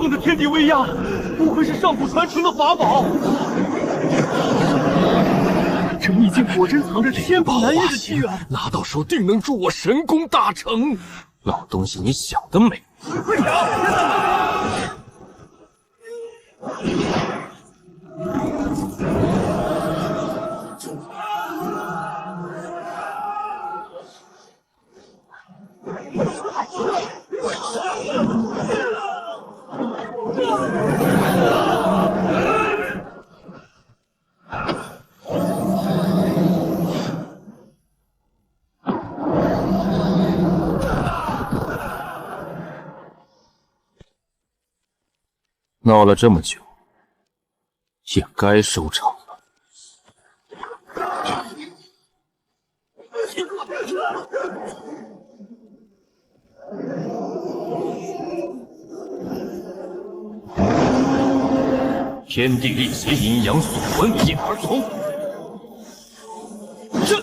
碰得天地为压，不愧是上古传承的法宝。这秘境果真藏着天不难遇的机缘，拿到手定能助我神功大成。老东西，你想得美！快讲！闹了这么久，也该收场了。天地力邪，阴阳所魂，应而从。这。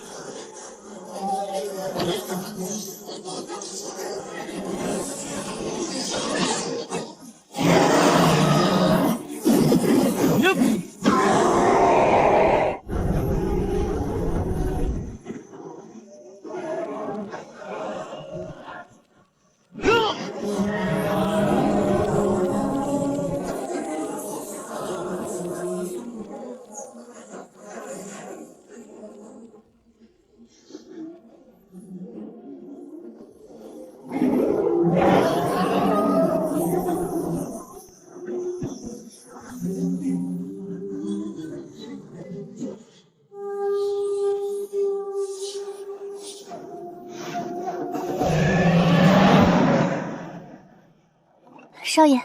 少爷，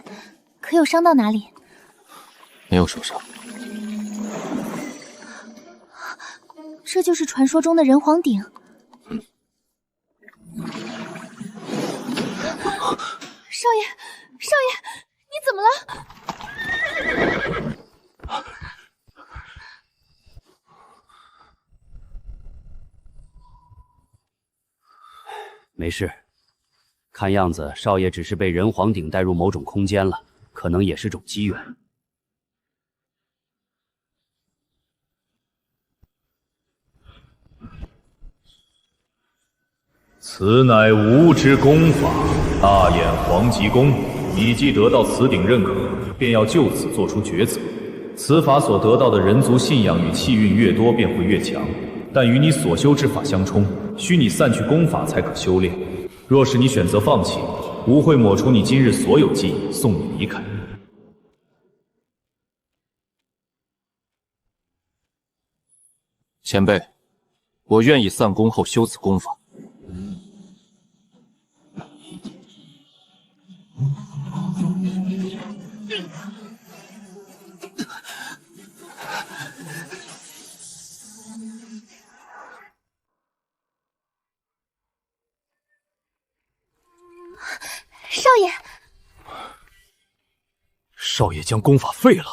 可有伤到哪里？没有受伤。这就是传说中的人皇鼎。少爷，少爷，你怎么了？没事。看样子，少爷只是被人皇鼎带入某种空间了，可能也是种机缘。此乃吾之功法，大眼黄极功。你既得到此鼎认可，便要就此做出抉择。此法所得到的人族信仰与气运越多，便会越强，但与你所修之法相冲，需你散去功法才可修炼。若是你选择放弃，吾会抹除你今日所有记忆，送你离开。前辈，我愿意散功后修此功法。少爷，少爷将功法废了，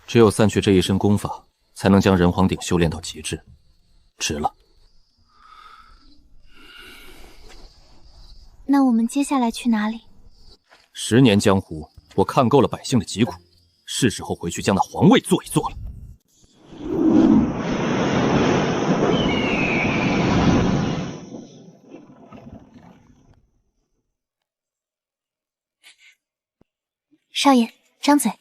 只有散去这一身功法，才能将人皇鼎修炼到极致，值了。那我们接下来去哪里？10年江湖，我看够了百姓的疾苦，是时候回去将那皇位做一做了。少爷，张嘴。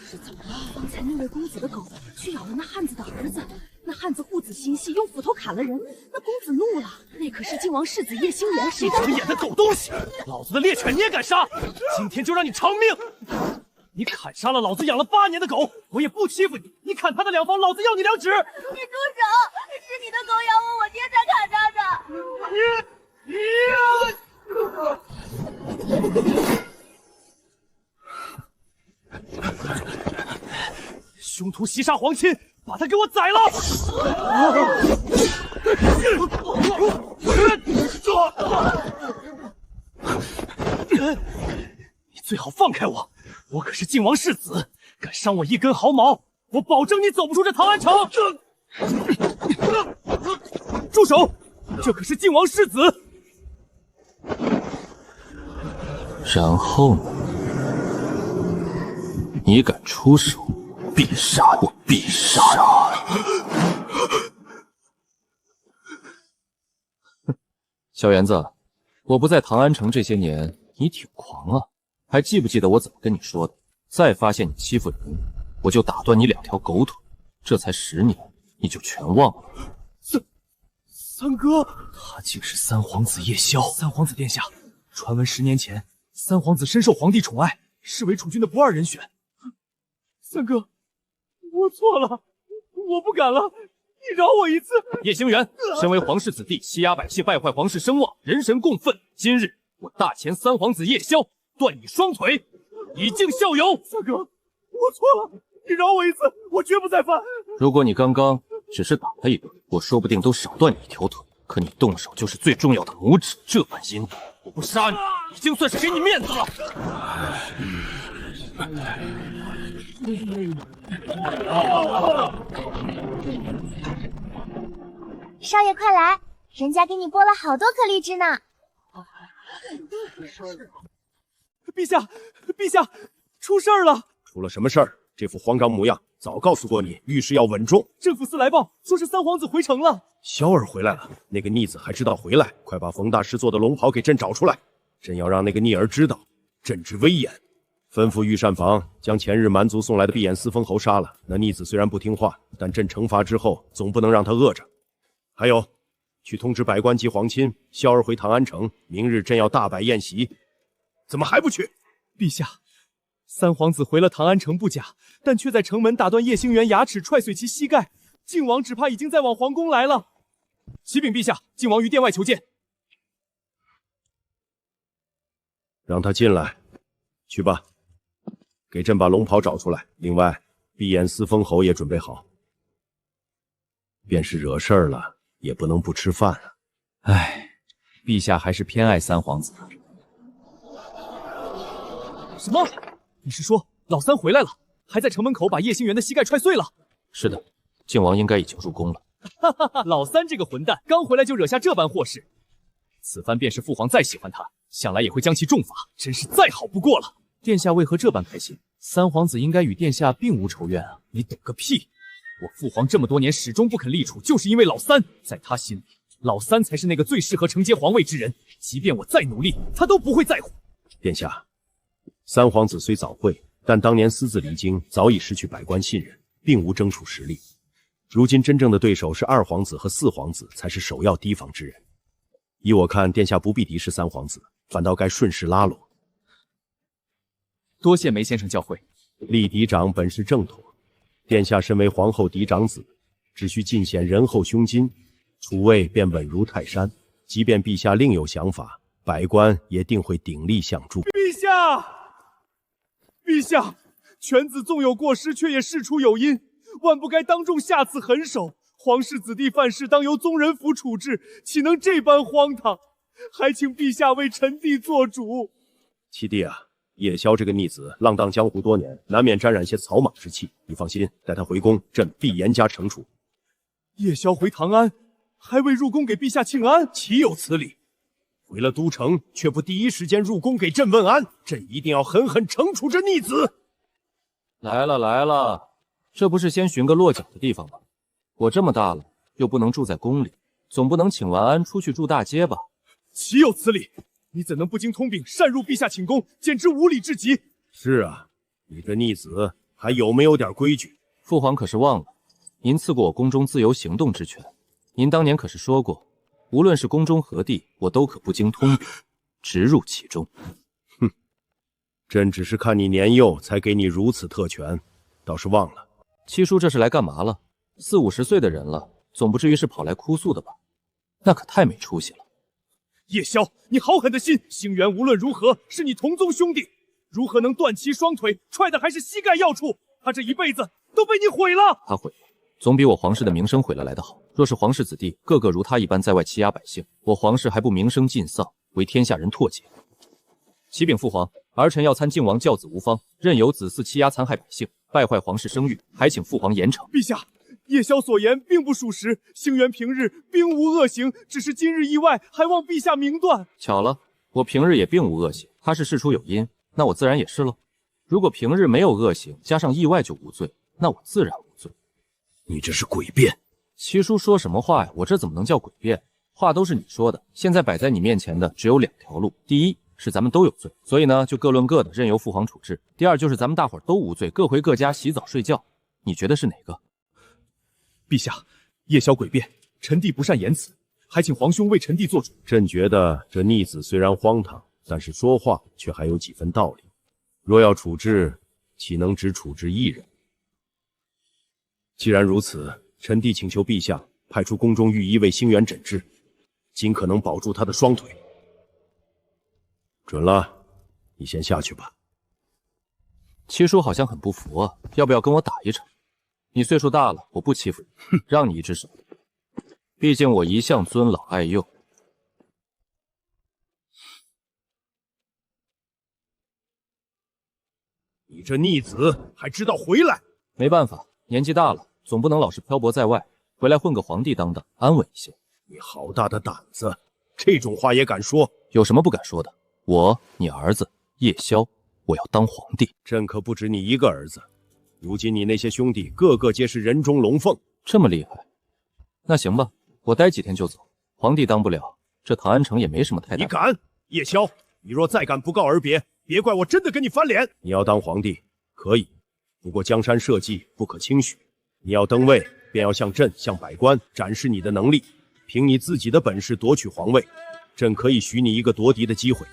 是怎么了？刚才那位公子的狗去咬了那汉子的儿子，那汉子护子心细，用斧头砍了人，那公子怒了。那可是靖王世子叶星元，谁敢？长眼的狗东西！老子的猎犬你也敢杀？今天就让你偿命！你砍杀了老子养了8年的狗，我也不欺负你。你砍他的2方，老子要你2指！你住手！是你的狗咬我，我爹才砍他的。凶徒袭杀皇亲，把他给我宰了！你最好放开我，我可是靖王世子，敢伤我一根毫毛，我保证你走不出这唐安城！住手！这可是靖王世子！然后呢？你敢出手，必杀我，必杀你！小园子，我不在唐安城这些年，你挺狂啊，还记不记得我怎么跟你说的？再发现你欺负人，我就打断你2条狗腿。这才10年，你就全忘了？三哥，他竟是三皇子叶宵。三皇子殿下，传闻10年前，三皇子深受皇帝宠爱，是为储君的不二人选。三哥，我错了，我不敢了，你饶我一次。叶星元，身为皇室子弟，欺压百姓，败坏皇室声望，人神共愤。今日我大前三皇子叶宵，断你双腿，以儆效尤。三哥，我错了，你饶我一次，我绝不再犯。如果你刚刚只是打他一顿，我说不定都少断你1条腿。可你动手就是最重要的拇指，这般阴毒，我不杀你，已经算是给你面子了。少爷快来，人家给你剥了好多颗荔枝呢。陛下，陛下，出事儿了！出了什么事儿？这副慌张模样，早告诉过你，遇事要稳重。镇抚司来报，说是三皇子回城了。萧儿回来了，那个逆子还知道回来，快把冯大师做的龙袍给朕找出来。朕要让那个逆儿知道朕之威严。吩咐御膳房将前日蛮族送来的闭眼司封侯杀了。那逆子虽然不听话，但朕惩罚之后，总不能让他饿着。还有，去通知百官及皇亲，萧儿回唐安城，明日朕要大摆宴席。怎么还不去？陛下，三皇子回了唐安城不假，但却在城门打断叶星元牙齿，踹碎其膝盖。靖王只怕已经在往皇宫来了。启禀陛下，靖王于殿外求见。让他进来，去吧。给朕把龙袍找出来。另外，闭眼司封侯也准备好。便是惹事儿了，也不能不吃饭啊。唉，陛下还是偏爱三皇子。什么？你是说老三回来了，还在城门口把叶星元的膝盖踹碎了？是的，靖王应该已经入宫了。哈哈哈！老三这个混蛋，刚回来就惹下这般祸事。此番便是父皇再喜欢他，想来也会将其重罚，真是再好不过了。殿下为何这般开心？三皇子应该与殿下并无仇怨啊！你懂个屁！我父皇这么多年始终不肯立储，就是因为老三，在他心里，老三才是那个最适合承接皇位之人。即便我再努力，他都不会在乎。殿下，三皇子虽早会，但当年私自离京，早已失去百官信任，并无争储实力。如今真正的对手是二皇子和四皇子，才是首要提防之人。依我看，殿下不必敌视三皇子，反倒该顺势拉拢。多谢梅先生教诲。立嫡长本是正统，殿下身为皇后嫡长子，只需尽显仁厚胸襟，储位便稳如泰山。即便陛下另有想法，百官也定会鼎力相助。陛下，陛下，犬子纵有过失，却也事出有因，万不该当众下此狠手。皇室子弟犯事，当由宗人府处置，岂能这般荒唐？还请陛下为臣弟做主。七弟啊，叶宵这个逆子浪荡江湖多年，难免沾染些草莽之气。你放心，待他回宫，朕必严加惩处。叶宵回唐安，还未入宫给陛下庆安，岂有此理！回了都城，却不第一时间入宫给朕问安，朕一定要狠狠惩处这逆子。来了来了，这不是先寻个落脚的地方吗？我这么大了，又不能住在宫里，总不能请完安出去住大街吧？岂有此理！你怎能不经通禀擅入陛下寝宫，简直无礼至极！是啊，你这逆子还有没有点规矩？父皇可是忘了，您赐过我宫中自由行动之权。您当年可是说过，无论是宫中何地，我都可不经通禀，直入其中。哼，朕只是看你年幼，才给你如此特权，倒是忘了。七叔这是来干嘛了？40、50岁的人了，总不至于是跑来哭诉的吧？那可太没出息了。叶宵，你好狠的心！星元无论如何是你同宗兄弟，如何能断其双腿，踹的还是膝盖要处？他这一辈子都被你毁了。他毁了，总比我皇室的名声毁了来得好。若是皇室子弟个个如他一般在外欺压百姓，我皇室还不名声尽丧，为天下人唾弃？启禀父皇，儿臣要参靖王教子无方，任由子嗣欺压残害百姓，败坏皇室声誉，还请父皇严惩。陛下，叶宵所言并不属实，星元平日并无恶行，只是今日意外，还望陛下明断。巧了，我平日也并无恶行，他是事出有因，那我自然也是喽。如果平日没有恶行，加上意外就无罪，那我自然无罪。你这是诡辩！七叔说什么话呀？我这怎么能叫诡辩？话都是你说的，现在摆在你面前的只有2条路：第一是咱们都有罪，所以呢就各论各的，任由父皇处置；第二就是咱们大伙儿都无罪，各回各家洗澡睡觉。你觉得是哪个？陛下，夜宵诡辩，臣弟不善言辞，还请皇兄为臣弟做主。朕觉得这逆子虽然荒唐，但是说话却还有几分道理。若要处置，岂能只处置一人？既然如此，臣弟请求陛下派出宫中御医为星元诊治，尽可能保住他的双腿。准了，你先下去吧。七叔好像很不服啊，要不要跟我打一场？你岁数大了，我不欺负你，让你一只手。毕竟我一向尊老爱幼。你这逆子还知道回来？没办法，年纪大了，总不能老是漂泊在外，回来混个皇帝当当，安稳一些。你好大的胆子，这种话也敢说？有什么不敢说的？我，你儿子夜宵，我要当皇帝。朕可不止你一个儿子，如今你那些兄弟个个皆是人中龙凤，这么厉害？那行吧，我待几天就走。皇帝当不了，这唐安城也没什么太大。你敢？夜宵，你若再敢不告而别，别怪我真的跟你翻脸。你要当皇帝可以，不过江山社稷不可轻许。你要登位，便要向朕、向百官展示你的能力，凭你自己的本事夺取皇位。朕可以许你一个夺嫡的机会，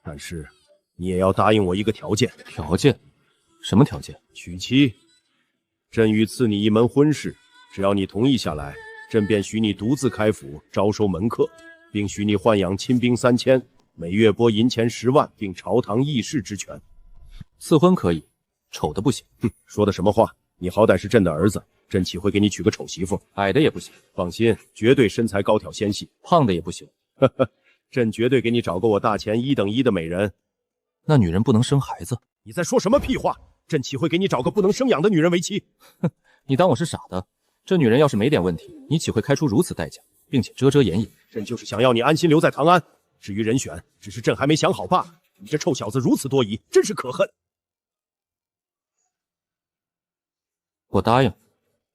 但是你也要答应我一个条件。条件？什么条件？娶妻。朕欲赐你一门婚事，只要你同意下来，朕便许你独自开府，招收门客，并许你豢养亲兵3000，每月拨银钱10万，并朝堂议事之权。赐婚可以，丑的不行。哼，说的什么话？你好歹是朕的儿子，朕岂会给你娶个丑媳妇？矮的也不行。放心，绝对身材高挑纤细。胖的也不行。呵呵，朕绝对给你找个我大钱1等1的美人。那女人不能生孩子？你在说什么屁话？朕岂会给你找个不能生养的女人为妻？哼，你当我是傻的？这女人要是没点问题，你岂会开出如此代价，并且遮遮掩掩？朕就是想要你安心留在长安。至于人选，只是朕还没想好罢了。你这臭小子如此多疑，真是可恨。我答应。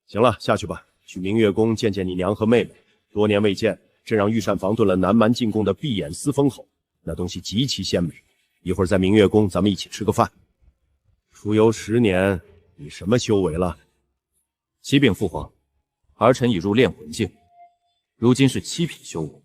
行了，下去吧，去明月宫见见你娘和妹妹。多年未见，朕让御膳房炖了南蛮进贡的闭眼丝蜂吼，那东西极其鲜美。一会儿在明月宫咱们一起吃个饭。出游10年，你什么修为了？启禀父皇，儿臣已入炼魂境，如今是7品修为。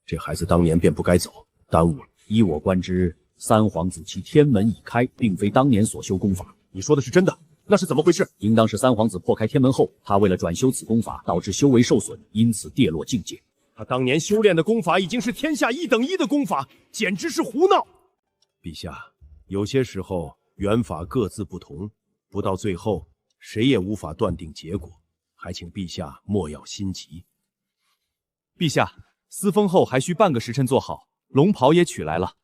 这孩子当年便不该走，耽误了。依我观之，三皇子其天门已开，并非当年所修功法。你说的是真的？那是怎么回事？应当是三皇子破开天门后，他为了转修此功法，导致修为受损，因此跌落境界。他当年修炼的功法已经是天下1等1的功法，简直是胡闹！陛下，有些时候缘法各自不同，不到最后，谁也无法断定结果，还请陛下莫要心急。陛下，司封后还需半个时辰做好，龙袍也取来了。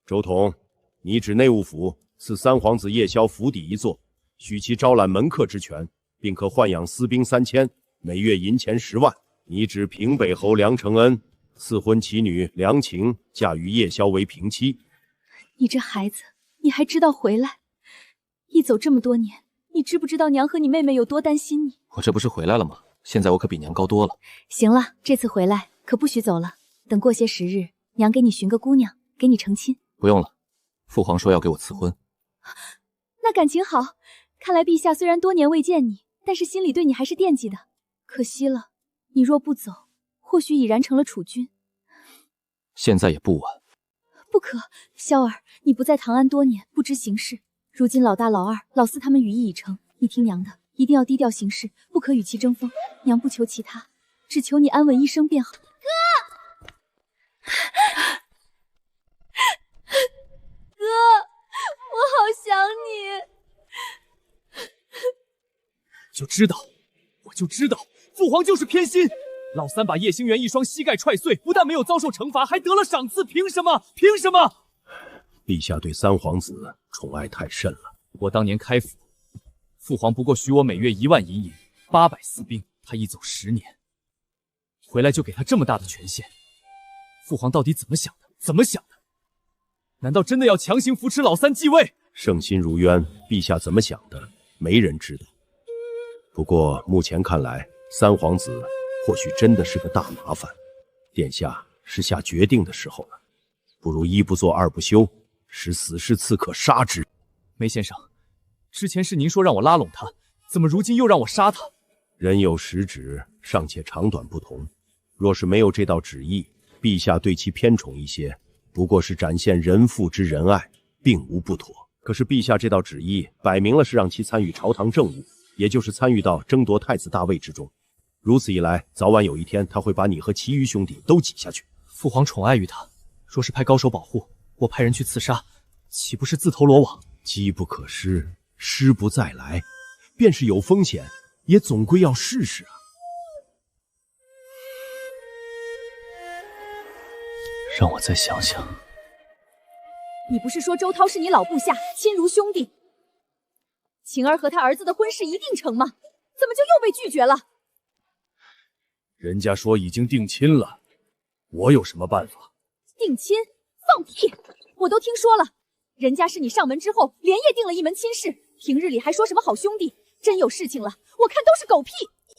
周统，你指内务府赐三皇子夜宵府邸一座，许其招揽门客之权，并可豢养私兵3000，每月银钱10万。你指平北侯梁承恩赐婚其女梁晴嫁于夜宵为平妻。你这孩子，你还知道回来？一走这么多年，你知不知道娘和你妹妹有多担心你？我这不是回来了吗？现在我可比娘高多了。行了，这次回来可不许走了。等过些时日，娘给你寻个姑娘，给你成亲。不用了，父皇说要给我赐婚。那感情好，看来陛下虽然多年未见你，但是心里对你还是惦记的。可惜了，你若不走，或许已然成了储君。现在也不晚。不可，萧儿，你不在唐安多年，不知形势。如今老大、老二、老四他们羽翼已成，你听娘的，一定要低调行事，不可与其争锋。娘不求其他，只求你安稳一生便好。哥，我好想你。我就知道，父皇就是偏心。老三把叶星元一双膝盖踹碎，不但没有遭受惩罚，还得了赏赐，凭什么？凭什么？陛下对三皇子宠爱太甚了。我当年开府，父皇不过许我每月1万银银，800丝兵。他一走10年，回来就给他这么大的权限。父皇到底怎么想的？怎么想的？难道真的要强行扶持老三继位？圣心如渊，陛下怎么想的，没人知道。不过目前看来，三皇子或许真的是个大麻烦。殿下是下决定的时候了，不如一不做二不休，使死士刺客杀之。梅先生，之前是您说让我拉拢他，怎么如今又让我杀他？人有实旨，尚且长短不同。若是没有这道旨意，陛下对其偏宠一些，不过是展现人父之仁爱，并无不妥。可是陛下这道旨意摆明了是让其参与朝堂政务，也就是参与到争夺太子大位之中。如此一来，早晚有一天他会把你和其余兄弟都挤下去。父皇宠爱于他，若是派高手保护，我派人去刺杀，岂不是自投罗网？机不可失，失不再来。便是有风险，也总归要试试啊。让我再想想。你不是说周涛是你老部下，亲如兄弟？晴儿和他儿子的婚事一定成吗？怎么就又被拒绝了？人家说已经定亲了，我有什么办法？定亲？放屁！我都听说了，人家是你上门之后连夜定了一门亲事，平日里还说什么好兄弟，真有事情了，我看都是狗屁。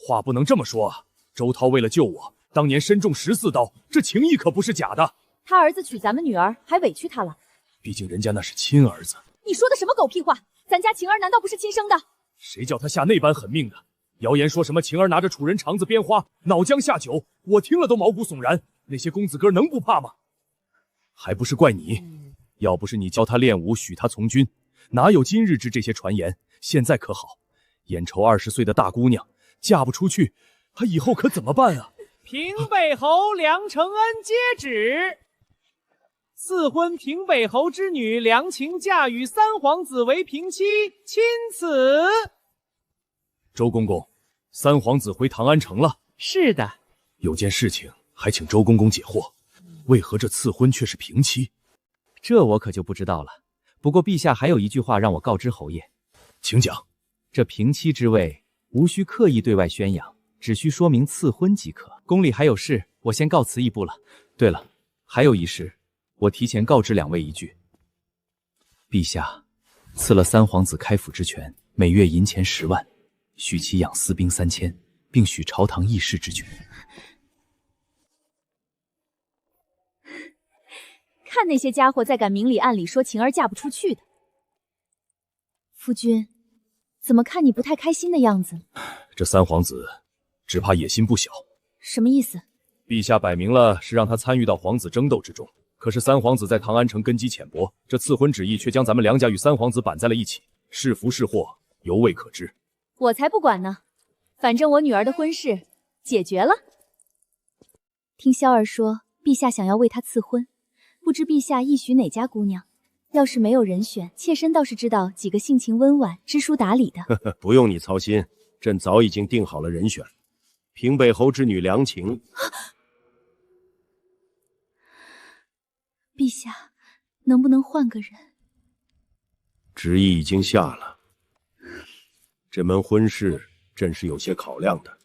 话不能这么说啊！周涛为了救我，当年身中14刀，这情谊可不是假的。他儿子娶咱们女儿，还委屈他了。毕竟人家那是亲儿子。你说的什么狗屁话？咱家晴儿难道不是亲生的？谁叫他下那般狠命的？谣言说什么晴儿拿着楚人肠子编花，脑浆下酒，我听了都毛骨悚然。那些公子哥能不怕吗？还不是怪你，要不是你教他练武，许他从军，哪有今日之这些传言？现在可好，眼瞅20岁的大姑娘嫁不出去，她以后可怎么办啊？平北侯梁承恩接旨，赐婚平北侯之女梁晴嫁与三皇子为平妻，钦此。周公公，三皇子回唐安城了。是的，有件事情还请周公公解惑，为何这赐婚却是平妻？这我可就不知道了。不过陛下还有一句话让我告知侯爷，请讲。这平妻之位无需刻意对外宣扬，只需说明赐婚即可。宫里还有事，我先告辞一步了。对了，还有一事，我提前告知两位一句。陛下赐了三皇子开府之权，每月银钱10万，许其养私兵3000，并许朝堂议事之权。看那些家伙再敢明里暗里说晴儿嫁不出去的。夫君，怎么看你不太开心的样子？这三皇子只怕野心不小。什么意思？陛下摆明了是让他参与到皇子争斗之中，可是三皇子在唐安城根基浅薄，这赐婚旨意却将咱们梁家与三皇子绑在了一起，是福是祸，犹未可知。我才不管呢，反正我女儿的婚事解决了。听萧儿说，陛下想要为她赐婚，不知陛下意许哪家姑娘？要是没有人选，妾身倒是知道几个性情温婉、知书达理的。不用你操心，朕早已经定好了人选，平北侯之女梁晴。陛下，能不能换个人？旨意已经下了，这门婚事朕是有些考量的。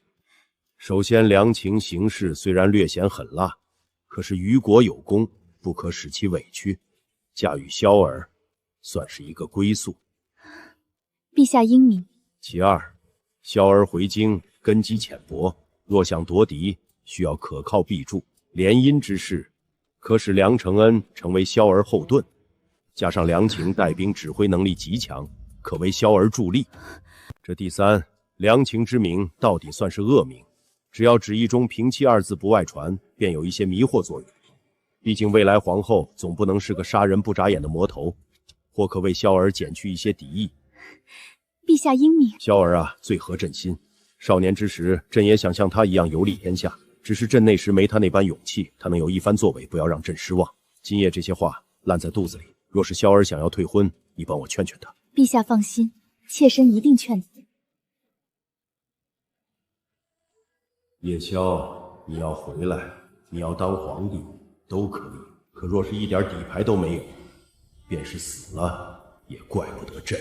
首先，梁晴行事虽然略显狠辣，可是于国有功，不可使其委屈。嫁与萧儿，算是一个归宿。陛下英明。其二，萧儿回京，根基浅薄，若想夺嫡，需要可靠臂助。联姻之事，可使梁承恩成为萧儿后盾，加上梁晴带兵指挥能力极强，可为萧儿助力。这第三，梁晴之名到底算是恶名，只要旨意中平妻2字不外传，便有一些迷惑作用。毕竟未来皇后总不能是个杀人不眨眼的魔头，或可为萧儿减去一些敌意。陛下英明。萧儿啊，最合朕心。少年之时，朕也想像他一样游历天下，只是朕那时没他那般勇气。他能有一番作为，不要让朕失望。今夜这些话烂在肚子里，若是萧儿想要退婚，你帮我劝劝他。陛下放心，妾身一定劝你。叶萧，你要回来，你要当皇帝都可以，可若是一点底牌都没有，便是死了，也怪不得朕。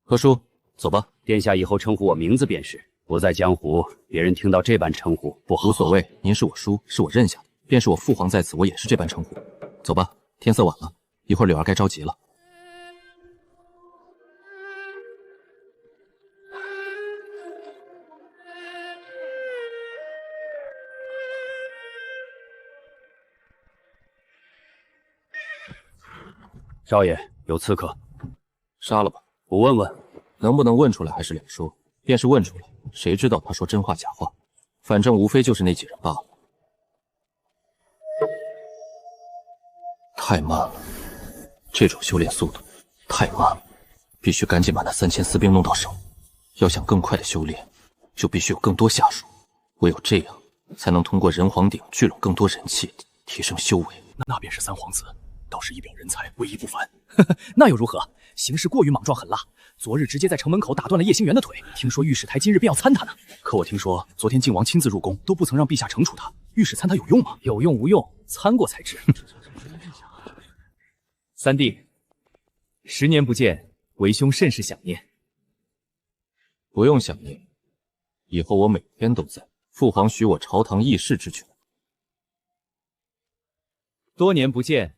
何叔，走吧。殿下以后称呼我名字便是。我在江湖，别人听到这般称呼不好。无所谓，您是我叔，是我认下的。便是我父皇在此，我也是这般称呼。走吧，天色晚了，一会儿柳儿该着急了。少爷，有刺客，杀了吧。我问问，能不能问出来还是两说。便是问出来，谁知道他说真话假话？反正无非就是那几人罢了。太慢了，这种修炼速度太慢了，必须赶紧把那3000私兵弄到手。要想更快的修炼，就必须有更多下属，唯有这样，才能通过人皇鼎聚拢更多人气，提升修为。那便是三皇子，倒是一表人才，威仪不凡。那又如何？行事过于莽撞狠辣，昨日直接在城门口打断了叶星元的腿。听说御史台今日便要参他呢。可我听说昨天靖王亲自入宫，都不曾让陛下惩处他。御史参他有用吗？有用无用，参过才知。三弟，10年不见，为兄甚是想念。不用想念，以后我每天都在。父皇许我朝堂议事之权。多年不见，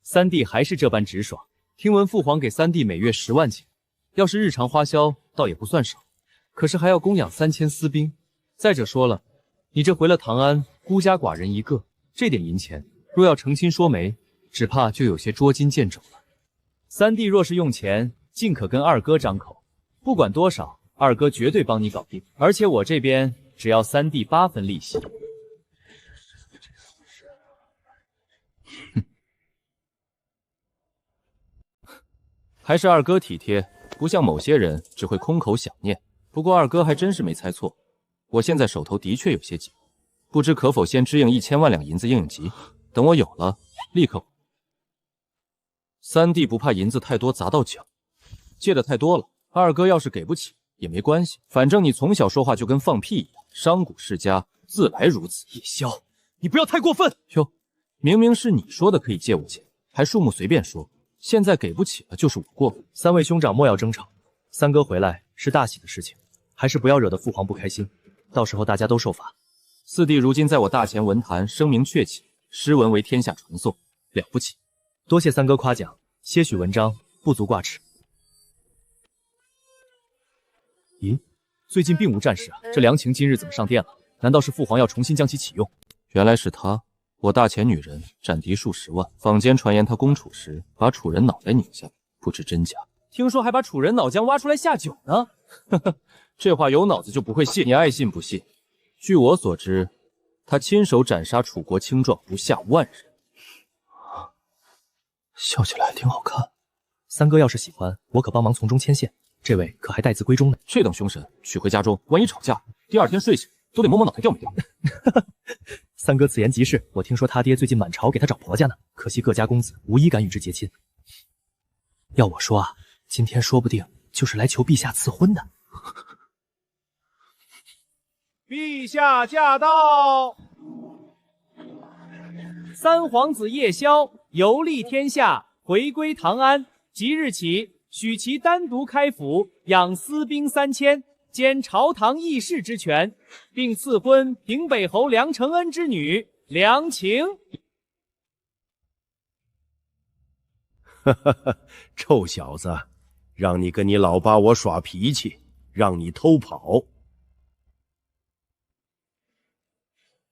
三弟还是这般直爽。听闻父皇给三弟每月10万钱，要是日常花销，倒也不算少。可是还要供养3000私兵。再者说了，你这回了唐安，孤家寡人一个，这点银钱，若要成亲说媒，只怕就有些捉襟见肘了。三弟若是用钱，尽可跟二哥张口，不管多少，二哥绝对帮你搞定。而且我这边只要三弟8分利息。还是二哥体贴，不像某些人只会空口想念。不过二哥还真是没猜错，我现在手头的确有些紧，不知可否先支应1000万两银子应应急，等我有了，立刻。三弟不怕银子太多砸到脚，借的太多了，二哥要是给不起也没关系，反正你从小说话就跟放屁一样，商贾世家自来如此。叶萧，你不要太过分！哟，明明是你说的可以借我钱，还数目随便说。现在给不起了，就是我过分。三位兄长莫要争吵，三哥回来是大喜的事情，还是不要惹得父皇不开心，到时候大家都受罚。四弟如今在我大前文坛声名鹊起，诗文为天下传颂，了不起。多谢三哥夸奖，些许文章不足挂齿。咦，最近并无战事啊，这良禽今日怎么上殿了？难道是父皇要重新将其启用？原来是他。我大前女人斩敌数10万，坊间传言她攻楚时把楚人脑袋拧下，不知真假。听说还把楚人脑浆挖出来下酒呢。呵呵，这话有脑子就不会信，你爱信不信。据我所知，他亲手斩杀楚国青壮不下10000人，笑起来还挺好看。三哥要是喜欢，我可帮忙从中牵线。这位可还待字闺中呢。这等凶神娶回家中，万一吵架，第2天睡醒都得摸摸脑袋掉没掉。三哥此言极是，我听说他爹最近满朝给他找婆家呢，可惜各家公子无一敢与之结亲。要我说啊，今天说不定就是来求陛下赐婚的。陛下驾到！三皇子夜宵游历天下，回归唐安，即日起许其单独开府，养私兵3000。兼朝堂议事之权，并赐婚平北侯梁承恩之女梁晴。臭小子，让你跟你老爸我耍脾气，让你偷跑。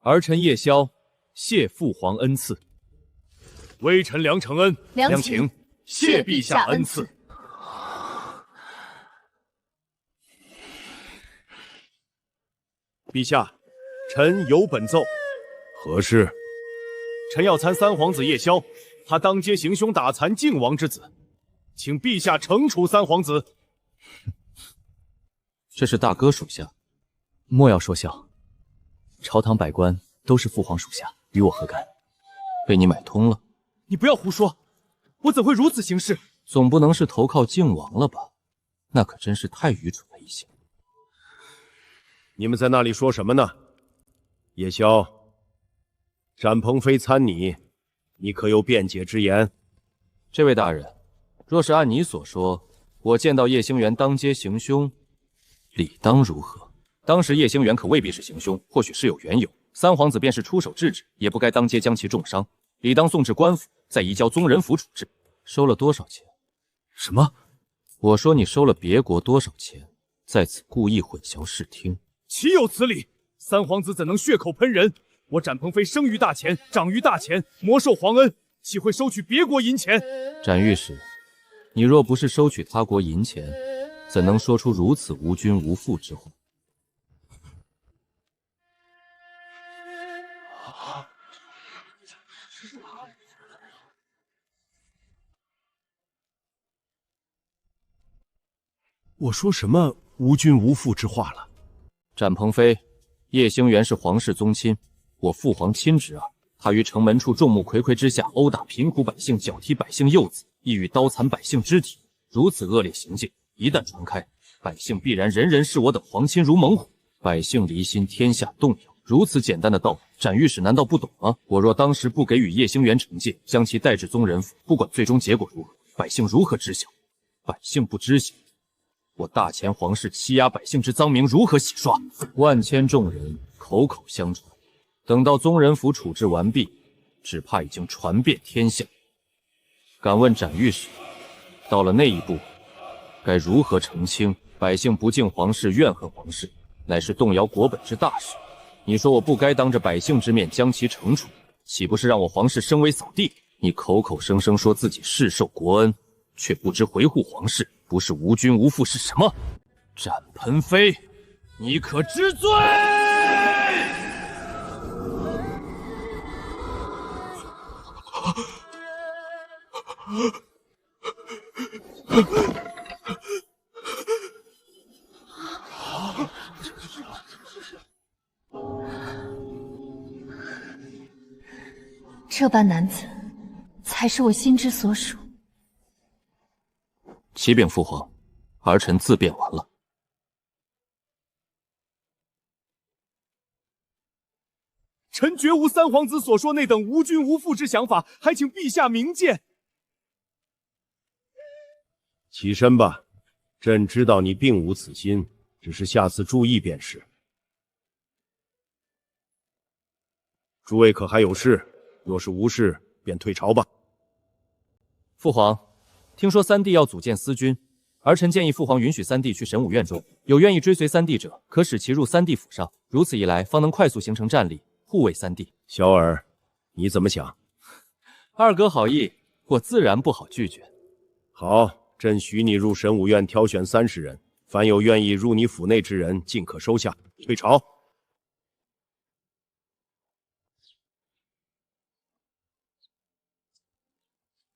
儿臣夜宵谢父皇恩赐。微臣梁承恩、梁晴谢陛下恩赐。陛下，臣有本奏。何事？臣要参三皇子夜宵，他当街行凶打残靖王之子，请陛下惩处三皇子。这是大哥属下，莫要说笑。朝堂百官都是父皇属下，与我何干？被你买通了。你不要胡说，我怎会如此行事？总不能是投靠靖王了吧？那可真是太愚蠢了一些。你们在那里说什么呢？夜宵，展鹏飞参你，你可有辩解之言？这位大人，若是按你所说，我见到叶星元当街行凶，理当如何？当时叶星元可未必是行凶，或许是有缘由。三皇子便是出手制止，也不该当街将其重伤，理当送至官府，再移交宗人府处置。收了多少钱？什么？我说你收了别国多少钱？在此故意混淆视听，岂有此理！三皇子怎能血口喷人？我展鹏飞生于大钱，长于大钱，魔受皇恩，岂会收取别国银钱？展御史，你若不是收取他国银钱，怎能说出如此无君无父之话？我说什么无君无父之话了？展鹏飞，叶星元是皇室宗亲，我父皇亲侄儿。他于城门处众目睽睽之下殴打贫苦百姓，脚踢百姓幼子，意欲刀残百姓肢体。如此恶劣行径，一旦传开，百姓必然人人视我等皇亲如猛虎，百姓离心，天下动摇。如此简单的道理，展御史难道不懂吗？我若当时不给予叶星元惩戒，将其带至宗人府，不管最终结果如何，百姓如何知晓？百姓不知晓，我大前皇室欺压百姓之赃名如何洗刷？万千众人口口相传，等到宗人府处置完毕，只怕已经传遍天下。敢问展御史，到了那一步，该如何澄清？百姓不敬皇室，怨恨皇室，乃是动摇国本之大事。你说我不该当着百姓之面将其惩处，岂不是让我皇室声威扫地？你口口声声说自己世受国恩，却不知维护皇室，不是无君无父是什么？展鹏飞，你可知罪？这般男子，才是我心之所属。启禀父皇，儿臣自辩完了。臣绝无三皇子所说那等无君无父之想法，还请陛下明鉴。起身吧，朕知道你并无此心，只是下次注意便是。诸位可还有事？若是无事，便退朝吧。父皇，听说三弟要组建司军，儿臣建议父皇允许三弟去神武院中，有愿意追随三弟者，可使其入三弟府上，如此一来，方能快速形成战力，护卫三弟。小儿，你怎么想？二哥好意，我自然不好拒绝。好，朕许你入神武院挑选30人，凡有愿意入你府内之人，尽可收下。退朝。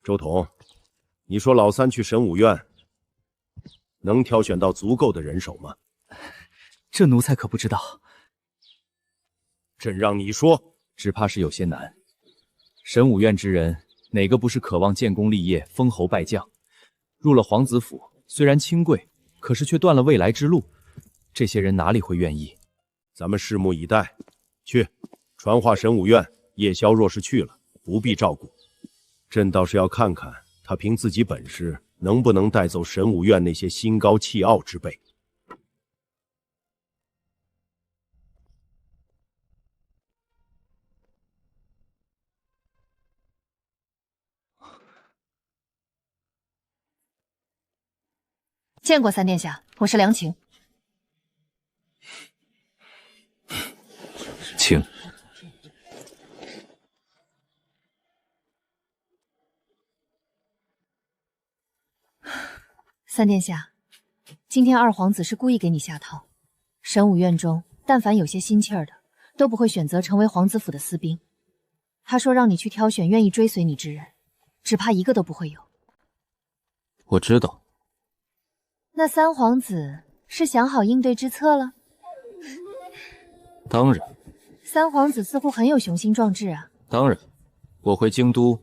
周统，你说老三去神武院，能挑选到足够的人手吗？这奴才可不知道。朕让你说，只怕是有些难。神武院之人，哪个不是渴望建功立业、封侯拜将？入了皇子府，虽然清贵，可是却断了未来之路。这些人哪里会愿意？咱们拭目以待。去，传话神武院，叶宵若是去了，不必照顾。朕倒是要看看他凭自己本事能不能带走神武院那些心高气傲之辈。见过三殿下，我是梁晴。请。三殿下，今天二皇子是故意给你下套。神武院中，但凡有些心气儿的，都不会选择成为皇子府的私兵。他说让你去挑选愿意追随你之人，只怕一个都不会有。我知道。那三皇子是想好应对之策了？当然。三皇子似乎很有雄心壮志啊。当然，我回京都，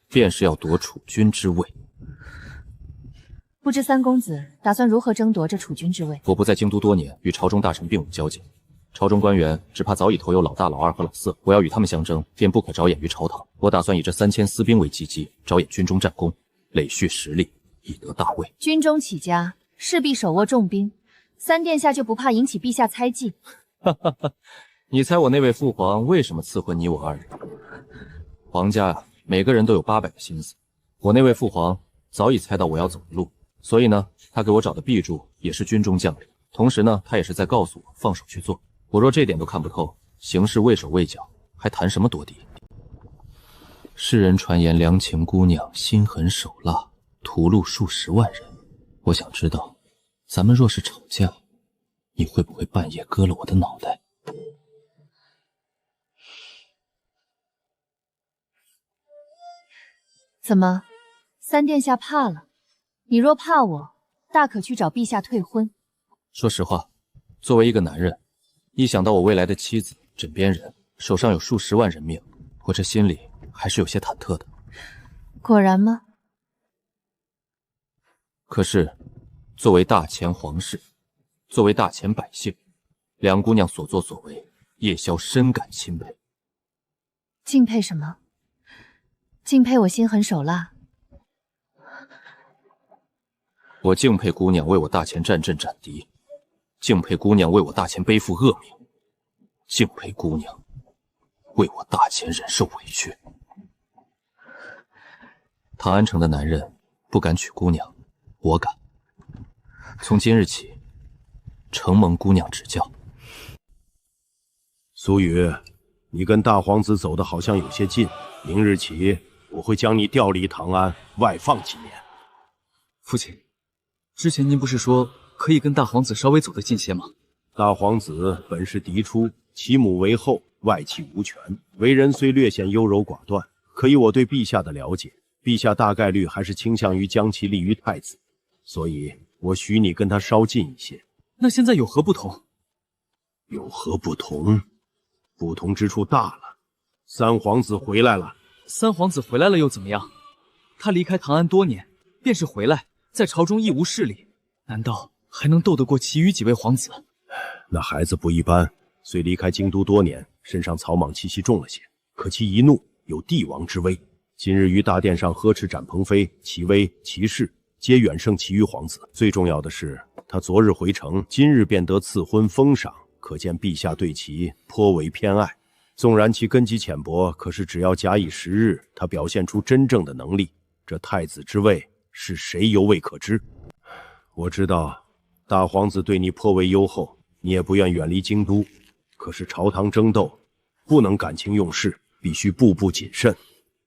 便是要夺储君之位。不知三公子打算如何争夺这储君之位？我不在京都多年，与朝中大臣并无交集。朝中官员只怕早已投有老大、老二和老四，我要与他们相争，便不可着眼于朝堂。我打算以这3000私兵为基基，着眼军中战功，累蓄实力，以得大位。军中起家，势必手握重兵，三殿下就不怕引起陛下猜忌？哈哈哈！你猜我那位父皇为什么赐婚你我二人？皇家呀，每个人都有800个心思。我那位父皇早已猜到我要走的路，所以呢，他给我找的弼助也是军中将领。同时呢，他也是在告诉我放手去做。我若这点都看不透，行事畏手畏脚，还谈什么夺嫡？世人传言良情姑娘心狠手辣，屠戮数10万人。我想知道，咱们若是吵架，你会不会半夜割了我的脑袋？怎么，三殿下怕了？你若怕我，大可去找陛下退婚。说实话，作为一个男人，一想到我未来的妻子枕边人手上有数10万人命，我这心里还是有些忐忑的。果然吗？可是，作为大前皇室，作为大前百姓，梁姑娘所作所为，叶萧深感钦佩。敬佩什么？敬佩我心狠手辣。我敬佩姑娘为我大前战阵斩敌，敬佩姑娘为我大前背负恶名，敬佩姑娘为我大前忍受委屈。唐安城的男人不敢娶姑娘，我敢。从今日起，承蒙姑娘指教。苏雨，你跟大皇子走的好像有些近，明日起我会将你调离唐安，外放几年。父亲，之前您不是说可以跟大皇子稍微走得近些吗？大皇子本是嫡出，其母为后，外戚无权，为人虽略显优柔寡断，可以我对陛下的了解，陛下大概率还是倾向于将其立于太子，所以我许你跟他稍近一些。那现在有何不同？有何不同？不同之处大了。三皇子回来了。三皇子回来了又怎么样？他离开唐安多年，便是回来，在朝中一无势力，难道还能斗得过其余几位皇子？那孩子不一般，虽离开京都多年，身上草莽气息重了些，可其一怒有帝王之威。今日于大殿上呵斥展鹏飞，其威其势皆远胜其余皇子。最重要的是，他昨日回城，今日便得赐婚封赏，可见陛下对其颇为偏爱。纵然其根基浅薄，可是只要假以时日，他表现出真正的能力，这太子之位是谁犹未可知。我知道大皇子对你颇为优厚，你也不愿远离京都，可是朝堂争斗不能感情用事，必须步步谨慎。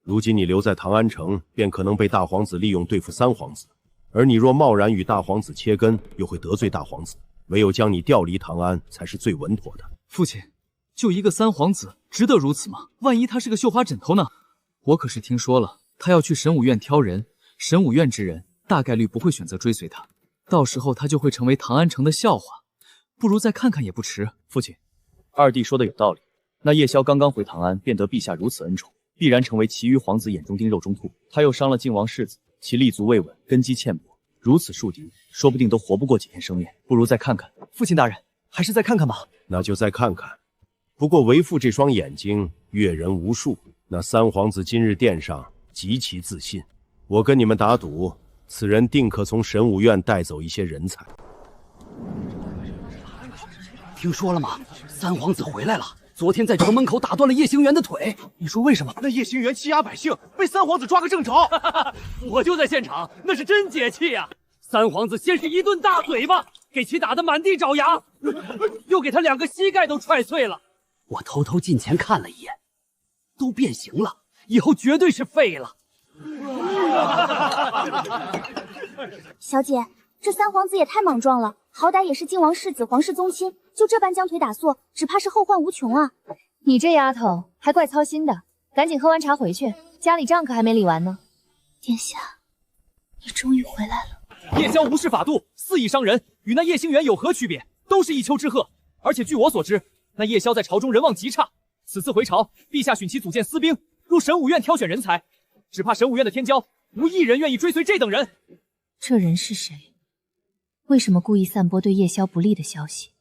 如今你留在唐安城，便可能被大皇子利用对付三皇子，而你若贸然与大皇子切根，又会得罪大皇子，唯有将你调离唐安才是最稳妥的。父亲，就一个三皇子，值得如此吗？万一他是个绣花枕头呢？我可是听说了，他要去神武院挑人，神武院之人大概率不会选择追随他，到时候他就会成为唐安城的笑话。不如再看看也不迟。父亲，二弟说的有道理。那叶萧刚刚回唐安，便得陛下如此恩宠，必然成为其余皇子眼中钉肉中兔。他又伤了靖王世子，其立足未稳，根基欠薄，如此树敌，说不定都活不过几天生面。不如再看看。父亲大人，还是再看看吧。那就再看看。不过为父这双眼睛阅人无数，那三皇子今日殿上极其自信，我跟你们打赌，此人定可从神武院带走一些人才。听说了吗？三皇子回来了，昨天在城门口打断了叶兴元的腿。你说为什么？那叶兴元欺压百姓，被三皇子抓个正着。我就在现场，那是真解气呀！三皇子先是一顿大嘴巴，给其打得满地找牙，又给他2个膝盖都踹碎了。我偷偷近前看了一眼，都变形了，以后绝对是废了。小姐，这三皇子也太莽撞了，好歹也是靖王世子，皇室宗亲，就这般将腿打碎，只怕是后患无穷啊！你这丫头还怪操心的，赶紧喝完茶回去，家里账可还没理完呢。殿下，你终于回来了。叶萧无视法度，肆意伤人，与那叶兴元有何区别？都是一丘之貉。而且据我所知，那叶萧在朝中人望极差，此次回朝，陛下许其组建私兵，入神武院挑选人才，只怕神武院的天骄无一人愿意追随这等人。这人是谁？为什么故意散播对叶萧不利的消息？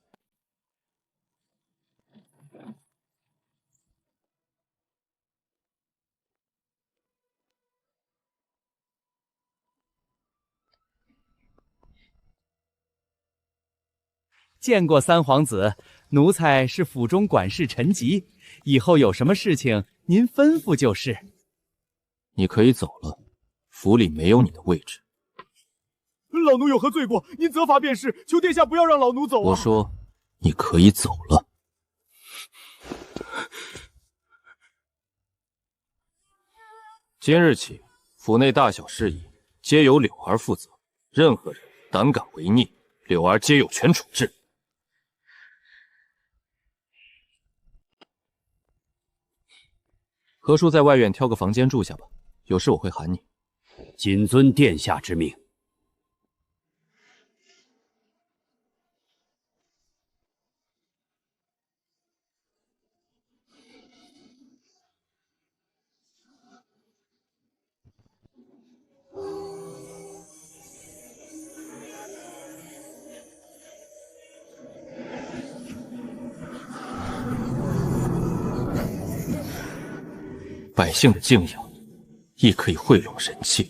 见过三皇子，奴才是府中管事陈吉，以后有什么事情您吩咐就是。你可以走了，府里没有你的位置。老奴有何罪过？您责罚便是，求殿下不要让老奴走啊！我说，你可以走了。今日起，府内大小事宜皆由柳儿负责，任何人胆敢违逆，柳儿皆有权处置。何叔在外院挑个房间住下吧，有事我会喊你。谨遵殿下之命。百姓的敬仰，亦可以汇拢人气。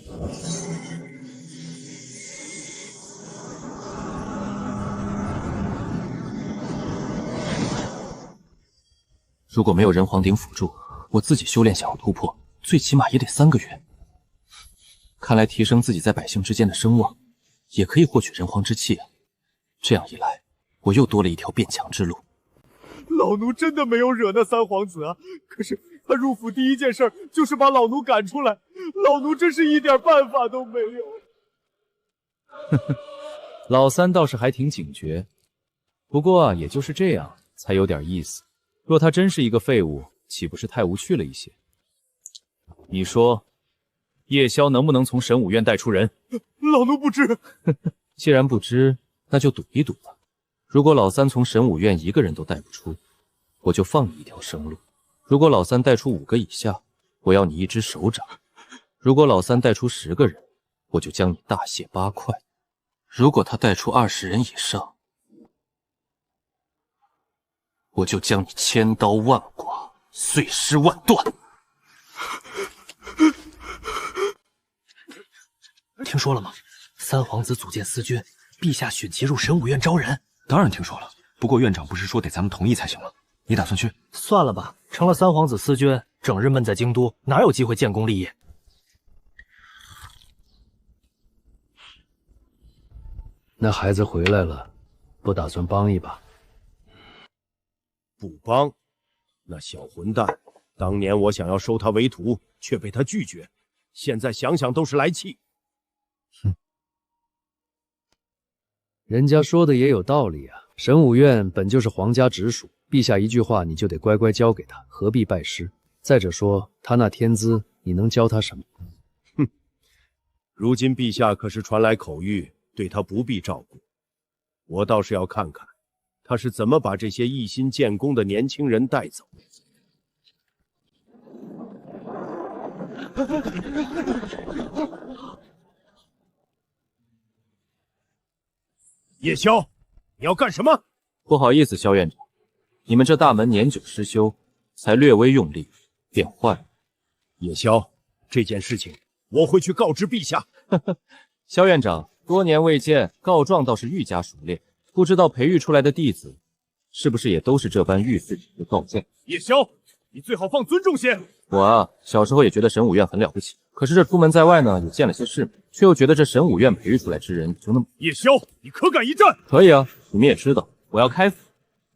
如果没有人皇鼎辅助，我自己修炼想要突破，最起码也得3个月。看来提升自己在百姓之间的声望，也可以获取人皇之气啊！这样一来，我又多了一条变强之路。老奴真的没有惹那三皇子啊！可是他入府第一件事就是把老奴赶出来，老奴真是一点办法都没有。呵呵，老三倒是还挺警觉，不过啊，也就是这样才有点意思。若他真是一个废物，岂不是太无趣了一些？你说，叶宵能不能从神武院带出人？老奴不知。既然不知，那就赌一赌吧。如果老三从神武院1个人都带不出，我就放你一条生路。如果老三带出5个以下，我要你一只手掌；如果老三带出10个人，我就将你大卸8块；如果他带出20人以上，我就将你千刀万剐，碎尸万段。听说了吗？三皇子组建司军，陛下选其入神武院招人。当然听说了，不过院长不是说得咱们同意才行吗？你打算去？算了吧，成了三皇子司军，整日闷在京都，哪有机会建功立业？那孩子回来了，不打算帮一把？不帮？那小混蛋，当年我想要收他为徒，却被他拒绝，现在想想都是来气。哼，人家说的也有道理啊。神武院本就是皇家直属，陛下一句话你就得乖乖交给他，何必拜师？再者说，他那天资，你能教他什么？哼，如今陛下可是传来口谕，对他不必照顾。我倒是要看看，他是怎么把这些一心建功的年轻人带走。叶宵，你要干什么？不好意思，萧院长，你们这大门年久失修，才略微用力，便坏了。叶宵，这件事情我会去告知陛下。萧院长，多年未见，告状倒是愈加熟练，不知道培育出来的弟子，是不是也都是这般御赐的告状？叶宵，你最好放尊重些。我啊，小时候也觉得神武院很了不起，可是这出门在外呢，也见了些世面，却又觉得这神武院培育出来之人就那么……叶宵，你可敢一战？可以啊，你们也知道，我要开府，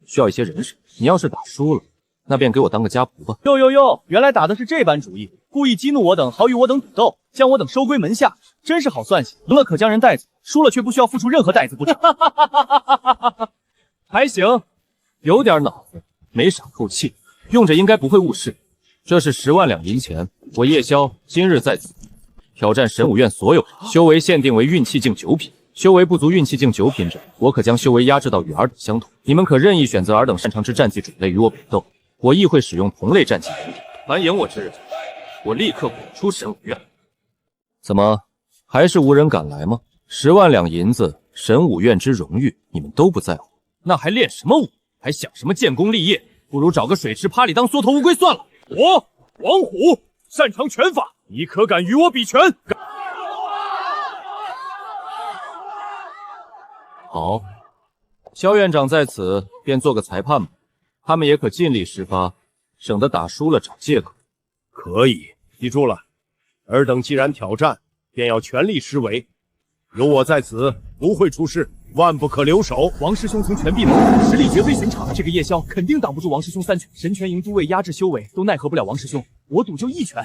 需要一些人手。你要是打输了，那便给我当个家仆吧。哟，原来打的是这般主意，故意激怒我等，好与我等赌斗，将我等收归门下，真是好算计。赢了可将人带走，输了却不需要付出任何代子不成？还行，有点脑子，没少透气，用着应该不会误事。这是10万两银钱，我叶宵今日在此挑战神武院所有人，修为限定为运气境9品，修为不足运气境9品者，我可将修为压制到与尔等相同。你们可任意选择尔等擅长之战技种类与我比斗，我亦会使用同类战技。凡赢我之人，我立刻滚出神武院。怎么，还是无人敢来吗？10万两银子，神武院之荣誉，你们都不在乎，那还练什么武？还想什么建功立业？不如找个水池趴里当缩头乌龟算了。我王虎擅长拳法，你可敢与我比拳？好，萧院长在此便做个裁判吧，他们也可尽力施发，省得打输了找借口。可以，记住了，尔等既然挑战，便要全力施为。有我在此，不会出事，万不可留手。王师兄曾拳臂能武，实力绝非寻常，这个夜宵肯定挡不住王师兄3拳。神拳营都尉压制修为，都奈何不了王师兄，我赌就1拳。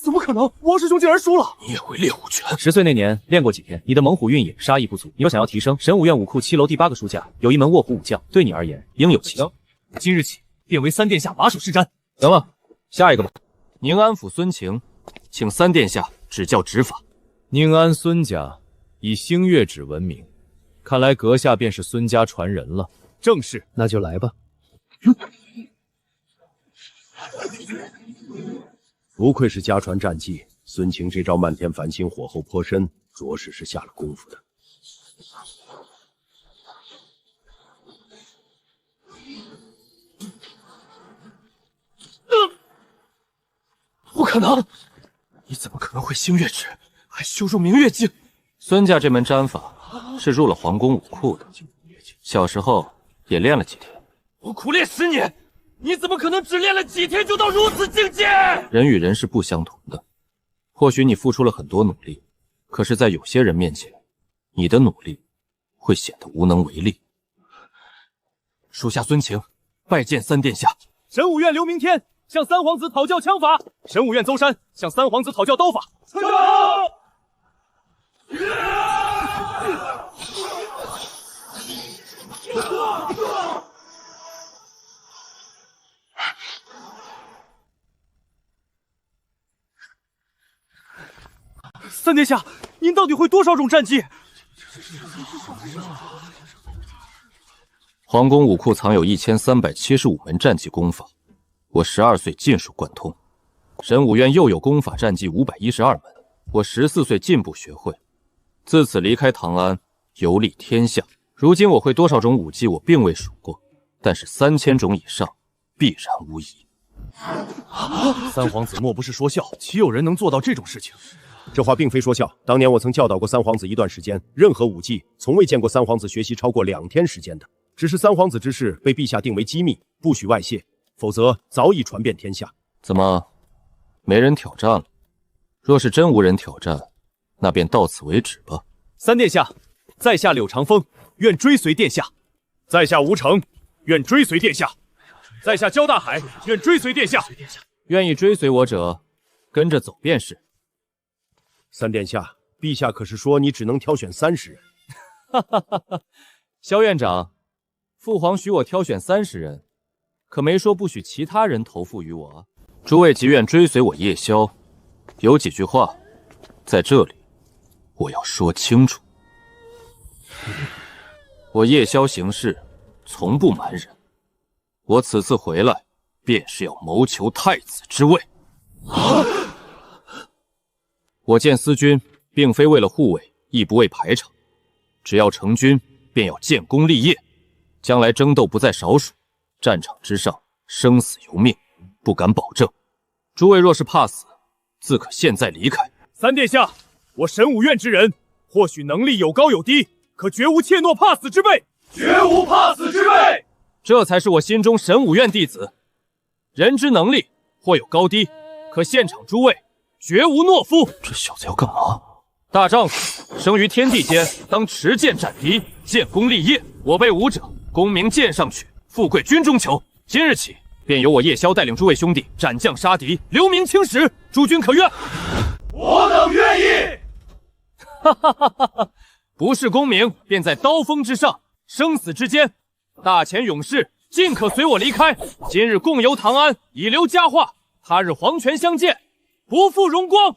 怎么可能？王师兄竟然输了！你也会练武拳？10岁那年练过几天，你的猛虎运也杀意不足。你若想要提升，神武院武库7楼第8个书架有一门卧虎武将，对你而言应有其效。今日起便为3殿下马首是瞻。行了，下一个吧。宁安府孙晴，请3殿下指教执法。宁安孙家以星月指闻名，看来阁下便是孙家传人了。正是，那就来吧。不愧是家传战技，孙晴这招漫天繁星火候颇深，着实是下了功夫的。不可能！你怎么可能会星月指，还修入明月镜？孙家这门战法是入了皇宫武库的，小时候也练了几天。我苦练10年。你怎么可能只练了几天就到如此境界？人与人是不相同的，或许你付出了很多努力，可是，在有些人面前，你的努力会显得无能为力。属下孙晴，拜见3殿下。神武院刘明天向3皇子讨教枪法，神武院邹山向3皇子讨教刀法。3殿下，您到底会多少种战技？皇宫武库藏有1375门战技功法，我12岁尽数贯通。神武院又有功法战技512门，我14岁进步学会。自此离开唐安，游历天下。如今我会多少种武技，我并未数过，但是3000种以上，必然无疑。3皇子莫不是说笑？岂有人能做到这种事情？这话并非说笑。当年我曾教导过3皇子一段时间，任何武技从未见过3皇子学习超过2天时间的。只是3皇子之事被陛下定为机密，不许外泄，否则早已传遍天下。怎么，没人挑战了？若是真无人挑战，那便到此为止吧。3殿下，在下柳长风，愿追随殿下。在下吴成，愿追随殿下。在下焦大海，愿追随殿下。愿意追随我者，跟着走便是。3殿下，陛下可是说你只能挑选30人？哈哈哈哈！萧院长，父皇许我挑选30人，可没说不许其他人投附于我啊。诸位即愿追随我夜宵，有几句话在这里我要说清楚。我夜宵行事从不瞒人，我此次回来便是要谋求太子之位。我见思君并非为了护卫，亦不为排场，只要成军便要建功立业，将来争斗不在少数，战场之上生死由命，不敢保证。诸位若是怕死，自可现在离开。3殿下，我神武院之人，或许能力有高有低，可绝无怯懦怕死之辈，绝无怕死之辈。这才是我心中神武院弟子。人之能力或有高低，可现场诸位绝无懦夫。这小子要干嘛？大丈夫生于天地间，当持剑斩敌，建功立业。我辈武者，功名剑上取，富贵军中求。今日起，便由我夜宵带领诸位兄弟斩将杀敌，留名青史。诸君可愿？我等愿意。哈哈哈哈哈！不是功名，便在刀锋之上，生死之间。大前勇士尽可随我离开。今日共游唐安，以留佳话。他日黄泉相见，不负荣光。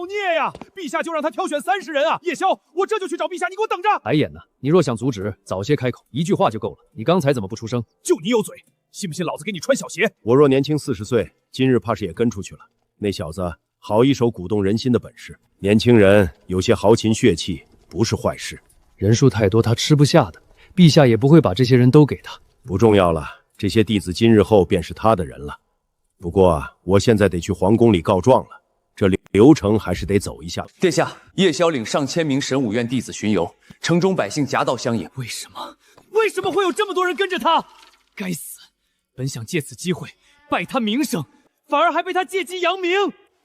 孽呀！陛下就让他挑选30人啊！叶宵，我这就去找陛下，你给我等着！白眼呢？你若想阻止，早些开口，一句话就够了。你刚才怎么不出声？就你有嘴，信不信老子给你穿小鞋？我若年轻40岁，今日怕是也跟出去了。那小子好一手鼓动人心的本事，年轻人有些豪情血气，不是坏事。人数太多，他吃不下的，陛下也不会把这些人都给他。不重要了，这些弟子今日后便是他的人了。不过啊，我现在得去皇宫里告状了，这流程还是得走一下。殿下，叶宵领上千名神武院弟子巡游，城中百姓夹道相迎。为什么会有这么多人跟着他？该死！本想借此机会败他名声，反而还被他借机扬名。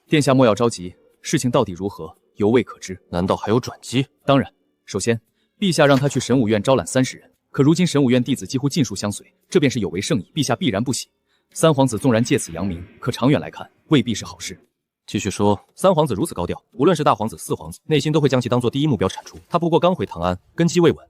殿下莫要着急，事情到底如何，犹未可知。难道还有转机？当然，首先，陛下让他去神武院招揽30人，可如今神武院弟子几乎尽数相随，这便是有违圣意，陛下必然不喜。三皇子纵然借此扬名，可长远来看，未必是好事。继续说，三皇子如此高调，无论是大皇子、四皇子，内心都会将其当做第一目标铲除。他不过刚回唐安，根基未稳。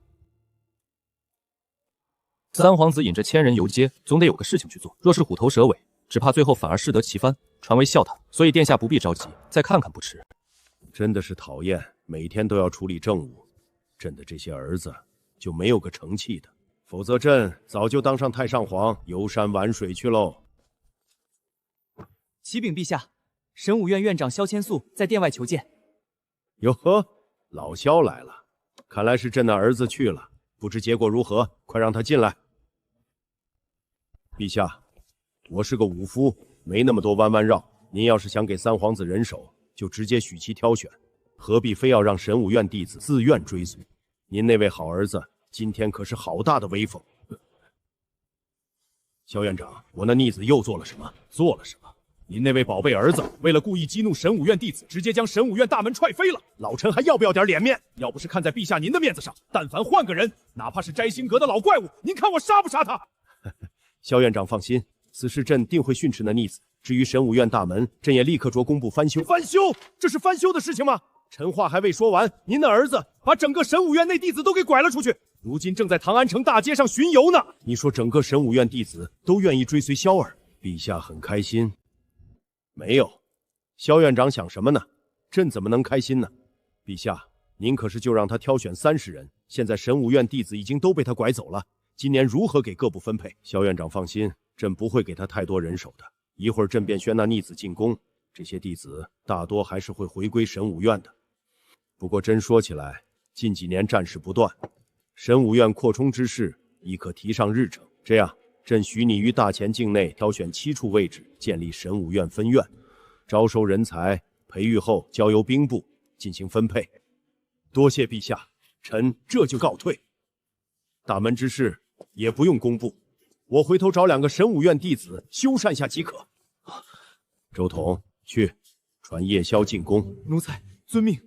三皇子引着千人游街，总得有个事情去做。若是虎头蛇尾，只怕最后反而适得其反，传为笑谈。所以殿下不必着急，再看看不迟。真的是讨厌，每天都要处理政务，朕的这些儿子就没有个成器的。否则朕早就当上太上皇，游山玩水去喽。启禀陛下，神武院院长萧千素在殿外求见。哟呵，老萧来了，看来是朕的儿子去了，不知结果如何，快让他进来。陛下，我是个武夫，没那么多弯弯绕。您要是想给三皇子人手，就直接许其挑选，何必非要让神武院弟子自愿追随？您那位好儿子今天可是好大的威风。萧院长，我那逆子又做了什么？做了什么？您那位宝贝儿子为了故意激怒神武院弟子，直接将神武院大门踹飞了。老臣还要不要点脸面？要不是看在陛下您的面子上，但凡换个人，哪怕是摘星阁的老怪物，您看我杀不杀他？萧院长放心，此事朕定会训斥那逆子。至于神武院大门，朕也立刻着工部翻修。翻修？这是翻修的事情吗？臣话还未说完，您的儿子把整个神武院内弟子都给拐了出去，如今正在唐安城大街上巡游呢。你说整个神武院弟子都愿意追随萧儿，陛下很开心？没有，萧院长想什么呢？朕怎么能开心呢？陛下，您可是就让他挑选30人，现在神武院弟子已经都被他拐走了，今年如何给各部分配？萧院长放心，朕不会给他太多人手的。一会儿朕便宣那逆子进宫，这些弟子大多还是会回归神武院的。不过真说起来，近几年战事不断，神武院扩充之事亦可提上日程。这样，朕许你于大前境内挑选7处位置，建立神武院分院，招收人才，培育后交由兵部进行分配。多谢陛下，臣这就告退。大门之事也不用公布，我回头找2个神武院弟子修缮下即可。周统，去传夜宵进宫。奴才遵命。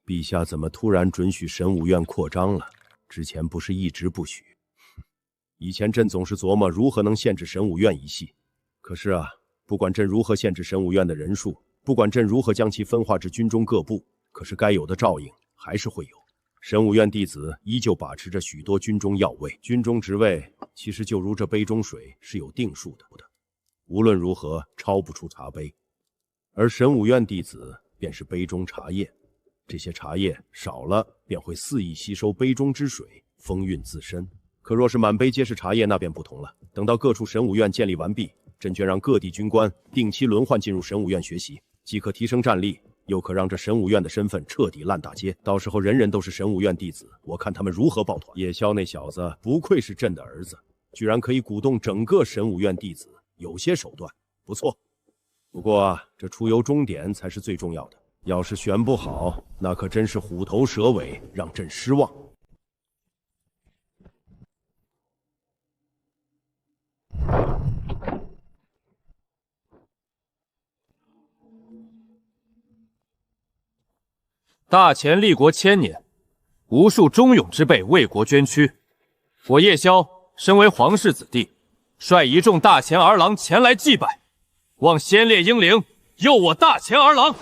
陛下怎么突然准许神武院扩张了？之前不是一直不许？以前朕总是琢磨如何能限制神武院一系，可是啊，不管朕如何限制神武院的人数，不管朕如何将其分化至军中各部，可是该有的照应还是会有。神武院弟子依旧把持着许多军中要位，军中职位其实就如这杯中水，是有定数的，无论如何超不出茶杯。而神武院弟子便是杯中茶叶。这些茶叶少了，便会肆意吸收杯中之水，风韵自身。可若是满杯皆是茶叶，那便不同了。等到各处神武院建立完毕，朕却让各地军官定期轮换进入神武院学习，既可提升战力，又可让这神武院的身份彻底烂大街。到时候人人都是神武院弟子，我看他们如何抱团。叶宵那小子不愧是朕的儿子，居然可以鼓动整个神武院弟子，有些手段，不错。不过啊，这出游终点才是最重要的。要是选不好，那可真是虎头蛇尾，让朕失望。大前立国1000年，无数忠勇之辈为国捐躯。我叶宵身为皇室子弟，率一众大前儿郎前来祭拜，望先烈英灵佑我大前儿郎。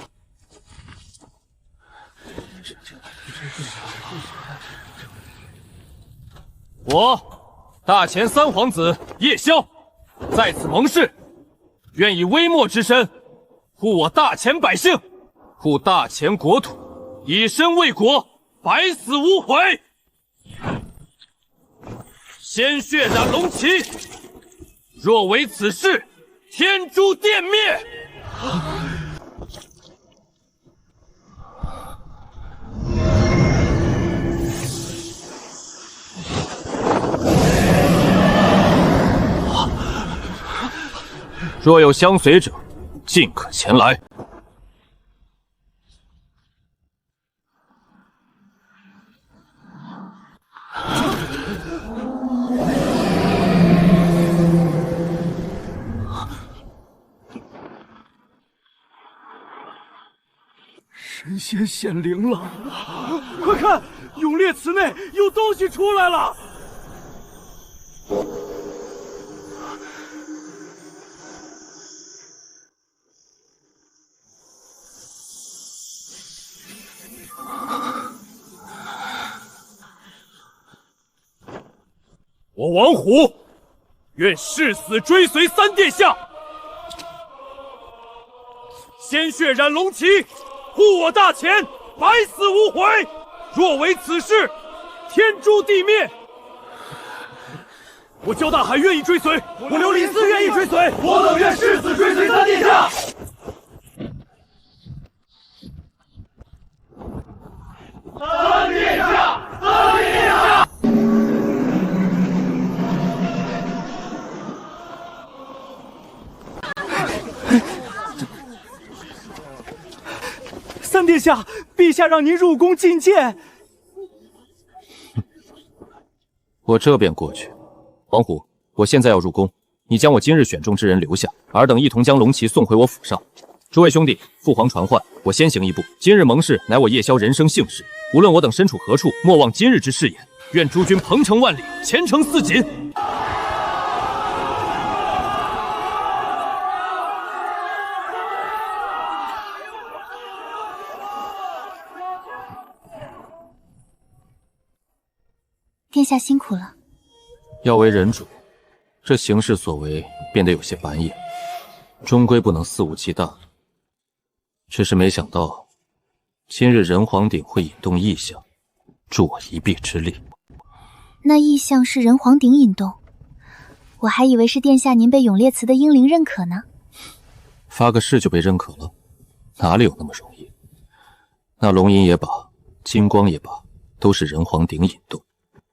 我大前三皇子叶宵在此盟誓，愿以微末之身护我大前百姓，护大前国土，以身为国，百死无悔。鲜血染龙旗，若为此事，天诛地灭！若有相随者，尽可前来。神仙显灵了！快看，永烈祠内有东西出来了！我王虎愿誓死追随三殿下，鲜血染龙旗，护我大前，百死无悔。若为此事，天诛地灭。我焦大海愿意追随，我琉璃寺愿意追随，我等愿誓死追随三殿下。三殿下，三殿下！三殿下，陛下让您入宫觐见。我这便过去。王虎，我现在要入宫，你将我今日选中之人留下，尔等一同将龙旗送回我府上。诸位兄弟，父皇传唤，我先行一步。今日盟誓乃我夜宵人生幸事，无论我等身处何处，莫忘今日之誓言。愿诸君鹏程万里，前程似锦。殿下辛苦了。要为人主，这行事所为变得有些板眼，终归不能肆无忌惮。只是没想到，今日人皇鼎会引动异象，助我一臂之力。那异象是人皇鼎引动，我还以为是殿下您被永烈祠的英灵认可呢。发个誓就被认可了，哪里有那么容易？那龙吟也罢，金光也罢，都是人皇鼎引动。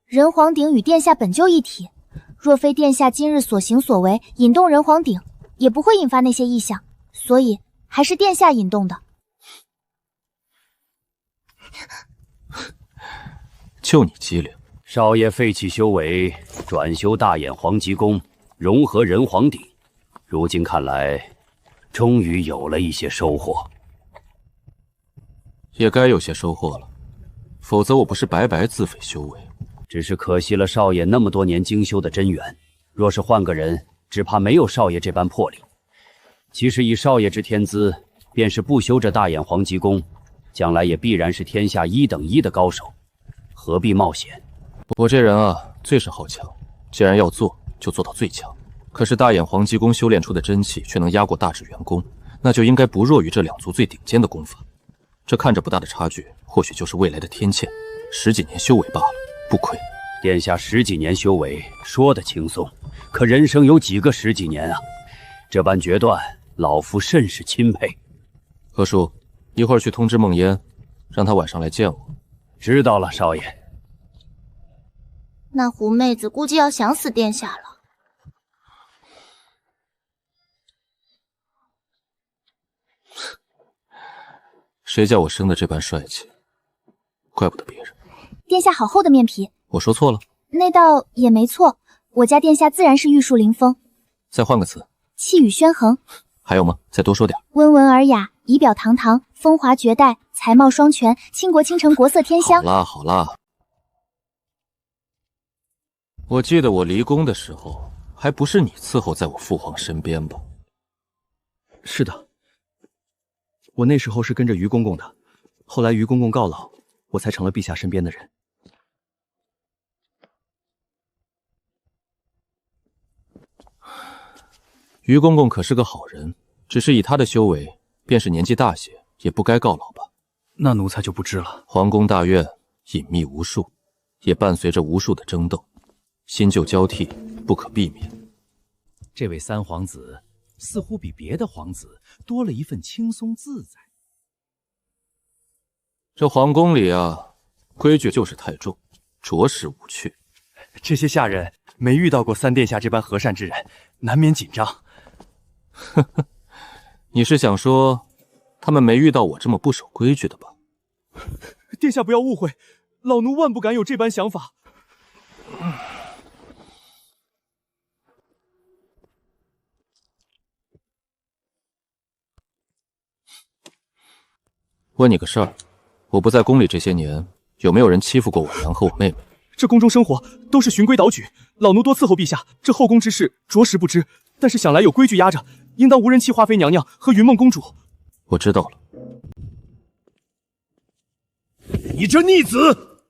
人皇鼎与殿下本就一体，若非殿下今日所行所为引动人皇鼎，也不会引发那些异象，所以还是殿下引动的。就你机灵。少爷废弃修为，转修大眼黄极功，融合人皇鼎，如今看来，终于有了一些收获。也该有些收获了，否则我不是白白自废修为。只是可惜了少爷那么多年精修的真元，若是换个人，只怕没有少爷这般魄力。其实以少爷之天资，便是不修这大眼黄极功，将来也必然是天下1等1的高手，何必冒险？我这人啊，最是好强，既然要做，就做到最强。可是大眼黄极功修炼出的真气却能压过大智元功，那就应该不弱于这2族最顶尖的功法。这看着不大的差距，或许就是未来的天堑。10几年修为罢了，不亏。殿下10几年修为，说得轻松，可人生有几个10几年啊？这般决断，老夫甚是钦佩。何叔，一会儿去通知孟烟，让她晚上来见我。知道了，少爷。那狐妹子估计要想死殿下了。谁叫我生的这般帅气，怪不得别人。殿下好厚的面皮。我说错了？那倒也没错，我家殿下自然是玉树临风。再换个词。气宇轩恒。还有吗？再多说点。温文尔雅，仪表堂堂，风华绝代，才貌双全，倾国倾城，国色天香。好啦好啦，我记得我离宫的时候，还不是你伺候在我父皇身边吧？是的，我那时候是跟着于公公的，后来于公公告老，我才成了陛下身边的人。于公公可是个好人，只是以他的修为，便是年纪大些，也不该告老吧。那奴才就不知了。皇宫大院隐秘无数，也伴随着无数的争斗，新旧交替，不可避免。这位三皇子似乎比别的皇子多了一份轻松自在。这皇宫里啊，规矩就是太重，着实无趣。这些下人没遇到过三殿下这般和善之人，难免紧张。呵呵，你是想说他们没遇到我这么不守规矩的吧？殿下不要误会，老奴万不敢有这般想法。问你个事儿，我不在宫里这些年，有没有人欺负过我娘和我妹妹？这宫中生活都是循规蹈矩，老奴多伺候陛下，这后宫之事着实不知。但是想来有规矩压着，应当无人欺华妃娘娘和云梦公主。我知道了。你这逆子！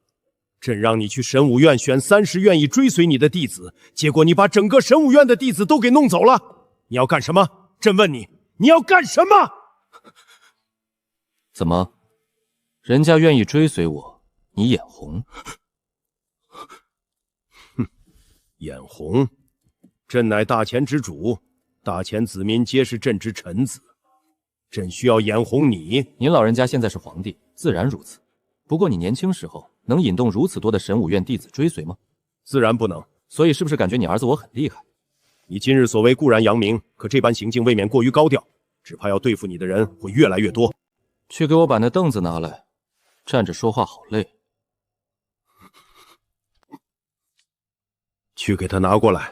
朕让你去神武院选30愿意追随你的弟子，结果你把整个神武院的弟子都给弄走了。你要干什么？朕问你，你要干什么？怎么，人家愿意追随我，你眼红？哼，眼红？朕乃大前之主，大前子民皆是朕之臣子，朕需要眼红你？您老人家现在是皇帝，自然如此。不过你年轻时候能引动如此多的神武院弟子追随吗？自然不能。所以是不是感觉你儿子我很厉害？你今日所为固然扬名，可这般行径未免过于高调，只怕要对付你的人会越来越多。去给我把那凳子拿来，站着说话好累。去给他拿过来。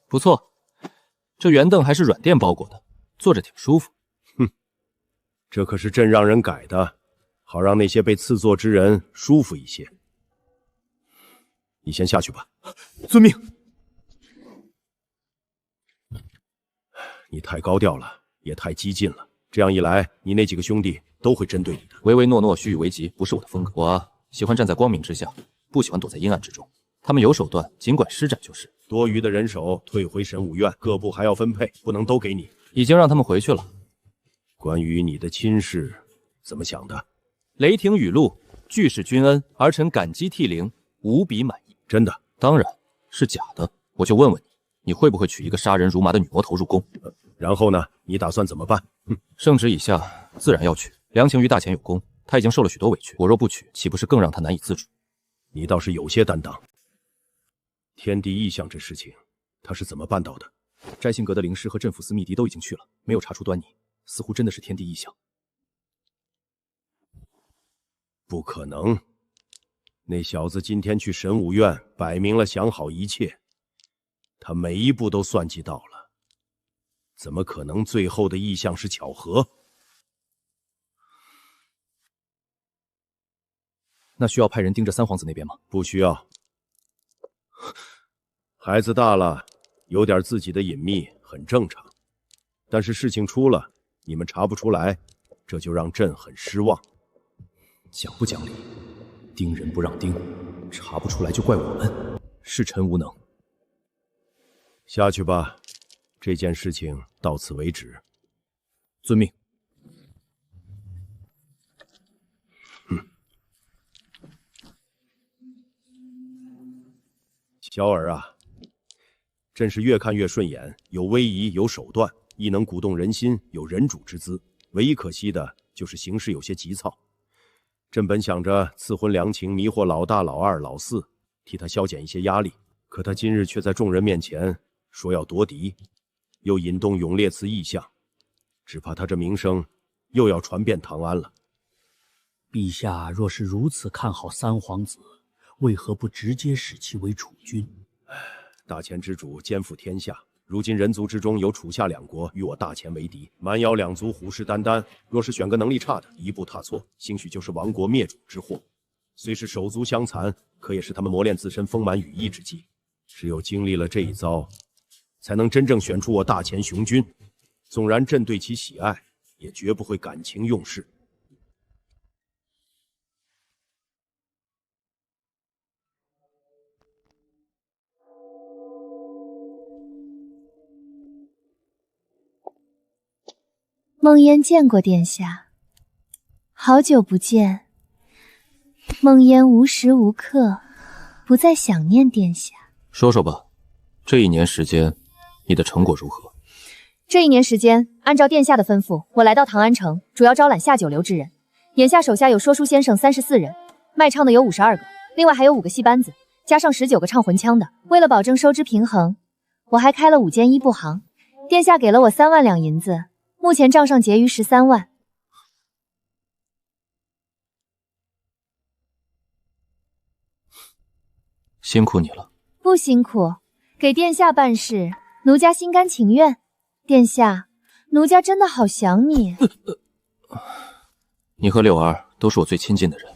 不错，这圆凳还是软垫包裹的，坐着挺舒服。哼，这可是朕让人改的，好让那些被赐座之人舒服一些。你先下去吧。遵命。你太高调了，也太激进了。这样一来，你那几个兄弟都会针对你的。唯唯诺诺、虚与委蛇不是我的风格。我啊，喜欢站在光明之下，不喜欢躲在阴暗之中。他们有手段，尽管施展就是。多余的人手退回神武院，各部还要分配，不能都给你。已经让他们回去了。关于你的亲事，怎么想的？雷霆雨露，俱是君恩，儿臣感激涕零，无比满意。真的？当然是假的。我就问问你，你会不会娶一个杀人如麻的女魔头入宫？然后呢？你打算怎么办？圣旨已下，自然要娶。良情于大前有功，他已经受了许多委屈，我若不娶，岂不是更让他难以自主？你倒是有些担当。天地异象这事情，他是怎么办到的？摘星阁的灵师和镇抚司密敌都已经去了，没有查出端倪，似乎真的是天地异象。不可能，那小子今天去神武院，摆明了想好一切，他每一步都算计到了，怎么可能最后的异象是巧合？那需要派人盯着三皇子那边吗？不需要。孩子大了，有点自己的隐秘很正常，但是事情出了，你们查不出来，这就让朕很失望。讲不讲理？盯人不让盯，查不出来就怪我们，是臣无能。下去吧，这件事情到此为止。遵命。小儿啊，朕是越看越顺眼，有威仪，有手段，亦能鼓动人心，有人主之姿。唯一可惜的就是行事有些急躁。朕本想着赐婚良情，迷惑老大、老二、老四，替他消减一些压力，可他今日却在众人面前说要夺嫡，又引动永烈祠异象，只怕他这名声又要传遍唐安了。陛下若是如此看好三皇子，为何不直接使其为储君？大前之主肩负天下，如今人族之中有楚夏2国与我大前为敌，蛮腰2族虎视眈眈。若是选个能力差的，一步踏错，兴许就是亡国灭主之祸。虽是手足相残，可也是他们磨练自身丰满羽翼之计。只有经历了这一遭，才能真正选出我大前雄君。纵然朕对其喜爱，也绝不会感情用事。梦嫣见过殿下，好久不见。梦嫣无时无刻不在想念殿下。说说吧，这1年时间，你的成果如何？这1年时间，按照殿下的吩咐，我来到唐安城，主要招揽下九流之人。眼下手下有说书先生34人，卖唱的有52个，另外还有5个戏班子，加上19个唱魂腔的。为了保证收支平衡，我还开了5间衣布行。殿下给了我3万两银子，目前账上结余13万。辛苦你了。不辛苦，给殿下办事，奴家心甘情愿。殿下，奴家真的好想你。你和柳儿都是我最亲近的人，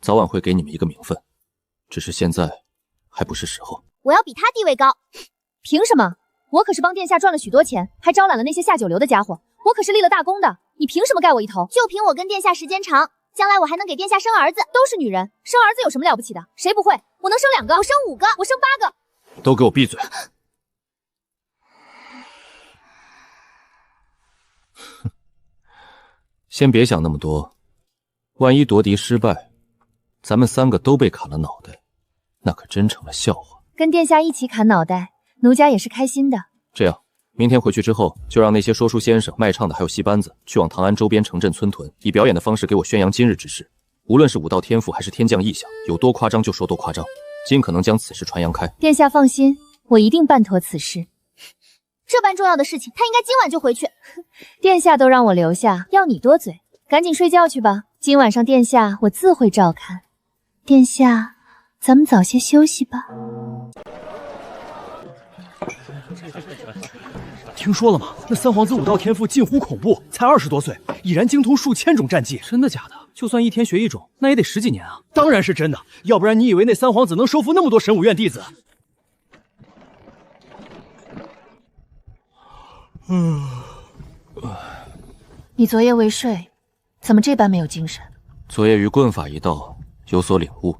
早晚会给你们一个名分，只是现在还不是时候。我要比他地位高。凭什么？我可是帮殿下赚了许多钱，还招揽了那些下九流的家伙，我可是立了大功的。你凭什么盖我一头？就凭我跟殿下时间长，将来我还能给殿下生儿子。都是女人，生儿子有什么了不起的？谁不会？我能生2个，我生5个，我生8个。都给我闭嘴！先别想那么多，万一夺嫡失败，咱们3个都被砍了脑袋，那可真成了笑话。跟殿下一起砍脑袋，奴家也是开心的。这样，明天回去之后，就让那些说书先生、卖唱的还有戏班子去往唐安周边城镇村屯，以表演的方式给我宣扬今日之事。无论是武道天赋还是天降异象，有多夸张就说多夸张，尽可能将此事传扬开。殿下放心，我一定办妥此事。这般重要的事情，他应该今晚就回去。殿下都让我留下，要你多嘴，赶紧睡觉去吧。今晚上殿下我自会照看。殿下，咱们早些休息吧。听说了吗？那3皇子武道天赋近乎恐怖，才20多岁，已然精通数千种战技。真的假的？就算一天学一种，那也得10几年啊！当然是真的，要不然你以为那3皇子能收服那么多神武院弟子？你昨夜未睡，怎么这般没有精神？昨夜于棍法一道有所领悟，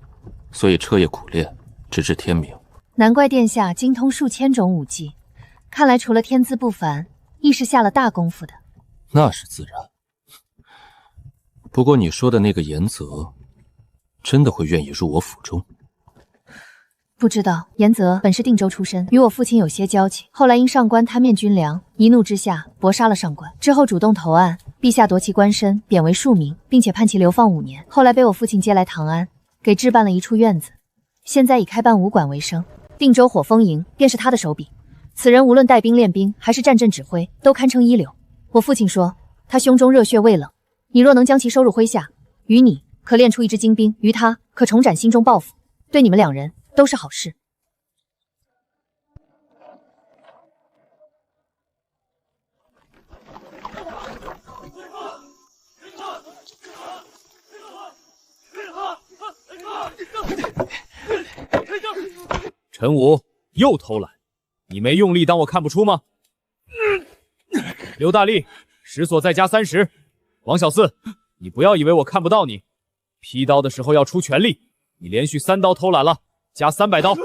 所以彻夜苦练，直至天明。难怪殿下精通数千种武技，看来除了天资不凡，亦是下了大功夫的。那是自然。不过你说的那个严泽，真的会愿意入我府中？不知道，严泽本是定州出身，与我父亲有些交情。后来因上官贪面军粮，一怒之下搏杀了上官，之后主动投案，陛下夺其官身，贬为庶民，并且判其流放5年。后来被我父亲接来唐安，给置办了一处院子，现在以开办武馆为生。定州火风营便是他的手笔，此人无论带兵练兵还是战阵指挥，都堪称一流。我父亲说他胸中热血未冷，你若能将其收入麾下，于你可练出一支精兵，于他可重展心中抱负，对你们2人都是好事。陈武又偷懒，你没用力当我看不出吗？刘大力，石锁再加30。王小四，你不要以为我看不到你，劈刀的时候要出全力。你连续3刀偷懒了，加300刀。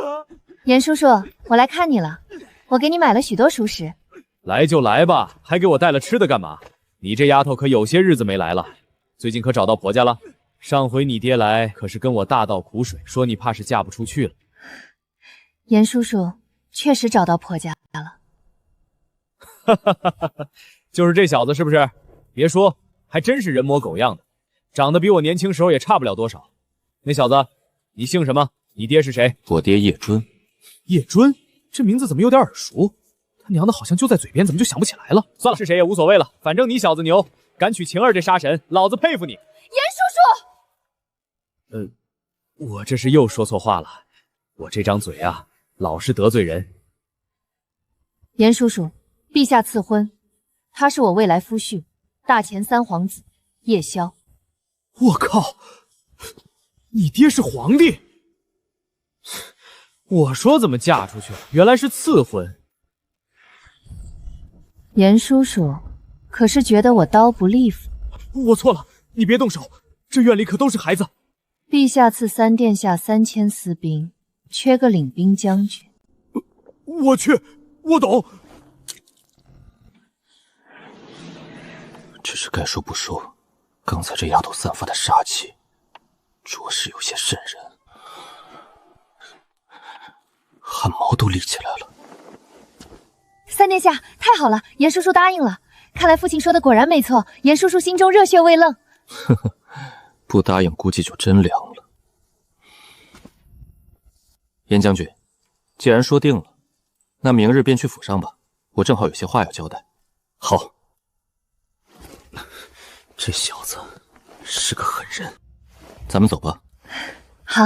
严叔叔，我来看你了，我给你买了许多熟食。来就来吧，还给我带了吃的干嘛？你这丫头可有些日子没来了，最近可找到婆家了？上回你爹来可是跟我大倒苦水，说你怕是嫁不出去了。严叔叔确实找到婆家了。哈哈哈哈哈，就是这小子是不是？别说，还真是人模狗样的，长得比我年轻时候也差不了多少。那小子，你姓什么？你爹是谁？我爹叶尊。叶尊，这名字怎么有点耳熟？他娘的好像就在嘴边，怎么就想不起来了？算了，是谁也无所谓了，反正你小子牛，敢娶晴儿这杀神，老子佩服你。严叔叔，我这是又说错话了，我这张嘴啊，老是得罪人。严叔叔，陛下赐婚，他是我未来夫婿，大前3皇子叶萧。我靠，你爹是皇帝？我说怎么嫁出去，原来是赐婚。严叔叔，可是觉得我刀不利索？我错了，你别动手，这院里可都是孩子。陛下赐3殿下3000私兵，缺个领兵将军。我去，我懂。只是该说不说，刚才这丫头散发的杀气，着实有些瘆人，汗毛都立起来了。三殿下，太好了，严叔叔答应了。看来父亲说的果然没错，严叔叔心中热血未冷。呵呵，不答应估计就真凉了。严将军，既然说定了，那明日便去府上吧，我正好有些话要交代。好。这小子是个狠人，咱们走吧。好。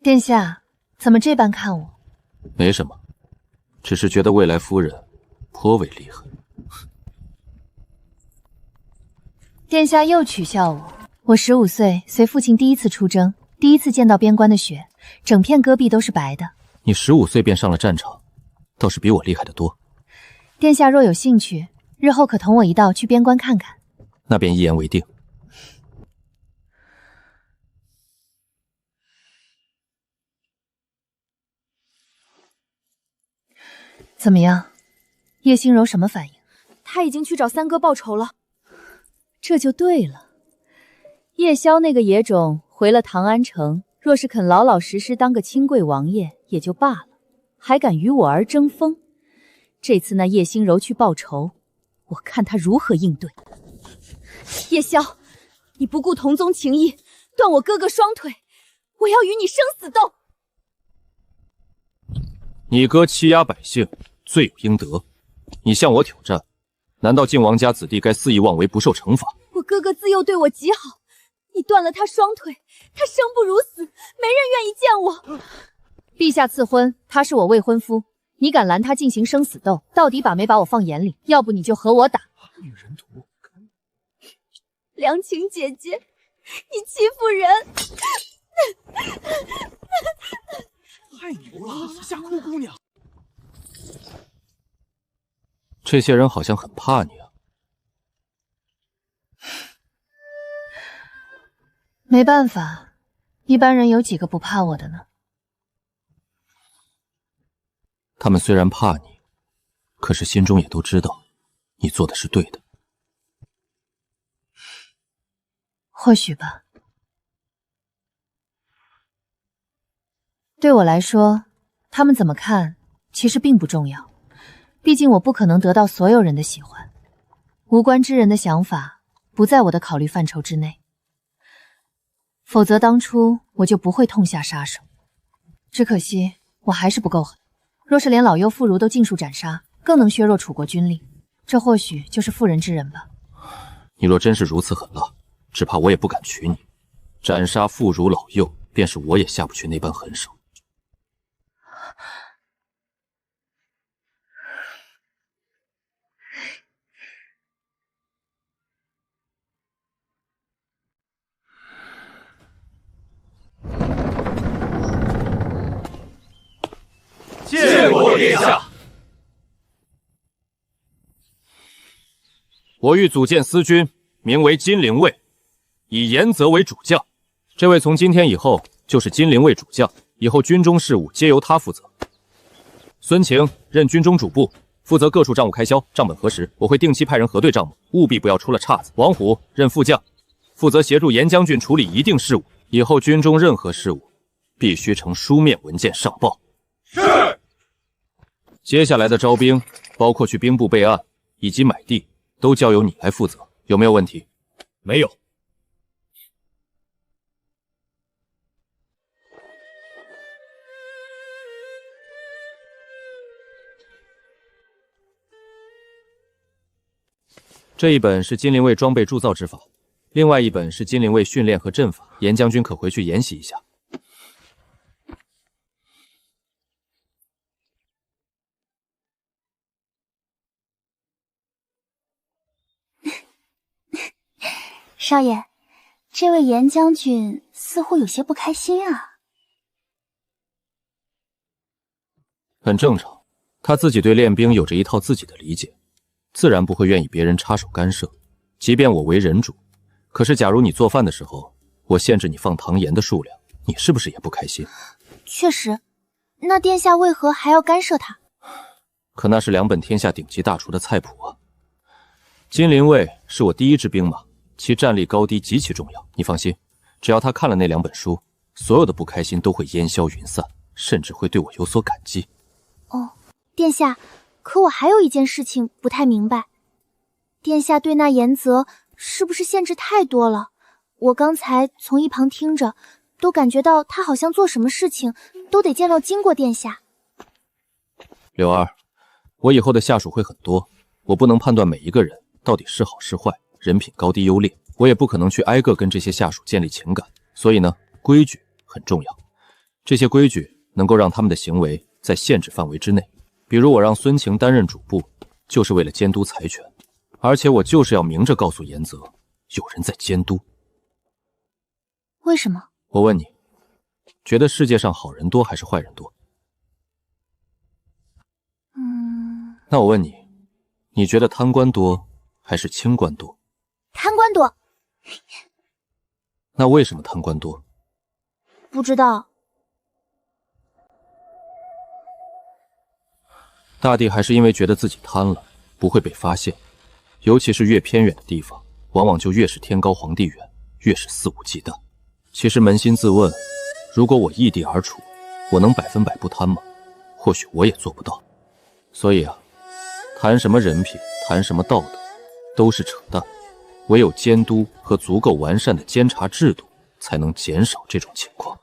殿下，怎么这般看我？没什么，只是觉得未来夫人颇为厉害。殿下又取笑我。我15岁，随父亲第一次出征，第一次见到边关的雪，整片戈壁都是白的。你15岁便上了战场，倒是比我厉害得多。殿下若有兴趣，日后可同我一道去边关看看。那便一言为定。怎么样，叶心柔什么反应？他已经去找三哥报仇了。这就对了，叶萧那个野种回了唐安城，若是肯老老实实当个清贵王爷也就罢了，还敢与我儿争锋。这次那叶心柔去报仇，我看他如何应对。叶萧，你不顾同宗情谊，断我哥哥双腿，我要与你生死斗。你哥欺压百姓，罪有应得。你向我挑战，难道晋王家子弟该肆意妄为不受惩罚？我哥哥自幼对我极好，你断了他双腿，他生不如死，没人愿意见我。陛下赐婚，他是我未婚夫，你敢拦他进行生死斗，到底把没把我放眼里？要不你就和我打。女人图，良晴姐姐，你欺负人！太牛了，吓哭姑娘。这些人好像很怕你啊。没办法，一般人有几个不怕我的呢？他们虽然怕你，可是心中也都知道你做的是对的。或许吧。对我来说，他们怎么看其实并不重要，毕竟我不可能得到所有人的喜欢，无关之人的想法不在我的考虑范畴之内，否则当初我就不会痛下杀手。只可惜我还是不够狠，若是连老幼妇孺都尽数斩杀，更能削弱楚国军力，这或许就是妇人之仁吧。你若真是如此狠辣，只怕我也不敢娶你。斩杀妇孺老幼，便是我也下不去那般狠手。见过殿下。我欲组建司军，名为金陵卫，以严泽为主将。这位从今天以后就是金陵卫主将，以后军中事务皆由他负责。孙晴任军中主簿，负责各处账务开销，账本核实，我会定期派人核对账目，务必不要出了岔子。王虎任副将，负责协助严将军处理一定事务，以后军中任何事务必须呈书面文件上报。是。接下来的招兵，包括去兵部备案以及买地，都交由你来负责，有没有问题？没有。这一本是金陵卫装备铸造之法，另外一本是金陵卫训练和阵法，严将军可回去研习一下。少爷，这位严将军似乎有些不开心啊。很正常，他自己对练兵有着一套自己的理解，自然不会愿意别人插手干涉。即便我为人主，可是假如你做饭的时候我限制你放唐盐的数量，你是不是也不开心？确实，那殿下为何还要干涉他？可那是2本天下顶级大厨的菜谱啊。金陵卫是我第1支兵马，其战力高低极其重要。你放心，只要他看了那2本书，所有的不开心都会烟消云散，甚至会对我有所感激。哦，殿下，可我还有一件事情不太明白，殿下对那严泽是不是限制太多了？我刚才从一旁听着，都感觉到他好像做什么事情都得见到经过殿下。柳儿，我以后的下属会很多，我不能判断每一个人到底是好是坏，人品高低优劣，我也不可能去挨个跟这些下属建立情感。所以呢，规矩很重要。这些规矩能够让他们的行为在限制范围之内。比如我让孙晴担任主簿，就是为了监督财权，而且我就是要明着告诉严泽，有人在监督。为什么？我问你，觉得世界上好人多还是坏人多？那我问你，你觉得贪官多还是清官多？贪官多。那为什么贪官多？不知道。大帝还是因为觉得自己贪了，不会被发现。尤其是越偏远的地方，往往就越是天高皇帝远，越是肆无忌惮。其实扪心自问，如果我易地而处，我能100%不贪吗？或许我也做不到。所以啊，谈什么人品，谈什么道德，都是扯淡。唯有监督和足够完善的监察制度，才能减少这种情况。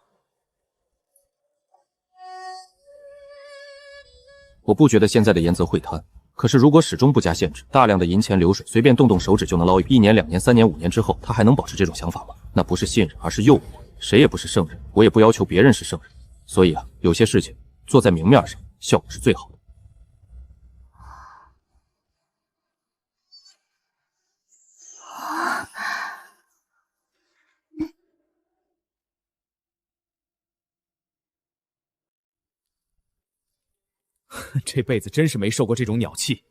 我不觉得现在的严泽会贪，可是如果始终不加限制，大量的银钱流水，随便动动手指就能捞1年、2年、3年、5年之后，他还能保持这种想法吗？那不是信任，而是诱惑。谁也不是圣人，我也不要求别人是圣人。所以啊，有些事情做在明面上，效果是最好的。这辈子真是没受过这种鸟气，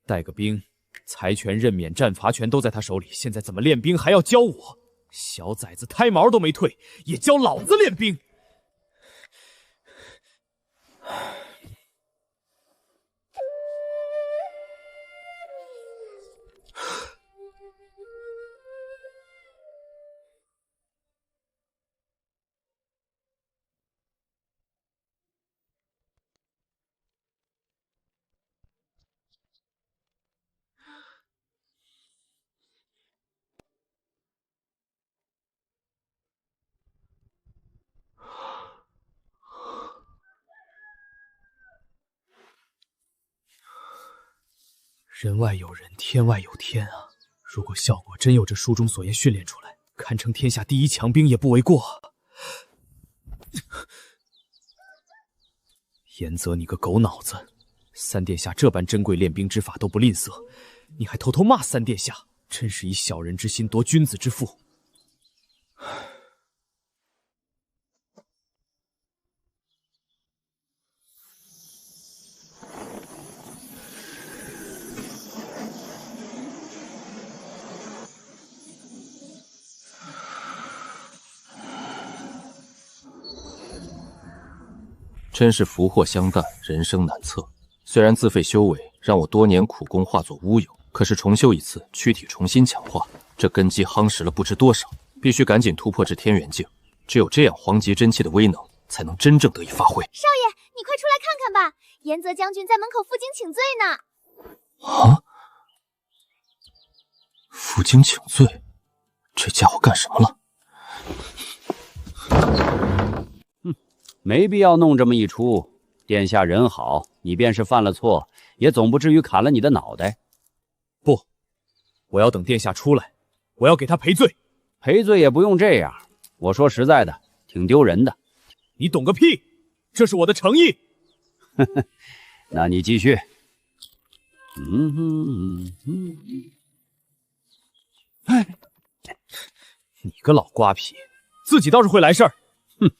带个兵，财权、任免、战罚权都在他手里，现在怎么练兵还要教我？小崽子胎毛都没退，也教老子练兵！人外有人，天外有天啊！如果效果真有这书中所言训练出来，堪称天下第1强兵也不为过。严泽，你个狗脑子！三殿下这般珍贵练兵之法都不吝啬，你还偷偷骂三殿下，真是以小人之心夺君子之腹。真是福祸相淡，人生难测。虽然自费修为让我多年苦功化作乌有，可是重修一次，躯体重新强化，这根基夯实了不知多少。必须赶紧突破至天元境，只有这样，皇级真气的威能才能真正得以发挥。少爷，你快出来看看吧，严泽将军在门口负荆请罪呢。啊！负荆请罪，这家伙干什么了？没必要弄这么一出。殿下人好，你便是犯了错，也总不至于砍了你的脑袋。不，我要等殿下出来，我要给他赔罪。赔罪也不用这样，我说实在的，挺丢人的。你懂个屁！这是我的诚意。那你继续。哎，你个老瓜皮，自己倒是会来事儿。哼！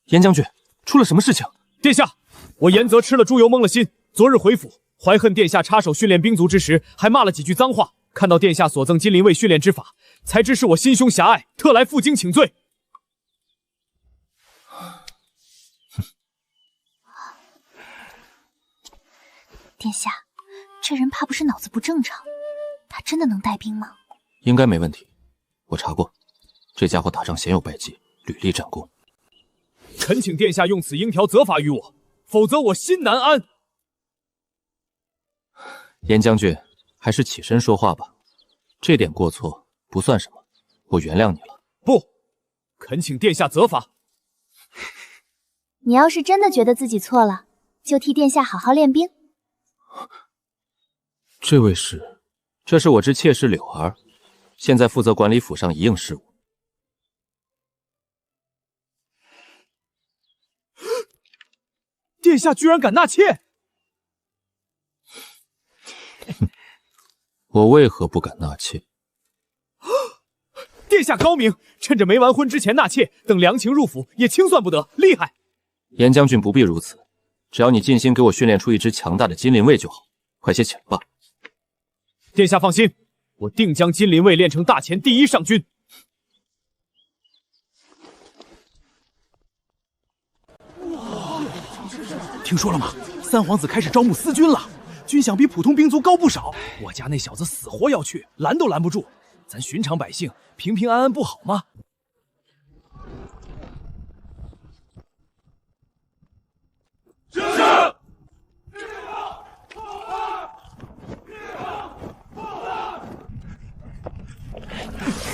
严将军，出了什么事情？殿下，我严泽吃了猪油蒙了心，昨日回府，怀恨殿下插手训练兵卒之时，还骂了几句脏话，看到殿下所赠金灵卫训练之法，才知是我心胸狭隘，特来负荆请罪。殿下，这人怕不是脑子不正常，他真的能带兵吗？应该没问题，我查过，这家伙打仗鲜有败绩，屡立战功。恳请殿下用此鹰条责罚于我，否则我心难安。严将军，还是起身说话吧，这点过错不算什么，我原谅你了。不，恳请殿下责罚。你要是真的觉得自己错了，就替殿下好好练兵。这位是，这是我之妾室柳儿，现在负责管理府上一应事务。殿下居然敢纳妾！我为何不敢纳妾？殿下高明，趁着没完婚之前纳妾，等良情入府也清算不得，厉害！严将军不必如此，只要你尽心给我训练出一支强大的金灵卫就好。快些起来吧。殿下放心，我定将金灵卫练成大前第一上军。听说了吗？三皇子开始招募私军了，军饷比普通兵卒高不少。我家那小子死活要去，拦都拦不住。咱寻常百姓平平安安不好吗？是。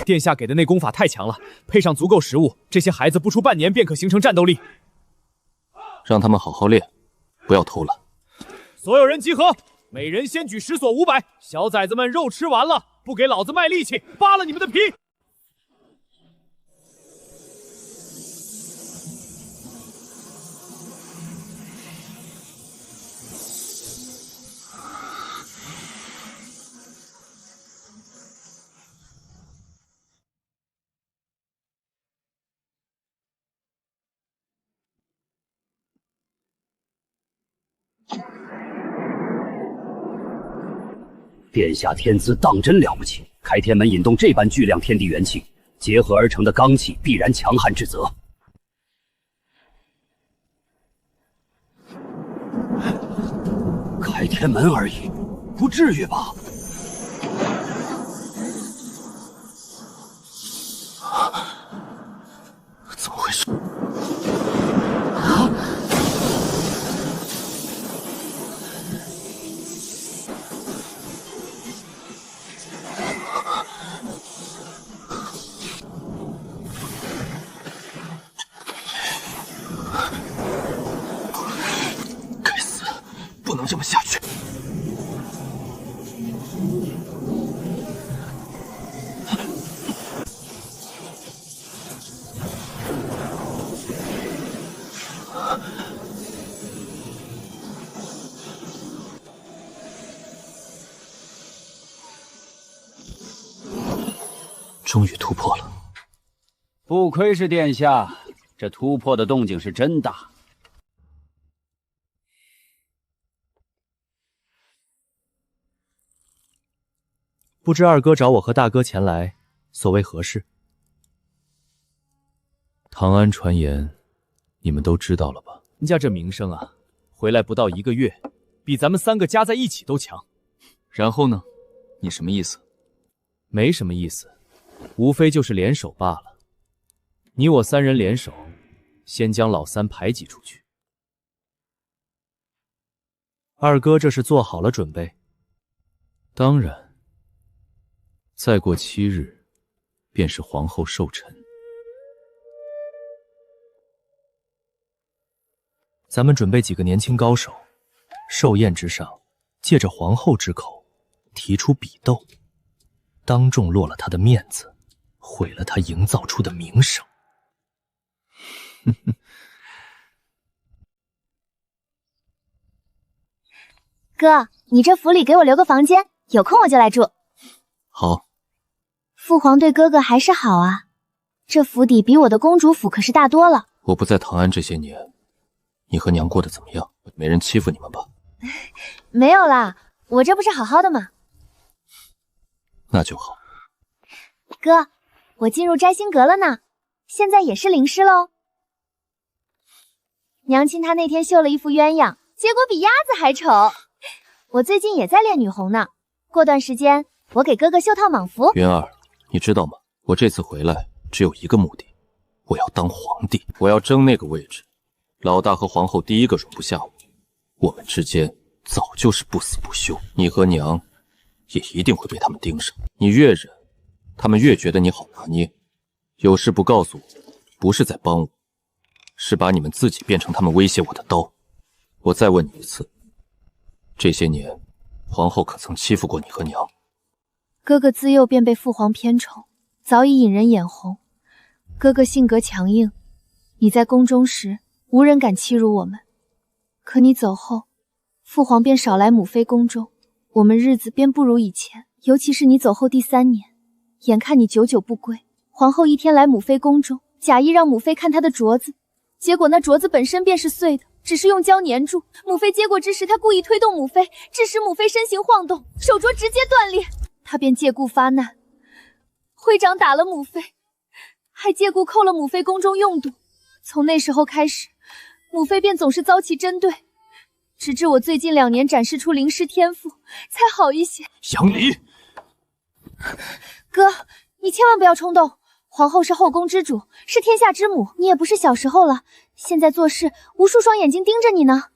殿下给的内功法太强了，配上足够食物，这些孩子不出半年便可形成战斗力。让他们好好练，不要偷懒。所有人集合，每人先举石锁500。小崽子们肉吃完了，不给老子卖力气，扒了你们的皮！殿下天资当真了不起，开天门引动这般巨量天地元气，结合而成的罡气必然强悍至极。开天门而已，不至于吧？怎么回事？该死，不能这么下去！终于突破了！不愧是殿下，这突破的动静是真大。不知二哥找我和大哥前来，所为何事？唐安传言，你们都知道了吧？人家这名声啊，回来不到1个月，比咱们3个加在一起都强。然后呢？你什么意思？没什么意思，无非就是联手罢了。你我3人联手，先将老三排挤出去。二哥这是做好了准备？当然，再过7日，便是皇后寿辰。咱们准备几个年轻高手，寿宴之上，借着皇后之口，提出比斗，当众落了他的面子，毁了他营造出的名声。哥，你这府里给我留个房间，有空我就来住。好。父皇对哥哥还是好啊，这府邸比我的公主府可是大多了。我不在唐安这些年，你和娘过得怎么样？没人欺负你们吧？没有啦，我这不是好好的吗？那就好。哥，我进入摘星阁了呢，现在也是灵师喽。娘亲她那天绣了一副鸳鸯，结果比鸭子还丑。我最近也在练女红呢，过段时间我给哥哥绣套蟒服。云儿，你知道吗？我这次回来只有一个目的，我要当皇帝，我要争那个位置。老大和皇后第一个容不下我，我们之间早就是不死不休。你和娘也一定会被他们盯上，你越忍，他们越觉得你好拿捏。有事不告诉我，不是在帮我，是把你们自己变成他们威胁我的刀。我再问你一次，这些年，皇后可曾欺负过你和娘？哥哥自幼便被父皇偏宠，早已引人眼红。哥哥性格强硬，你在宫中时，无人敢欺辱我们。可你走后，父皇便少来母妃宫中，我们日子便不如以前。尤其是你走后第3年，眼看你久久不归，皇后一天来母妃宫中，假意让母妃看她的镯子，结果那镯子本身便是碎的，只是用胶粘住。母妃接过之时，她故意推动母妃，致使母妃身形晃动，手镯直接断裂。她便借故发难，挥掌打了母妃，还借故扣了母妃宫中用度。从那时候开始，母妃便总是遭其针对，直至我最近2年展示出灵师天赋，才好一些。杨离，哥，你千万不要冲动。皇后是后宫之主，是天下之母，你也不是小时候了，现在做事无数双眼睛盯着你呢。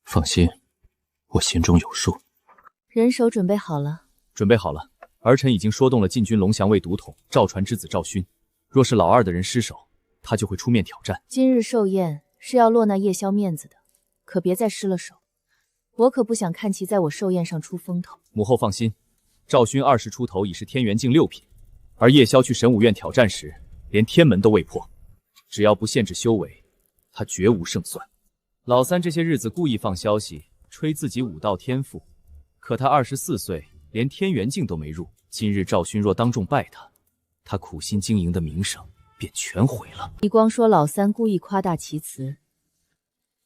放心，我心中有数。人手准备好了？准备好了。儿臣已经说动了禁军龙翔卫毒统赵传之子赵勋，若是老二的人失手，他就会出面挑战。今日寿宴是要落那夜宵面子的，可别再失了手。我可不想看其在我寿宴上出风头。母后放心，赵勋20出头已是天元境6品，而夜宵去神武院挑战时，连天门都未破。只要不限制修为，他绝无胜算。老三这些日子故意放消息，吹自己武道天赋，可他24岁，连天元境都没入。今日赵勋若当众拜他，他苦心经营的名声便全毁了。你光说老三故意夸大其词，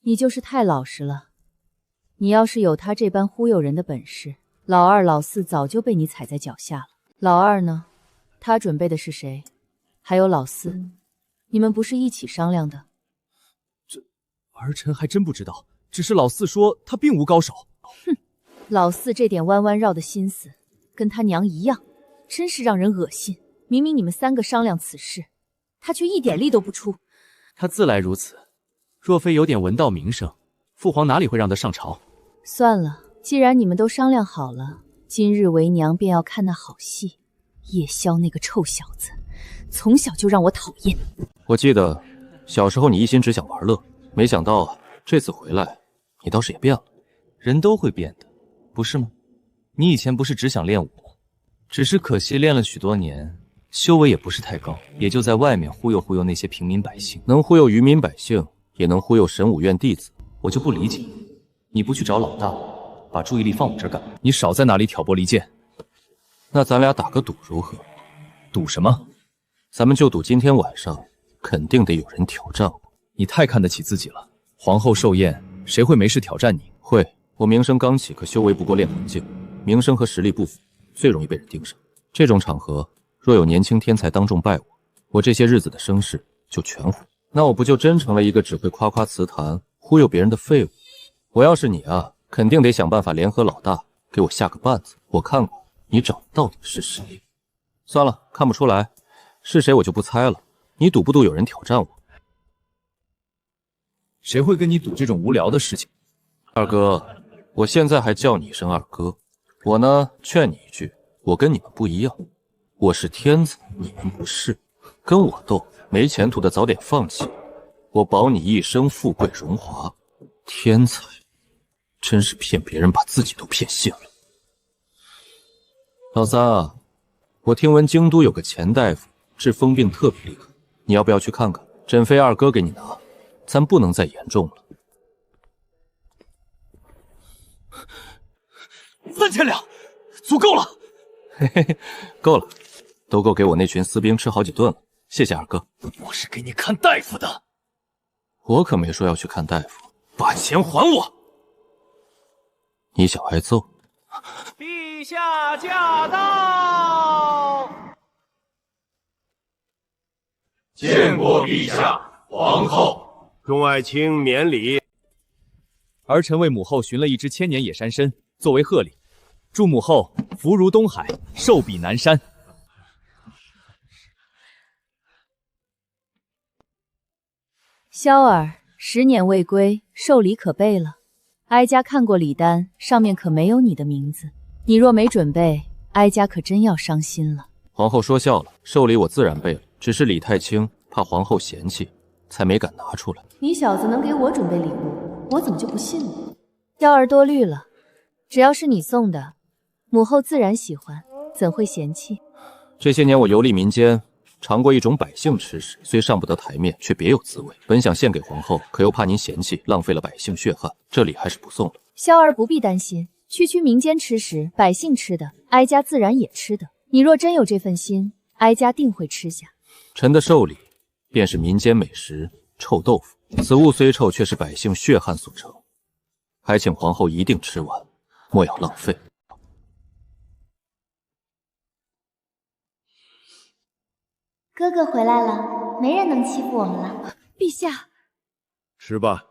你就是太老实了。你要是有他这般忽悠人的本事，老二老四早就被你踩在脚下了。老二呢？他准备的是谁？还有老四，你们不是一起商量的？儿臣还真不知道，只是老四说他并无高手。哼，老四这点弯弯绕的心思，跟他娘一样，真是让人恶心。明明你们3个商量此事，他却一点力都不出。他自来如此，若非有点文道名声，父皇哪里会让他上朝？算了，既然你们都商量好了，今日为娘便要看那好戏。夜宵那个臭小子，从小就让我讨厌。我记得小时候你一心只想玩乐，没想到这次回来，你倒是也变了。人都会变的，不是吗？你以前不是只想练武吗？只是可惜练了许多年，修为也不是太高，也就在外面忽悠忽悠那些平民百姓。能忽悠渔民百姓，也能忽悠神武院弟子。我就不理解，你不去找老大，把注意力放我这儿干嘛？你少在那里挑拨离间。那咱俩打个赌如何？赌什么？咱们就赌今天晚上肯定得有人挑战我。你太看得起自己了。皇后寿宴，谁会没事挑战你？会，我名声刚起，可修为不过炼魂境，名声和实力不符，最容易被人盯上。这种场合，若有年轻天才当众拜我，我这些日子的声势就全毁。那我不就真成了一个只会夸夸词坛、忽悠别人的废物？我要是你啊，肯定得想办法联合老大给我下个绊子。我看过你长得到底是谁。算了，看不出来是谁，我就不猜了。你赌不赌有人挑战我？谁会跟你赌这种无聊的事情？二哥，我现在还叫你一声二哥。我呢，劝你一句，我跟你们不一样，我是天子，你们不是。跟我斗，没前途的早点放弃。我保你一生富贵荣华。天才，真是骗别人把自己都骗信了。老三啊，我听闻京都有个钱大夫治疯病特别厉害，你要不要去看看？诊费二哥给你拿，咱不能再严重了。3000两，足够了。嘿嘿嘿，够了，都够给我那群私兵吃好几顿了。谢谢二哥。我是给你看大夫的，我可没说要去看大夫。把钱还我！你想挨揍？陛陛下驾到！见过陛下，皇后。众爱卿免礼。儿臣为母后寻了一只千年野山参，作为贺礼，祝母后福如东海，寿比南山。萧儿10年未归，寿礼可备了。哀家看过礼单，上面可没有你的名字。你若没准备，哀家可真要伤心了。皇后说笑了，寿礼我自然备了，只是礼太轻，怕皇后嫌弃，才没敢拿出来。你小子能给我准备礼物，我怎么就不信呢？萧儿多虑了，只要是你送的，母后自然喜欢，怎会嫌弃？这些年我游历民间，尝过一种百姓吃食，虽上不得台面，却别有滋味。本想献给皇后，可又怕您嫌弃，浪费了百姓血汗，这礼还是不送了。萧儿不必担心，区民间吃食，百姓吃的，哀家自然也吃的。你若真有这份心，哀家定会吃下。臣的寿礼，便是民间美食臭豆腐，此物虽臭，却是百姓血汗所成，还请皇后一定吃完，莫要浪费。哥哥回来了，没人能欺负我们了。陛下，吃吧，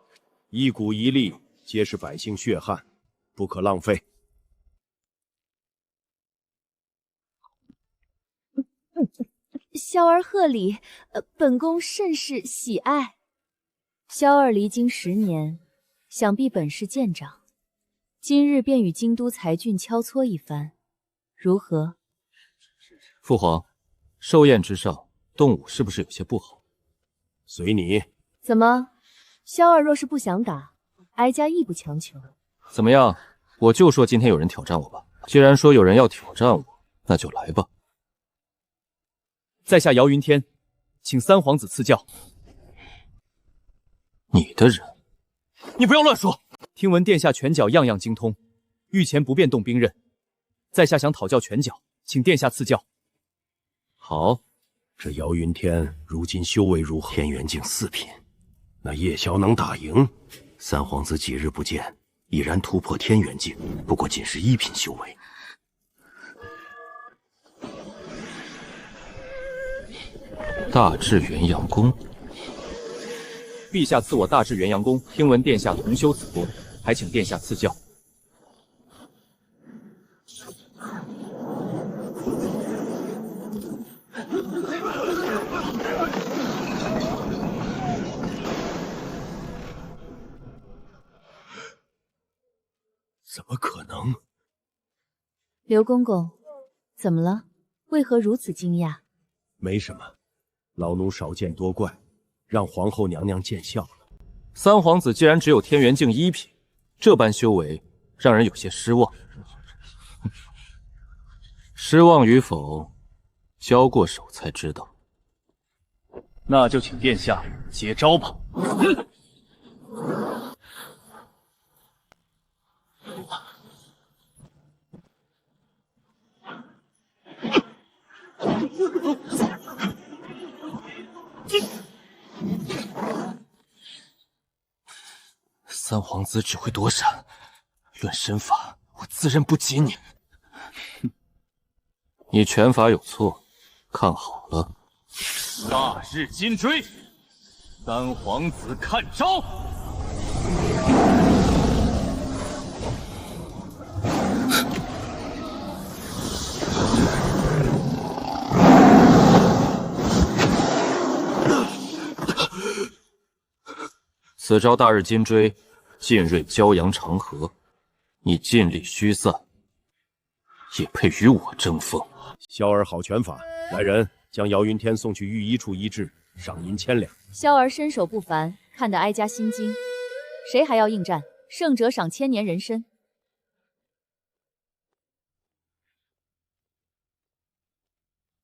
一骨一粒皆是百姓血汗，不可浪费。萧儿贺礼，本宫甚是喜爱。萧儿离京10年，想必本事见长，今日便与京都才俊敲磋一番，如何？父皇，寿宴之上，动武是不是有些不好？随你。怎么，萧儿若是不想打，哀家亦不强求。怎么样？我就说今天有人挑战我吧。既然说有人要挑战我，那就来吧。在下姚云天，请三皇子赐教。你的人，你不要乱说。听闻殿下拳脚样样精通，御前不便动兵刃，在下想讨教拳脚，请殿下赐教。好，这姚云天如今修为如何？天元境4品，那夜宵能打赢？三皇子几日不见，已然突破天元境，不过仅是1品修为。大智元阳功，陛下赐我大智元阳功，听闻殿下同修此功，还请殿下赐教。怎么可能？刘公公，怎么了？为何如此惊讶？没什么，老奴少见多怪，让皇后娘娘见笑了。三皇子既然只有天元境1品，这般修为，让人有些失望。失望与否，交过手才知道。那就请殿下接招吧。三皇子只会躲闪，论身法，我自认不及你。你拳法有错，看好了。大日金锥，三皇子看招！此招大日金锥，劲锐骄阳长河，你尽力驱散，也配与我争锋。萧儿好拳法，来人，将姚云天送去御医处医治，赏银1000两。萧儿身手不凡，看得哀家心惊。谁还要应战？胜者赏1000年人参。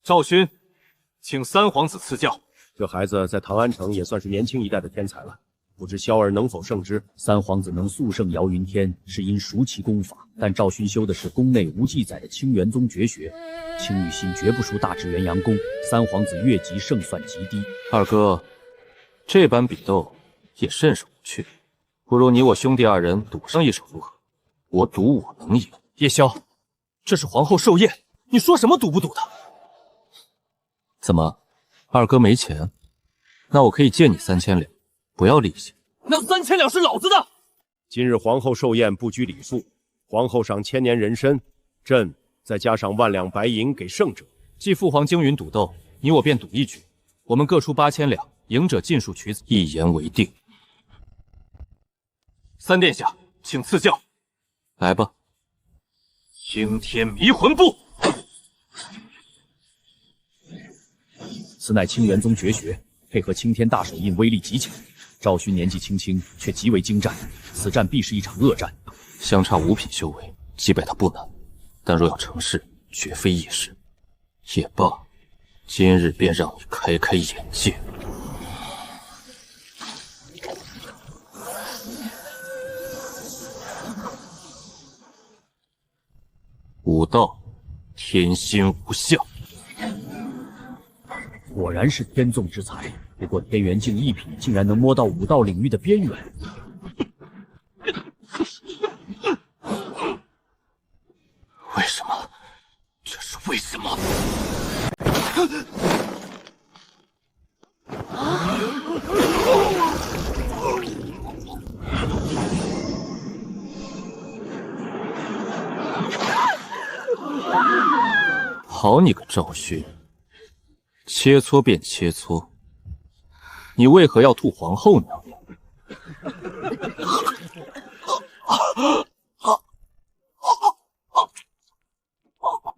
赵勋，请三皇子赐教。这孩子在唐安城也算是年轻一代的天才了，不知萧儿能否胜之？三皇子能速胜姚云天，是因熟其功法，但赵勋修的是宫内无记载的清元宗绝学，青玉心绝不输大智元阳功。三皇子越级胜算极低。二哥，这般比斗也甚是无趣，不如你我兄弟2人赌上一手如何？我赌我能赢。夜宵，这是皇后寿宴，你说什么赌不赌的？怎么，二哥没钱？那我可以借你3000两，不要利息。那3000两是老子的。今日皇后寿宴不拘礼数，皇后赏1000年人参，朕再加上1万两白银给胜者。既父皇经云赌斗，你我便赌一局，我们各出8000两，赢者尽数取子，一言为定。三殿下，请赐教。来吧。青天迷魂步。此乃青元宗绝学，配合青天大手印，威力极强。赵勋年纪轻轻，却极为精湛，此战必是一场恶战。相差5品修为，击败他不难，但若要成事，绝非易事。也罢，今日便让你开开眼界。武道，天心无相。果然是天纵之才，不过天元境1品竟然能摸到武道领域的边缘。为什么？这是为什么？好你个赵勋，切磋便切磋，你为何要吐皇后娘娘？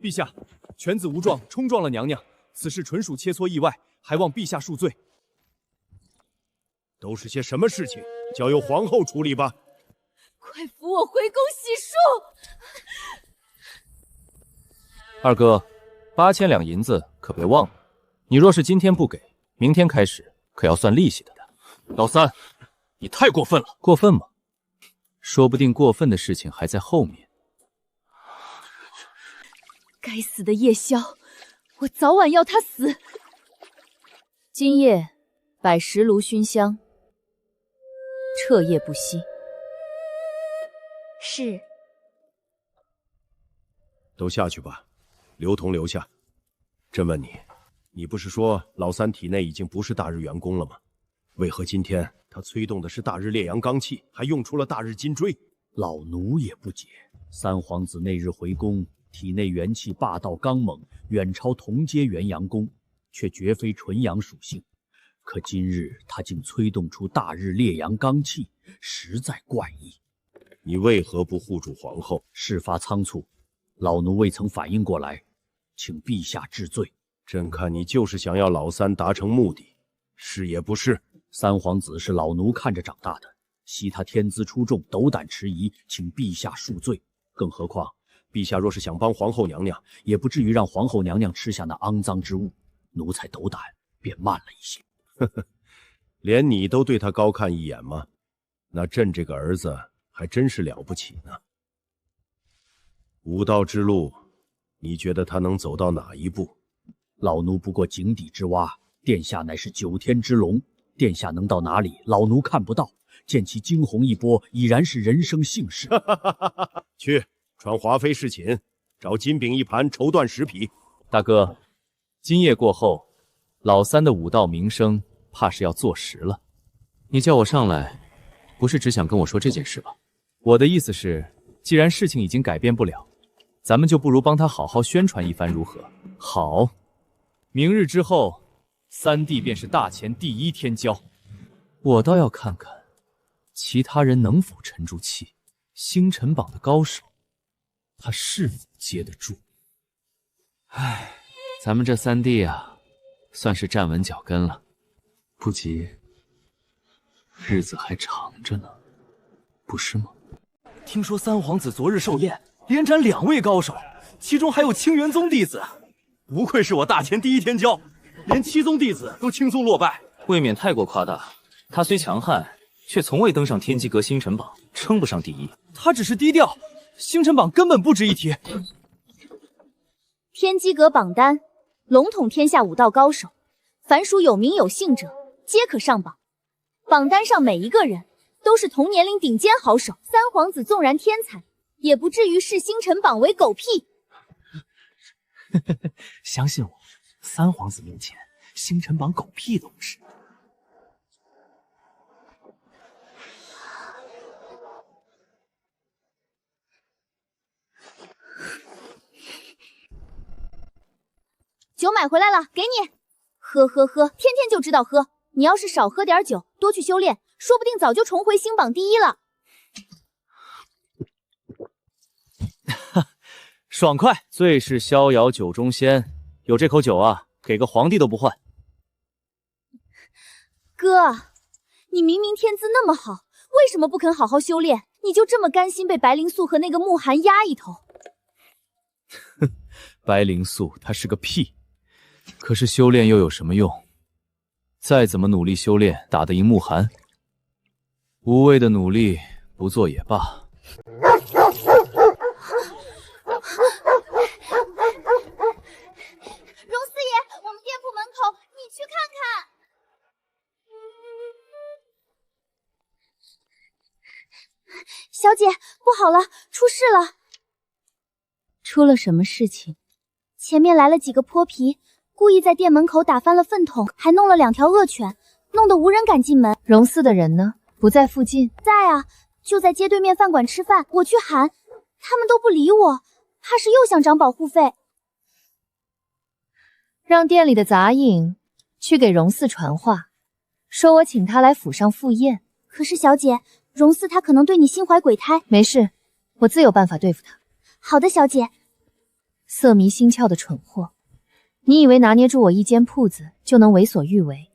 陛下，犬子无状冲撞了娘娘，此事纯属切磋意外，还望陛下恕罪。都是些什么事情？交由皇后处理吧。快扶我回宫洗漱！二哥，8000两银子可别忘了，你若是今天不给，明天开始可要算利息的。老三，你太过分了！过分吗？说不定过分的事情还在后面。该死的夜宵，我早晚要他死！今夜摆10炉熏香，彻夜不息。是。都下去吧，刘同留下。朕问你，你不是说老三体内已经不是大日元功了吗？为何今天他催动的是大日烈阳罡气，还用出了大日金锥？老奴也不解，三皇子那日回宫，体内元气霸道刚猛，远超同阶元阳功，却绝非纯阳属性。可今日他竟催动出大日烈阳罡气，实在怪异。你为何不护住皇后？事发仓促，老奴未曾反应过来，请陛下治罪。朕看你就是想要老三达成目的，是也不是？三皇子是老奴看着长大的，惜他天资出众，斗胆迟疑，请陛下恕罪。更何况，陛下若是想帮皇后娘娘，也不至于让皇后娘娘吃下那肮脏之物。奴才斗胆，便慢了一些。呵呵，连你都对他高看一眼吗？那朕这个儿子还真是了不起呢。武道之路，你觉得他能走到哪一步？老奴不过井底之蛙，殿下乃是9天之龙，殿下能到哪里，老奴看不到。见其惊鸿一波，已然是人生幸事。去传华妃侍寝，找金饼1盘，绸缎10匹。大哥，今夜过后，老三的武道名声怕是要坐实了。你叫我上来，不是只想跟我说这件事吧？我的意思是，既然事情已经改变不了，咱们就不如帮他好好宣传一番，如何？好，明日之后，三弟便是大前第1天骄。我倒要看看其他人能否沉住气。星辰榜的高手，他是否接得住？唉，咱们这三弟啊，算是站稳脚跟了。不急，日子还长着呢，不是吗？听说三皇子昨日寿宴连斩2位高手，其中还有青元宗弟子，不愧是我大前第1天骄，连七宗弟子都轻松落败，未免太过夸大。他虽强悍，却从未登上天机阁星辰榜，称不上第1。他只是低调，星辰榜根本不值一提。天机阁榜单笼统天下武道高手，凡属有名有姓者，皆可上榜。榜单上每一个人都是同年龄顶尖好手。三皇子纵然天才，也不至于视星辰榜为狗屁。相信我，三皇子面前，星辰榜狗屁都不是。酒买回来了，给你。喝喝喝，天天就知道喝。你要是少喝点酒，多去修炼，说不定早就重回星榜第一了。爽快，最是逍遥酒中仙。有这口酒啊，给个皇帝都不换。哥，你明明天资那么好，为什么不肯好好修炼？你就这么甘心被白灵素和那个慕寒压一头？哼，白灵素她是个屁。可是修炼又有什么用？再怎么努力修炼，打得赢慕寒？无谓的努力不做也罢。荣四爷，我们店铺门口，你去看看。小姐，不好了，出事了！出了什么事情？前面来了几个泼皮。故意在店门口打翻了粪桶，还弄了2条恶犬，弄得无人敢进门。荣四的人呢？不在附近？在啊，就在街对面饭馆吃饭。我去喊，他们都不理我，怕是又想涨保护费。让店里的杂役去给荣四传话，说我请他来府上赴宴。可是小姐，荣四他可能对你心怀鬼胎。没事，我自有办法对付他。好的，小姐。色迷心窍的蠢货。你以为拿捏住我一间铺子就能为所欲为？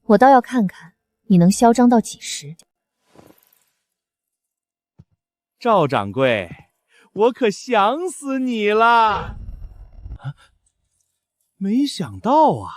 我倒要看看你能嚣张到几时。赵掌柜，我可想死你了！没想到啊，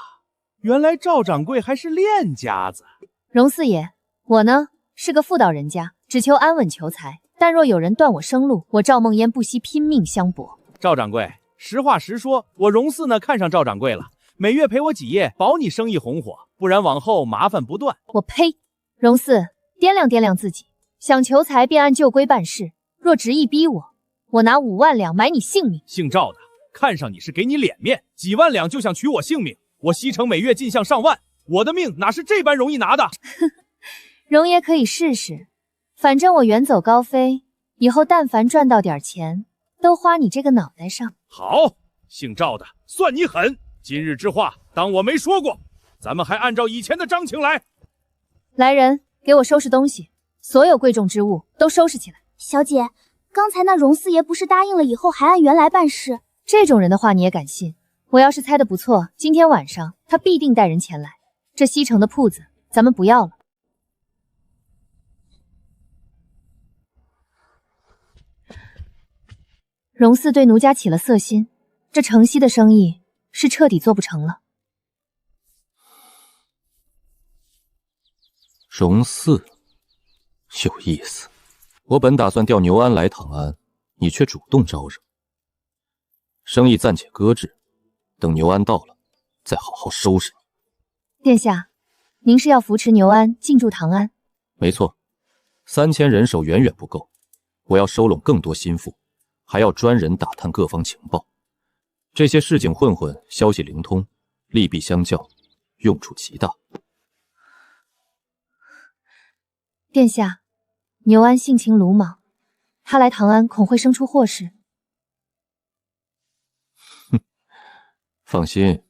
原来赵掌柜还是练家子。荣四爷，我呢是个妇道人家，只求安稳求财，但若有人断我生路，我赵梦烟不惜拼命相搏。赵掌柜。实话实说，我荣四呢看上赵掌柜了，每月陪我几夜，保你生意红火，不然往后麻烦不断。我呸！荣四，掂量掂量自己，想求财便按旧规办事，若执意逼我，我拿5万两买你性命。姓赵的，看上你是给你脸面，几万两就想取我性命，我西城每月进项上万，我的命哪是这般容易拿的？荣爷可以试试，反正我远走高飞，以后但凡赚到点钱，都花你这个脑袋上。好，姓赵的，算你狠！今日之话，当我没说过。咱们还按照以前的章情来。来人，给我收拾东西，所有贵重之物都收拾起来。小姐，刚才那荣四爷不是答应了以后还按原来办事？这种人的话你也敢信？我要是猜的不错，今天晚上他必定带人前来。这西城的铺子，咱们不要了。荣四对奴家起了色心，这城西的生意是彻底做不成了。荣四，有意思。我本打算调牛安来唐安，你却主动招惹。生意暂且搁置，等牛安到了，再好好收拾你。殿下，您是要扶持牛安进驻唐安？没错，3000人手远远不够，我要收拢更多心腹。还要专人打探各方情报，这些市井混混消息灵通，利弊相较，用处极大。殿下，牛安性情鲁莽，他来唐安恐会生出祸事。哼，放心，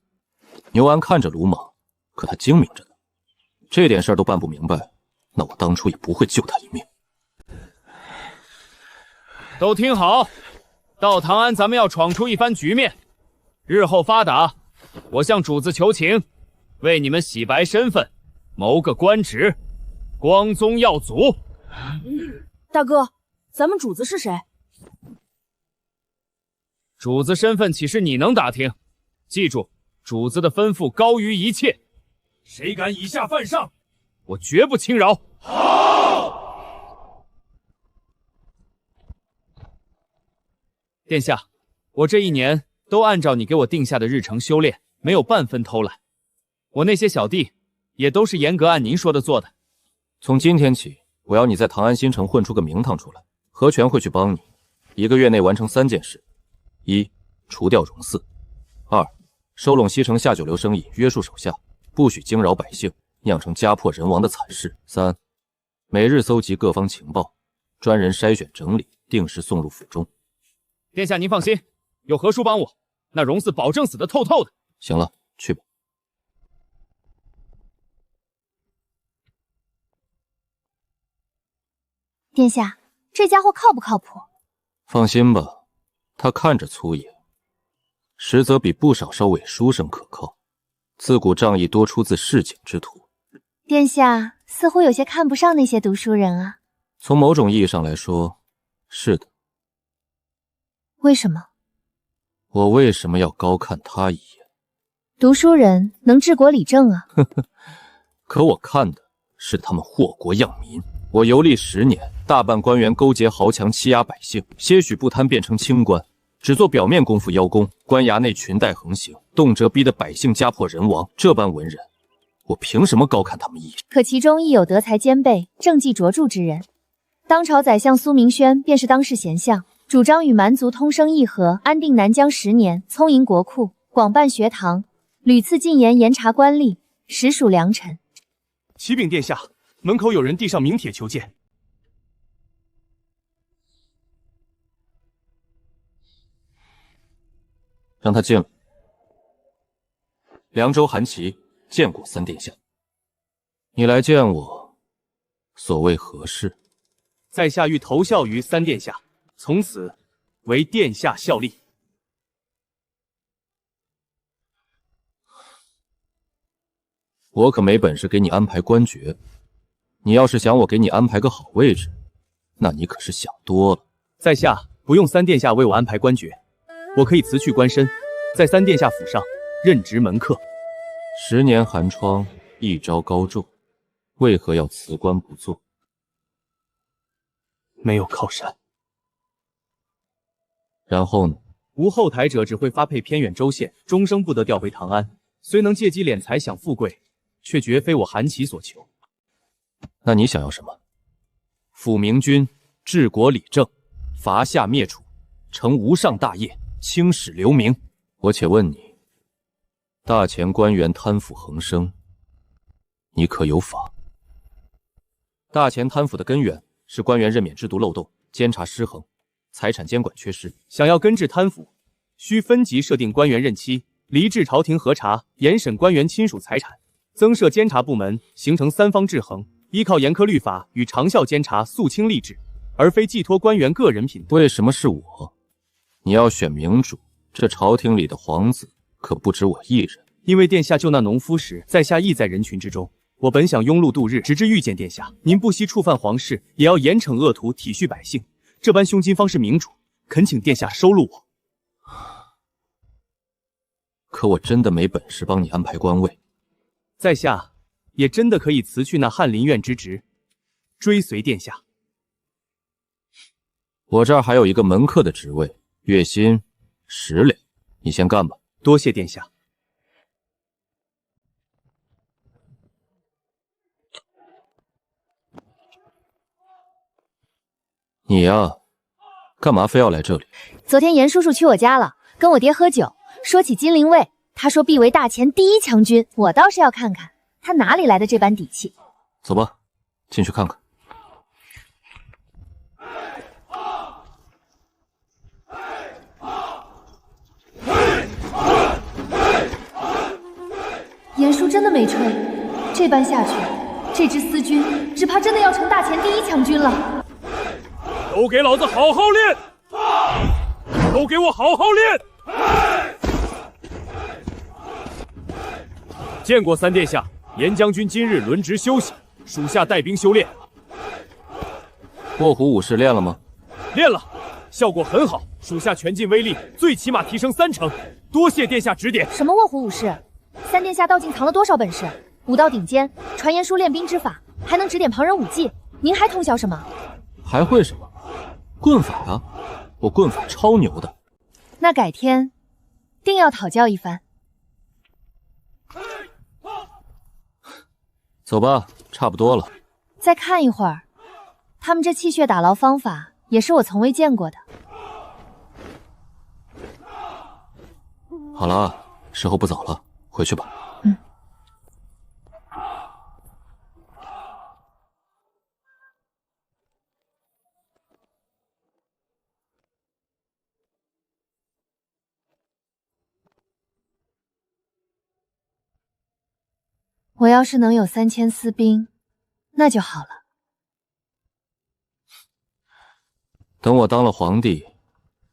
牛安看着鲁莽，可他精明着呢。这点事儿都办不明白，那我当初也不会救他一命。都听好，到唐安咱们要闯出一番局面，日后发达，我向主子求情，为你们洗白身份，谋个官职，光宗耀祖。大哥，咱们主子是谁？主子身份岂是你能打听？记住，主子的吩咐高于一切，谁敢以下犯上，我绝不轻饶。好！殿下，我这1年都按照你给我定下的日程修炼，没有半分偷懒。我那些小弟也都是严格按您说的做的。从今天起，我要你在唐安新城混出个名堂出来，何全会去帮你。1个月内完成3件事：1. 除掉荣四收拢西城下九流生意，约束手下，不许惊扰百姓，酿成家破人亡的惨事。3、每日搜集各方情报，专人筛选整理，定时送入府中。殿下您放心，有何叔帮我，那荣嗣保证死得透透的。行了，去吧。殿下，这家伙靠不靠谱？放心吧，他看着粗野，实则比不少少伪书生可靠。自古仗义多出自市井之徒。殿下似乎有些看不上那些读书人啊。从某种意义上来说，是的。为什么？我为什么要高看他一眼？读书人能治国理政啊。可我看的是他们祸国殃民。我游历10年，大半官员勾结豪强欺压百姓，些许不贪变成清官，只做表面功夫邀功，官衙内裙带横行，动辄逼得百姓家破人亡。这般文人，我凭什么高看他们一眼？可其中亦有德才兼备、政绩卓著之人。当朝宰相苏明轩便是当世贤相，主张与蛮族通生议和，安定南疆10年，聪盈国库，广办学堂，屡次进言严查官吏，实属良臣。启禀殿下，门口有人递上名帖求见。让他进来。凉州韩琦见过3殿下。你来见我，所谓何事？在下欲投效于3殿下，从此为殿下效力。我可没本事给你安排官爵，你要是想我给你安排个好位置，那你可是想多了。在下不用3殿下为我安排官爵，我可以辞去官身，在3殿下府上任职门客。10年寒窗，一朝高中，为何要辞官不做？没有靠山。然后呢？无后台者只会发配偏远州县，终生不得调回长安。虽能借机敛财享富贵，却绝非我韩琦所求。那你想要什么？辅明君治国理政，伐夏灭楚，成无上大业，青史留名。我且问你，大前官员贪腐横生，你可有法？大前贪腐的根源是官员任免制度漏洞，监察失衡，财产监管缺失。想要根治贪腐，需分级设定官员任期，离置朝廷核查，严审官员亲属财产，增设监察部门，形成3方制衡，依靠严苛律法与长效监察肃清吏治，而非寄托官员个人品德。为什么是我？你要选明主，这朝廷里的皇子可不止我一人。因为殿下救那农夫时，在下亦在人群之中。我本想庸碌度日，直至遇见殿下。您不惜触犯皇室，也要严惩恶徒，体恤百姓。这般胸襟方是明主，恳请殿下收录我。可我真的没本事帮你安排官位。在下也真的可以辞去那翰林院之职，追随殿下。我这儿还有一个门客的职位，月薪10两，你先干吧。多谢殿下。你呀，干嘛非要来这里？昨天严叔叔去我家了，跟我爹喝酒，说起金陵卫，他说必为大前第1强军，我倒是要看看他哪里来的这般底气。走吧，进去看看。严叔真的没吹，这般下去，这支私军只怕真的要成大前第1强军了。都给老子好好练！都给我好好练！见过3殿下，严将军今日轮值休息，属下带兵修炼。卧虎武士练了吗？练了，效果很好，属下全尽威力，最起码提升3成。多谢殿下指点。什么卧虎武士？3殿下到境藏了多少本事？武道顶尖，传言书练兵之法，还能指点旁人武技。您还通晓什么？还会什么？棍法啊，我棍法超牛的。那改天定要讨教一番。走吧，差不多了。再看一会儿，他们这气血打牢方法也是我从未见过的。好了，时候不早了，回去吧。我要是能有3000私兵，那就好了。等我当了皇帝，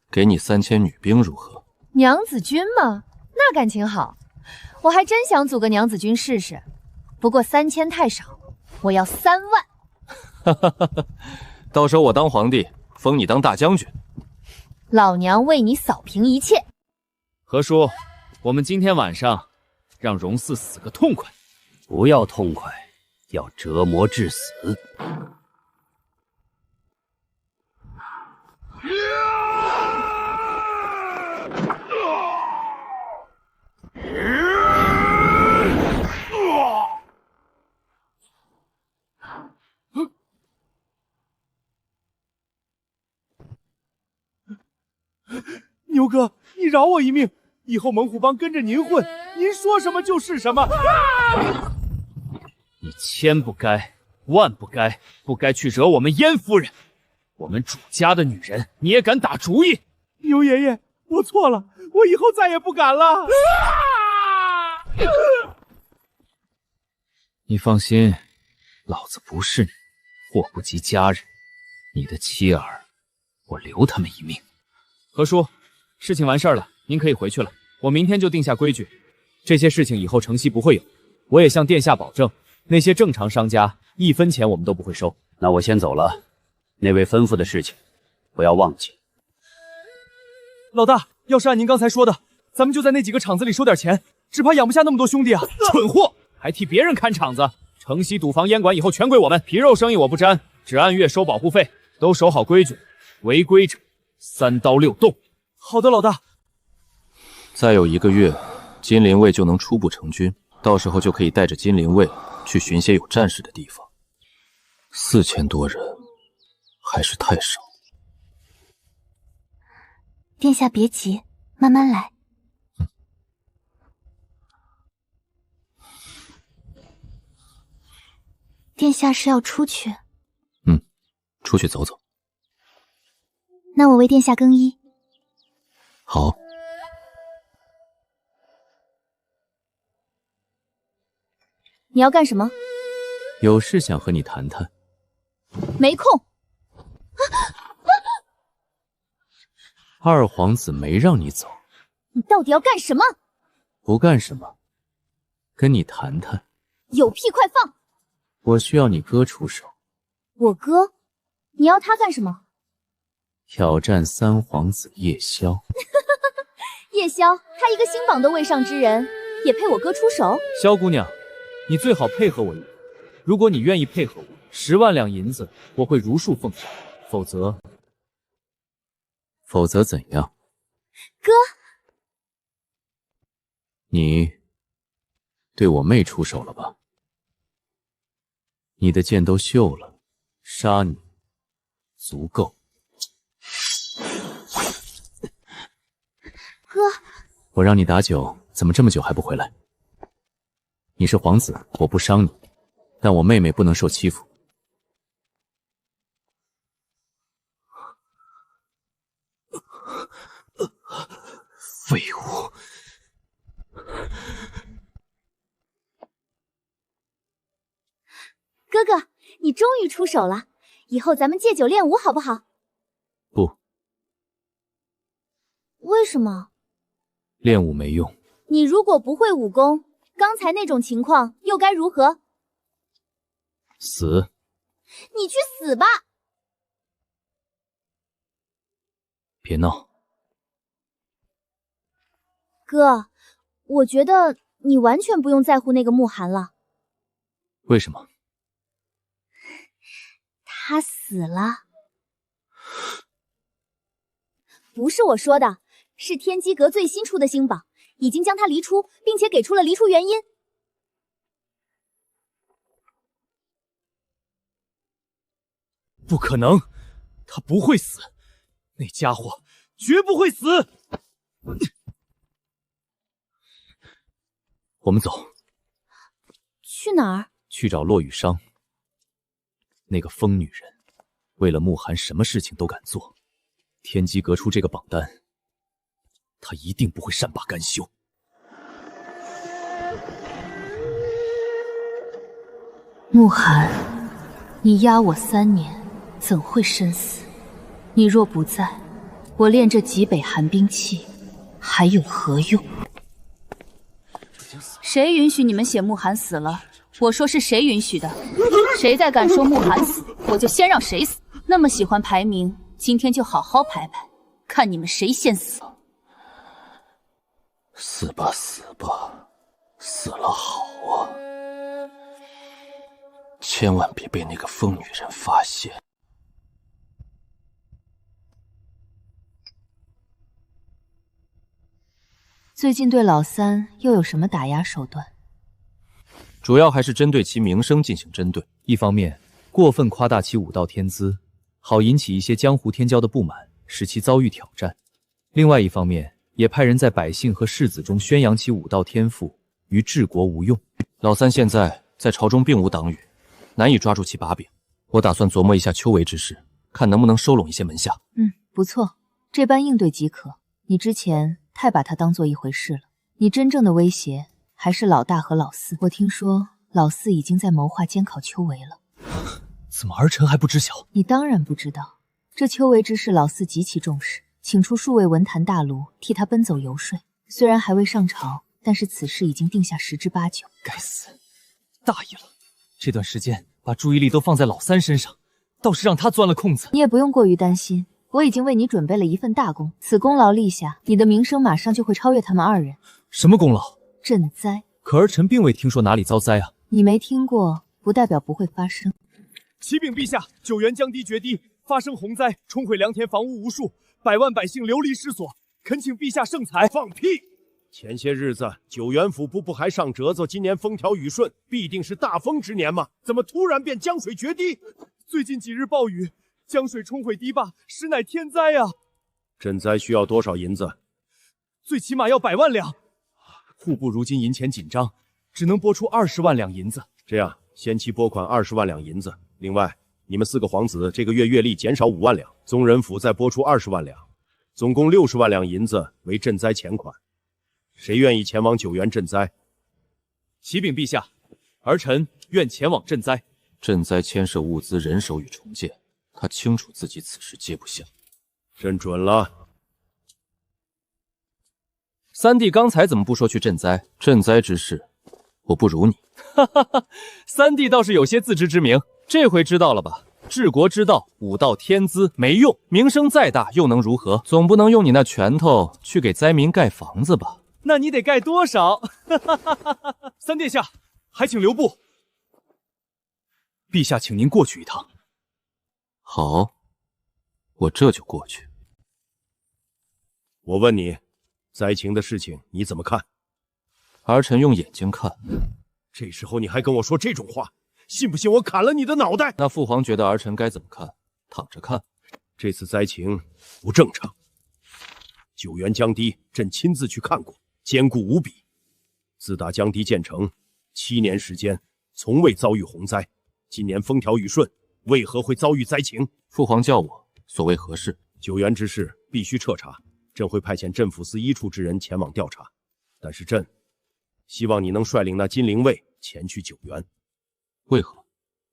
给你3000女兵如何？娘子军嘛，那感情好。我还真想组个娘子军试试，不过3000太少，我要3万。哈哈哈哈！到时候我当皇帝，封你当大将军。老娘为你扫平一切。何叔，我们今天晚上让荣嗣死个痛快。不要痛快，要折磨致死。牛哥，你饶我一命，以后猛虎帮跟着您混，您说什么就是什么。你千不该万不该，不该去惹我们燕夫人。我们主家的女人，你也敢打主意？牛爷爷，我错了，我以后再也不敢了。你放心，老子不是你，祸不及家人。你的妻儿，我留他们一命。何叔，事情完事儿了，您可以回去了。我明天就定下规矩，这些事情以后城西不会有。我也向殿下保证，那些正常商家1分钱我们都不会收。那我先走了，那位吩咐的事情不要忘记。老大，要是按您刚才说的，咱们就在那几个厂子里收点钱，只怕养不下那么多兄弟啊！蠢货，还替别人看场子！城西赌坊烟馆以后全归我们，皮肉生意我不沾，只按月收保护费，都守好规矩，违规者3刀6洞。好的，老大。再有1个月，金陵卫就能初步成军，到时候就可以带着金陵卫去寻些有战事的地方。4000多人，还是太少。殿下别急，慢慢来。殿下是要出去？出去走走。那我为殿下更衣。好。你要干什么？有事想和你谈谈。没空。二皇子没让你走，你到底要干什么？不干什么，跟你谈谈。有屁快放！我需要你哥出手。我哥？你要他干什么？挑战3皇子夜宵。夜宵，他一个新榜的位上之人，也配我哥出手？萧姑娘，你最好配合我一点。如果你愿意配合我，10万两银子我会如数奉上，否则怎样？哥，你对我妹出手了吧？你的剑都锈了，杀你足够。哥，我让你打酒，怎么这么久还不回来？你是皇子，我不伤你，但我妹妹不能受欺负。废物！哥哥，你终于出手了，以后咱们戒酒练武好不好？不。为什么？练武没用。你如果不会武功，刚才那种情况又该如何？死！你去死吧！别闹。哥，我觉得你完全不用在乎那个慕寒了。为什么？他死了。不是我说的，是天机阁最新出的新榜，已经将他离出，并且给出了离出原因。不可能，他不会死，那家伙绝不会死。我们走。去哪儿？去找骆雨裳。那个疯女人，为了慕寒什么事情都敢做。天机阁出这个榜单，她一定不会善罢甘休。慕寒，你压我3年，怎会身死？你若不在，我练这极北寒冰器还有何用？谁允许你们写慕寒死了？我说是谁允许的？谁再敢说慕寒死，我就先让谁死。那么喜欢排名，今天就好好排排，看你们谁先死。死吧死吧，死了好啊！千万别被那个疯女人发现。最近对老三又有什么打压手段？主要还是针对其名声进行针对。一方面，过分夸大其武道天资，好引起一些江湖天骄的不满，使其遭遇挑战；另外一方面，也派人在百姓和士子中宣扬其武道天赋，于治国无用。老三现在在朝中并无党羽，难以抓住其把柄。我打算琢磨一下秋闱之事，看能不能收拢一些门下。不错，这般应对即可。你之前太把他当做一回事了。你真正的威胁还是老大和老四。我听说老四已经在谋划监考秋闱了。怎么儿臣还不知晓？你当然不知道，这秋闱之事老四极其重视，请出数位文坛大儒替他奔走游说。虽然还未上朝，但是此事已经定下10之8九。该死，大意了！这段时间把注意力都放在老三身上，倒是让他钻了空子。你也不用过于担心，我已经为你准备了一份大功，此功劳立下，你的名声马上就会超越他们2人。什么功劳？赈灾。可儿臣并未听说哪里遭灾啊。你没听过，不代表不会发生。启禀陛下，九原江堤决堤，发生洪灾，冲毁良田，房屋无数，百万百姓流离失所，恳请陛下圣裁。放屁！前些日子九原府部不还上折子，今年风调雨顺，必定是大风之年吗？怎么突然变江水决堤？最近几日暴雨，江水冲毁堤坝，实乃天灾啊！赈灾需要多少银子？最起码要100万两。户部如今银钱紧张，只能拨出20万两银子。这样，先期拨款20万两银子。另外，你们4个皇子这个月月例减少5万两，宗人府再拨出20万两，总共60万两银子为赈灾钱款。谁愿意前往九原赈灾？启禀陛下，儿臣愿前往赈灾。赈灾牵涉物资、人手与重建，他清楚自己此时接不下。朕准了。三弟刚才怎么不说去赈灾？赈灾之事，我不如你。哈哈哈，三弟倒是有些自知之明，这回知道了吧？治国之道，武道天资没用，名声再大又能如何？总不能用你那拳头去给灾民盖房子吧？那你得盖多少？三殿下，还请留步。陛下，请您过去一趟。好，我这就过去。我问你，灾情的事情你怎么看？儿臣用眼睛看。这时候你还跟我说这种话，信不信我砍了你的脑袋？那父皇觉得儿臣该怎么看？躺着看。这次灾情不正常。九原江堤，朕亲自去看过，坚固无比。自打江堤建成7年时间，从未遭遇洪灾。今年风调雨顺，为何会遭遇灾情？父皇叫我，所谓何事？九原之事必须彻查，朕会派遣镇抚司1处之人前往调查。但是朕希望你能率领那金陵卫前去九原。为何？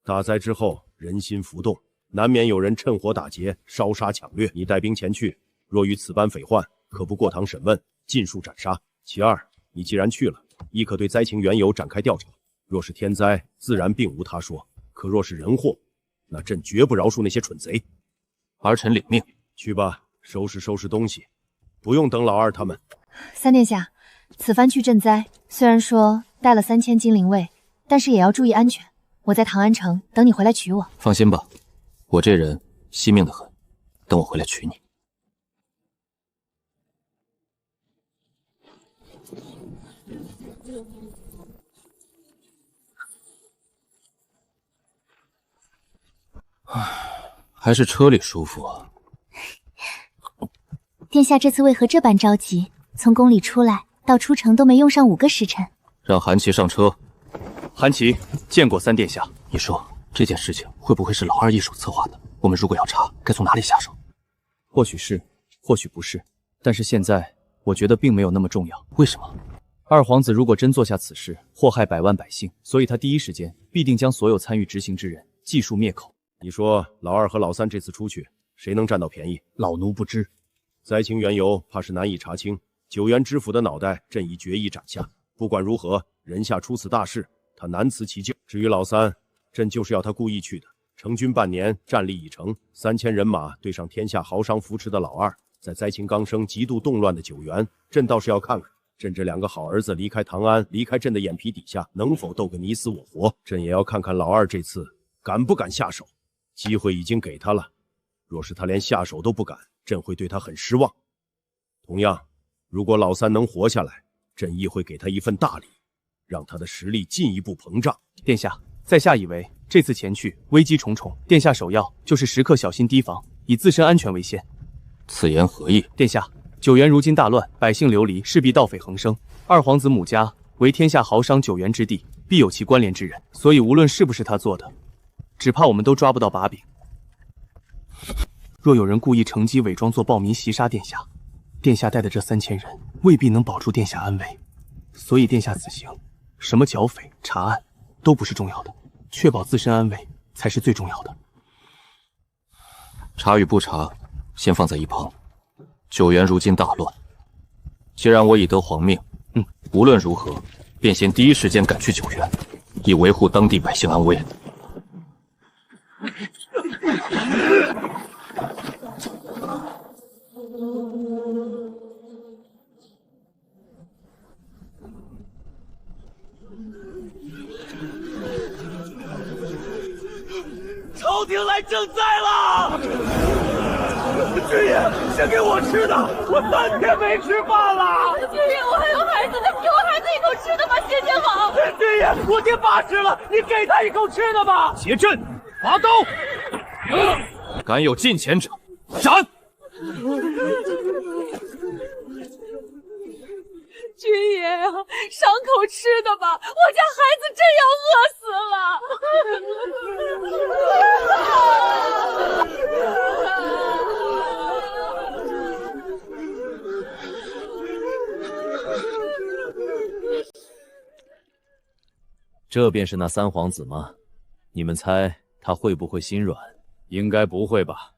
大灾之后，人心浮动，难免有人趁火打劫、烧杀抢掠。你带兵前去，若遇此般匪患，可不过堂审问，尽数斩杀。其二，你既然去了，亦可对灾情缘由展开调查。若是天灾，自然并无他说；可若是人祸，那朕绝不饶恕那些蠢贼。儿臣领命。去吧，收拾收拾东西，不用等老二他们。三殿下，此番去赈灾，虽然说带了3000金陵卫，但是也要注意安全。我在唐安城等你回来取我。放心吧，我这人惜命的很，等我回来取你。还是车里舒服啊。殿下这次为何这般着急？从宫里出来到出城都没用上5个时辰。让韩琦上车。韩琦见过三殿下。你说这件事情会不会是老二一手策划的？我们如果要查，该从哪里下手？或许是，或许不是，但是现在我觉得并没有那么重要。为什么？二皇子如果真做下此事，祸害百万百姓，所以他第一时间必定将所有参与执行之人尽数灭口。你说老二和老三这次出去，谁能占到便宜？老奴不知。灾情缘由怕是难以查清，九原知府的脑袋朕已决意斩下。不管如何，人下出此大事，他难辞其咎。至于老三，朕就是要他故意去的。成军半年，战力已成，3000人马对上天下豪商扶持的老二，在灾情刚生、极度动乱的九原，朕倒是要看看朕这2个好儿子离开唐安，离开朕的眼皮底下，能否斗个你死我活。朕也要看看老二这次敢不敢下手。机会已经给他了，若是他连下手都不敢，朕会对他很失望。同样，如果老三能活下来，朕亦会给他一份大礼，让他的实力进一步膨胀。殿下，在下以为这次前去危机重重，殿下首要就是时刻小心提防，以自身安全为先。此言何意？殿下，九原如今大乱，百姓流离，势必盗匪横生。二皇子母家为天下豪商九原之地，必有其关联之人，所以无论是不是他做的，只怕我们都抓不到把柄。若有人故意乘机伪装做暴民袭杀殿下，殿下带的这3000人未必能保住殿下安危。所以殿下此行，什么剿匪、查案都不是重要的，确保自身安危才是最重要的。查与不查，先放在一旁。九原如今大乱，既然我已得皇命，无论如何，便先第一时间赶去九原，以维护当地百姓安危。朝廷来赈灾了！军爷，先给我吃的，我3天没吃饭了。军爷，我还有孩子呢，给我孩子一口吃的吧，谢谢好。军爷，我爹80了，你给他一口吃的吧。结阵，拔刀！敢有近前者，斩！军爷啊，赏口吃的吧，我家孩子真要饿死了。这便是那三皇子吗？你们猜他会不会心软？应该不会吧？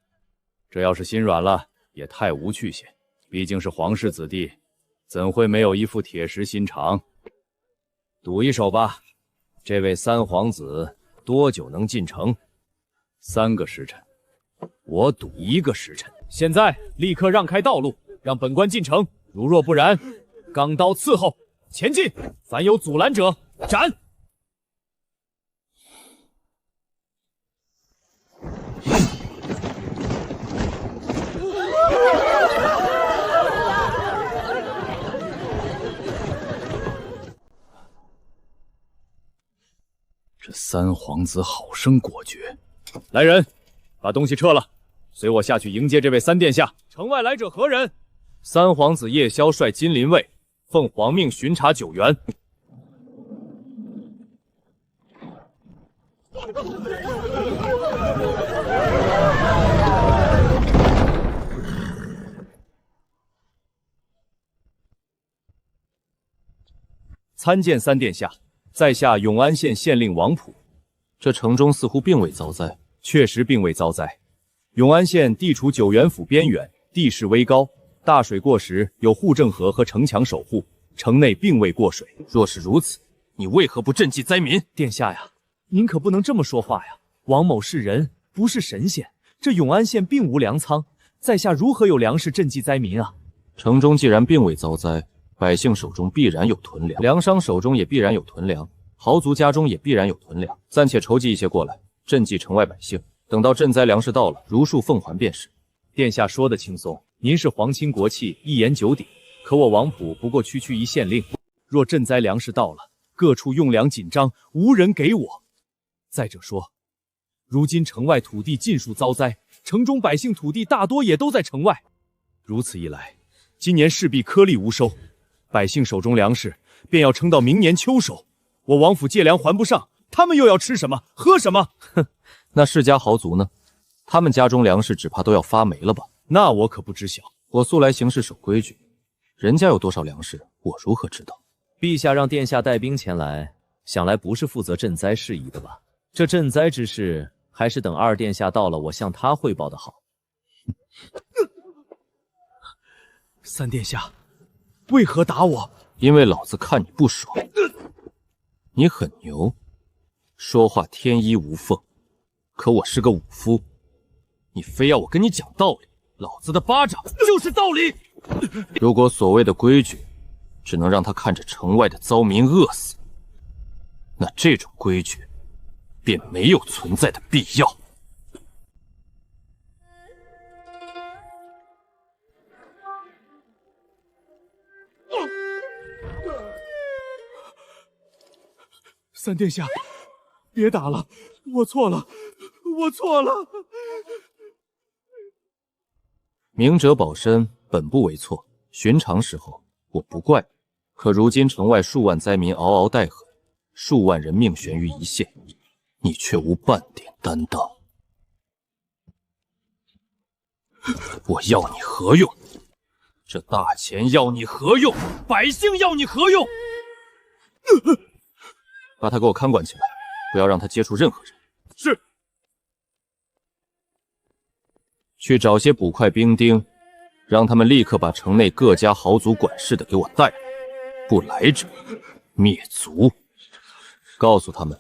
这要是心软了，也太无趣些。毕竟是皇室子弟，怎会没有一副铁石心肠？赌一手吧，这位三皇子多久能进城？3个时辰。我赌1个时辰。现在立刻让开道路，让本官进城。如若不然，钢刀伺候，前进！凡有阻拦者，斩！这三皇子好生果决。来人，把东西撤了，随我下去迎接这位三殿下。城外来者何人？三皇子夜宵率金陵卫，奉皇命巡查九原。参见三殿下，在下永安县县令王溥。这城中似乎并未遭灾。确实并未遭灾。永安县地处九原府边远，地势微高，大水过时有护城河和城墙守护，城内并未过水。若是如此，你为何不赈济灾民？殿下呀，您可不能这么说话呀！王某是人，不是神仙。这永安县并无粮仓，在下如何有粮食赈济灾民啊？城中既然并未遭灾，百姓手中必然有囤粮，粮商手中也必然有囤粮，豪族家中也必然有囤粮。暂且筹集一些过来，赈济城外百姓。等到赈灾粮食到了，如数奉还便是。殿下说的轻松，您是皇亲国戚，一言九鼎。可我王溥不过区区一县令，若赈灾粮食到了，各处用粮紧张，无人给我。再者说，如今城外土地尽数遭灾，城中百姓土地大多也都在城外。如此一来，今年势必颗粒无收，百姓手中粮食便要撑到明年秋收。我王府借粮还不上，他们又要吃什么喝什么？哼，那世家豪族呢？他们家中粮食只怕都要发霉了吧？那我可不知晓。我素来行事守规矩，人家有多少粮食，我如何知道？陛下让殿下带兵前来，想来不是负责赈灾事宜的吧？这赈灾之事，还是等二殿下到了，我向他汇报的好。三殿下，为何打我？因为老子看你不爽。你很牛，说话天衣无缝，可我是个武夫，你非要我跟你讲道理，老子的巴掌就是道理。如果所谓的规矩只能让他看着城外的糟民饿死，那这种规矩便没有存在的必要。三殿下，别打了，我错了，我错了。明哲保身，本不为错，寻常时候我不怪你。可如今城外数万灾民嗷嗷待渴，数万人命悬于一线，你却无半点担当。我要你何用？这大钱要你何用？百姓要你何用？把他给我看管起来，不要让他接触任何人。是。去找些捕快兵丁，让他们立刻把城内各家豪族管事的给我带来，不来者灭族。告诉他们，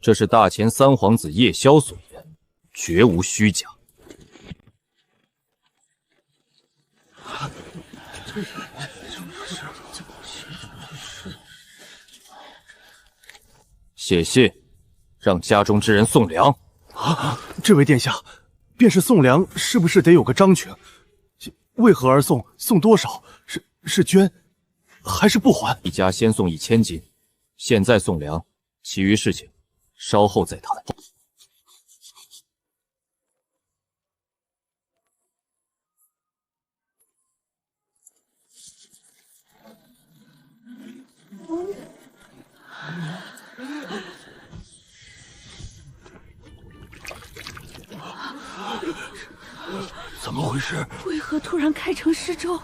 这是大前三皇子夜宵所言，绝无虚假。写信，让家中之人送粮。啊，这位殿下，便是送粮，是不是得有个章程？为何而送？送多少？是捐，还是不还？一家先送1000斤，现在送粮，其余事情稍后再谈。怎么回事？为何突然开成尸州？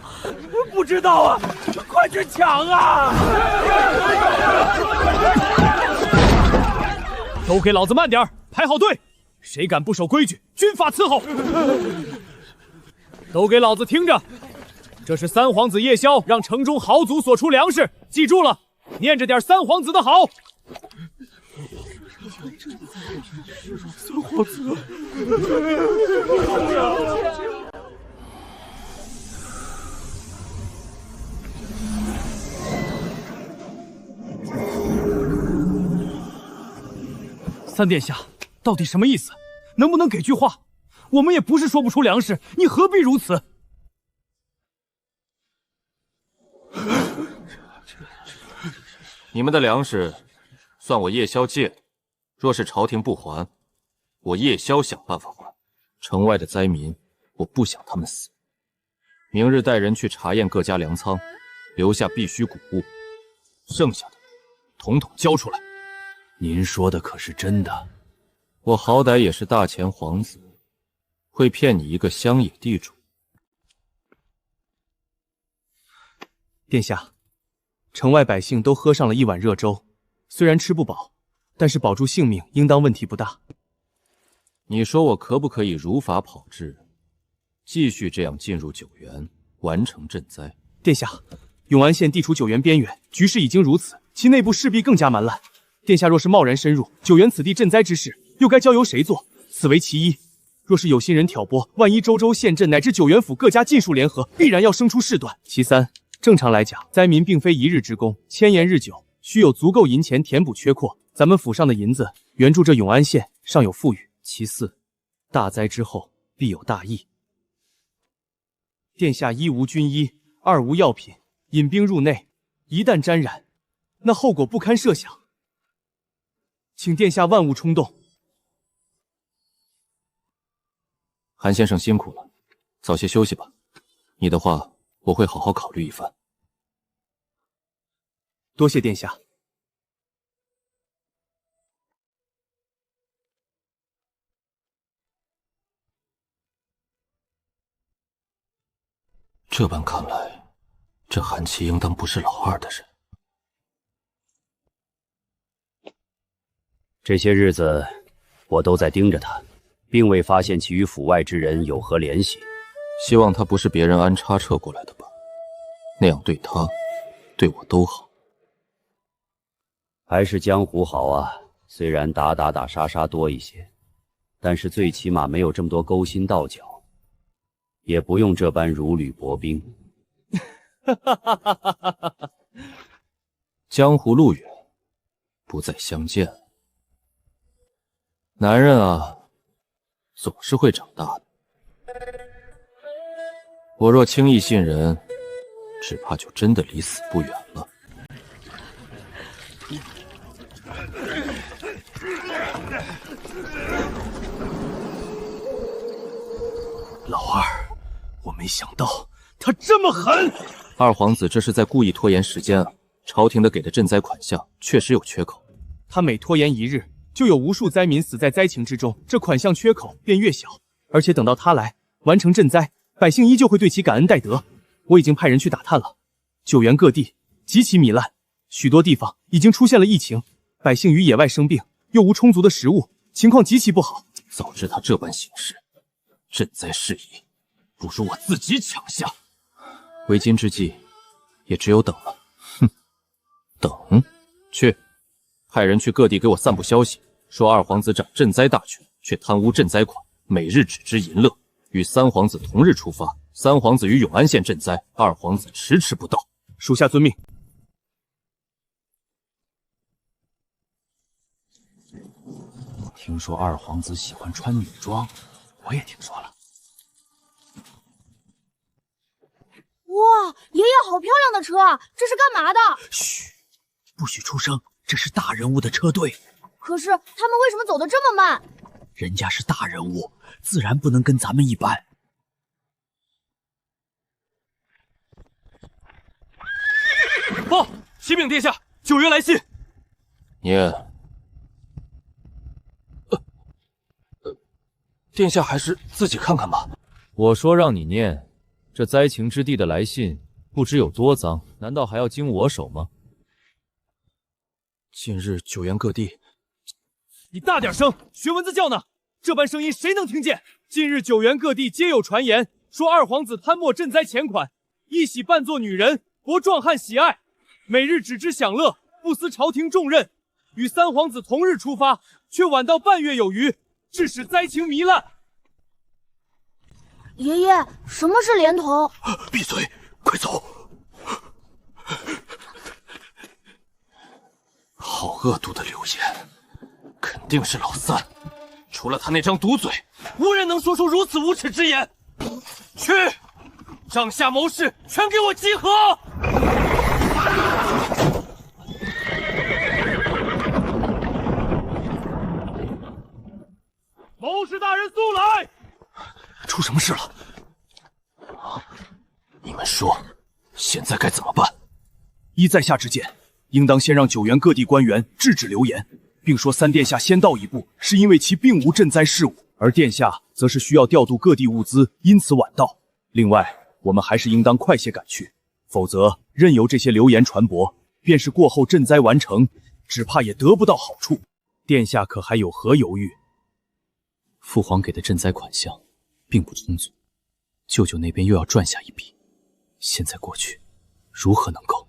不知道啊，快去抢啊！都给老子慢点，排好队！谁敢不守规矩，军法伺候！都给老子听着，这是三皇子夜宵让城中豪族所出粮食，记住了，念着点三皇子的好。三皇子。三殿下，到底什么意思？能不能给句话？我们也不是说不出粮食，你何必如此？你们的粮食算我夜宵借的，若是朝廷不还，我夜宵想办法还。城外的灾民，我不想他们死。明日带人去查验各家粮仓，留下必需谷物，剩下的统统交出来。您说的可是真的？我好歹也是大前皇子，会骗你一个乡野地主？殿下，城外百姓都喝上了一碗热粥，虽然吃不饱，但是保住性命应当问题不大。你说我可不可以如法炮制，继续这样进入九原，完成赈灾？殿下，永安县地处九原边缘，局势已经如此，其内部势必更加蛮乱。殿下若是贸然深入九原此地赈灾之事，又该交由谁做？此为其一。若是有心人挑拨，万一州州县镇乃至九原府各家尽数联合，必然要生出事端。其三，正常来讲，灾民并非一日之功，千言日久，需有足够银钱填补缺阔。咱们府上的银子援助这永安县尚有富裕。其四，大灾之后必有大疫。殿下一无军医，二无药品，引兵入内，一旦沾染，那后果不堪设想。请殿下万勿冲动。韩先生辛苦了，早些休息吧。你的话我会好好考虑一番。多谢殿下。这般看来，这韩琦应当不是老二的人。这些日子，我都在盯着他，并未发现其与府外之人有何联系。希望他不是别人安插撤过来的吧？那样对他，对我都好。还是江湖好啊，虽然打杀多一些，但是最起码没有这么多勾心斗角，也不用这般如履薄冰。江湖路远，不再相见。男人啊，总是会长大的。我若轻易信人，只怕就真的离死不远了。老二，我没想到他这么狠。二皇子这是在故意拖延时间啊！朝廷的给的赈灾款项确实有缺口，他每拖延一日，就有无数灾民死在灾情之中，这款项缺口便越小。而且等到他来完成赈灾，百姓依旧会对其感恩戴德。我已经派人去打探了，九原各地极其糜烂，许多地方已经出现了疫情，百姓于野外生病，又无充足的食物，情况极其不好。早知他这般行事，赈灾事宜不如我自己抢下。为今之计，也只有等了。哼，等，去，派人去各地给我散布消息，说二皇子掌赈灾大权，却贪污赈灾款，每日只知淫乐，与三皇子同日出发。三皇子于永安县赈灾，二皇子迟迟不到。属下遵命。听说二皇子喜欢穿女装，我也听说了。哇，爷爷好漂亮的车啊！这是干嘛的？嘘，不许出声，这是大人物的车队。可是他们为什么走得这么慢？人家是大人物，自然不能跟咱们一般。报，启禀殿下，九原来信。念。殿下还是自己看看吧。我说让你念。这灾情之地的来信不知有多脏，难道还要经我手吗？近日九原各地，你大点声，学蚊子叫呢，这般声音谁能听见？近日九原各地皆有传言，说二皇子贪墨赈灾钱款，一喜扮作女人，博壮汉喜爱，每日只知享乐，不思朝廷重任，与三皇子同日出发，却晚到半月有余，致使灾情糜烂。爷爷，什么是连头？闭嘴，快走！好恶毒的流言，肯定是老三。除了他那张毒嘴，无人能说出如此无耻之言。去，帐下谋士全给我集合！谋士大人速来！出什么事了？你们说，现在该怎么办？依在下之见，应当先让九原各地官员制止流言，并说三殿下先到一步，是因为其并无赈灾事务，而殿下则是需要调度各地物资，因此晚到。另外，我们还是应当快些赶去，否则任由这些流言传播，便是过后赈灾完成，只怕也得不到好处。殿下可还有何犹豫？父皇给的赈灾款项并不充足，舅舅那边又要赚下一笔，现在过去，如何能够？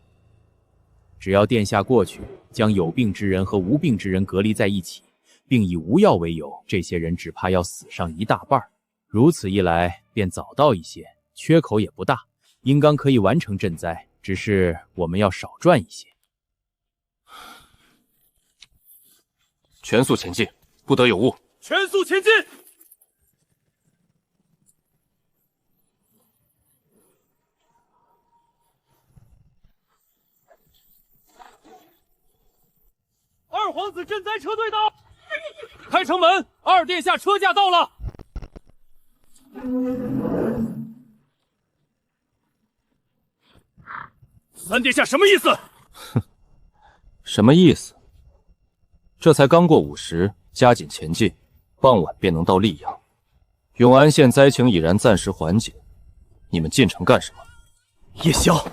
只要殿下过去，将有病之人和无病之人隔离在一起，并以无药为由，这些人只怕要死上一大半。如此一来，便早到一些，缺口也不大，应当可以完成赈灾。只是我们要少赚一些。全速前进，不得有误。全速前进！二皇子赈灾车队到，开城门！二殿下车驾到了。三殿下什么意思？哼，什么意思？这才刚过午时，加紧前进，傍晚便能到溧阳。永安县灾情已然暂时缓解，你们进城干什么？叶萧，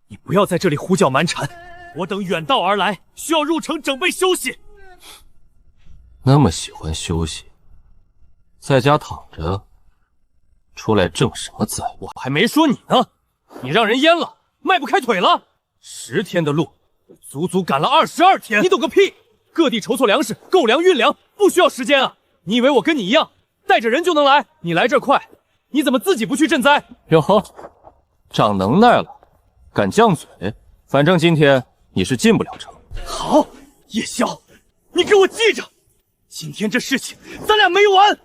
你不要在这里胡搅蛮缠，我等远道而来，需要入城整备休息。那么喜欢休息，在家躺着，出来挣什么灾？我还没说你呢，你让人淹了，迈不开腿了。10天的路，足足赶了22天，你懂个屁！各地筹措粮食，购粮运粮，不需要时间啊！你以为我跟你一样，带着人就能来？你来这儿快，你怎么自己不去赈灾？哟呵，长能耐了，敢犟嘴？反正今天你是进不了城。好，叶萧，你给我记着，今天这事情咱俩没完。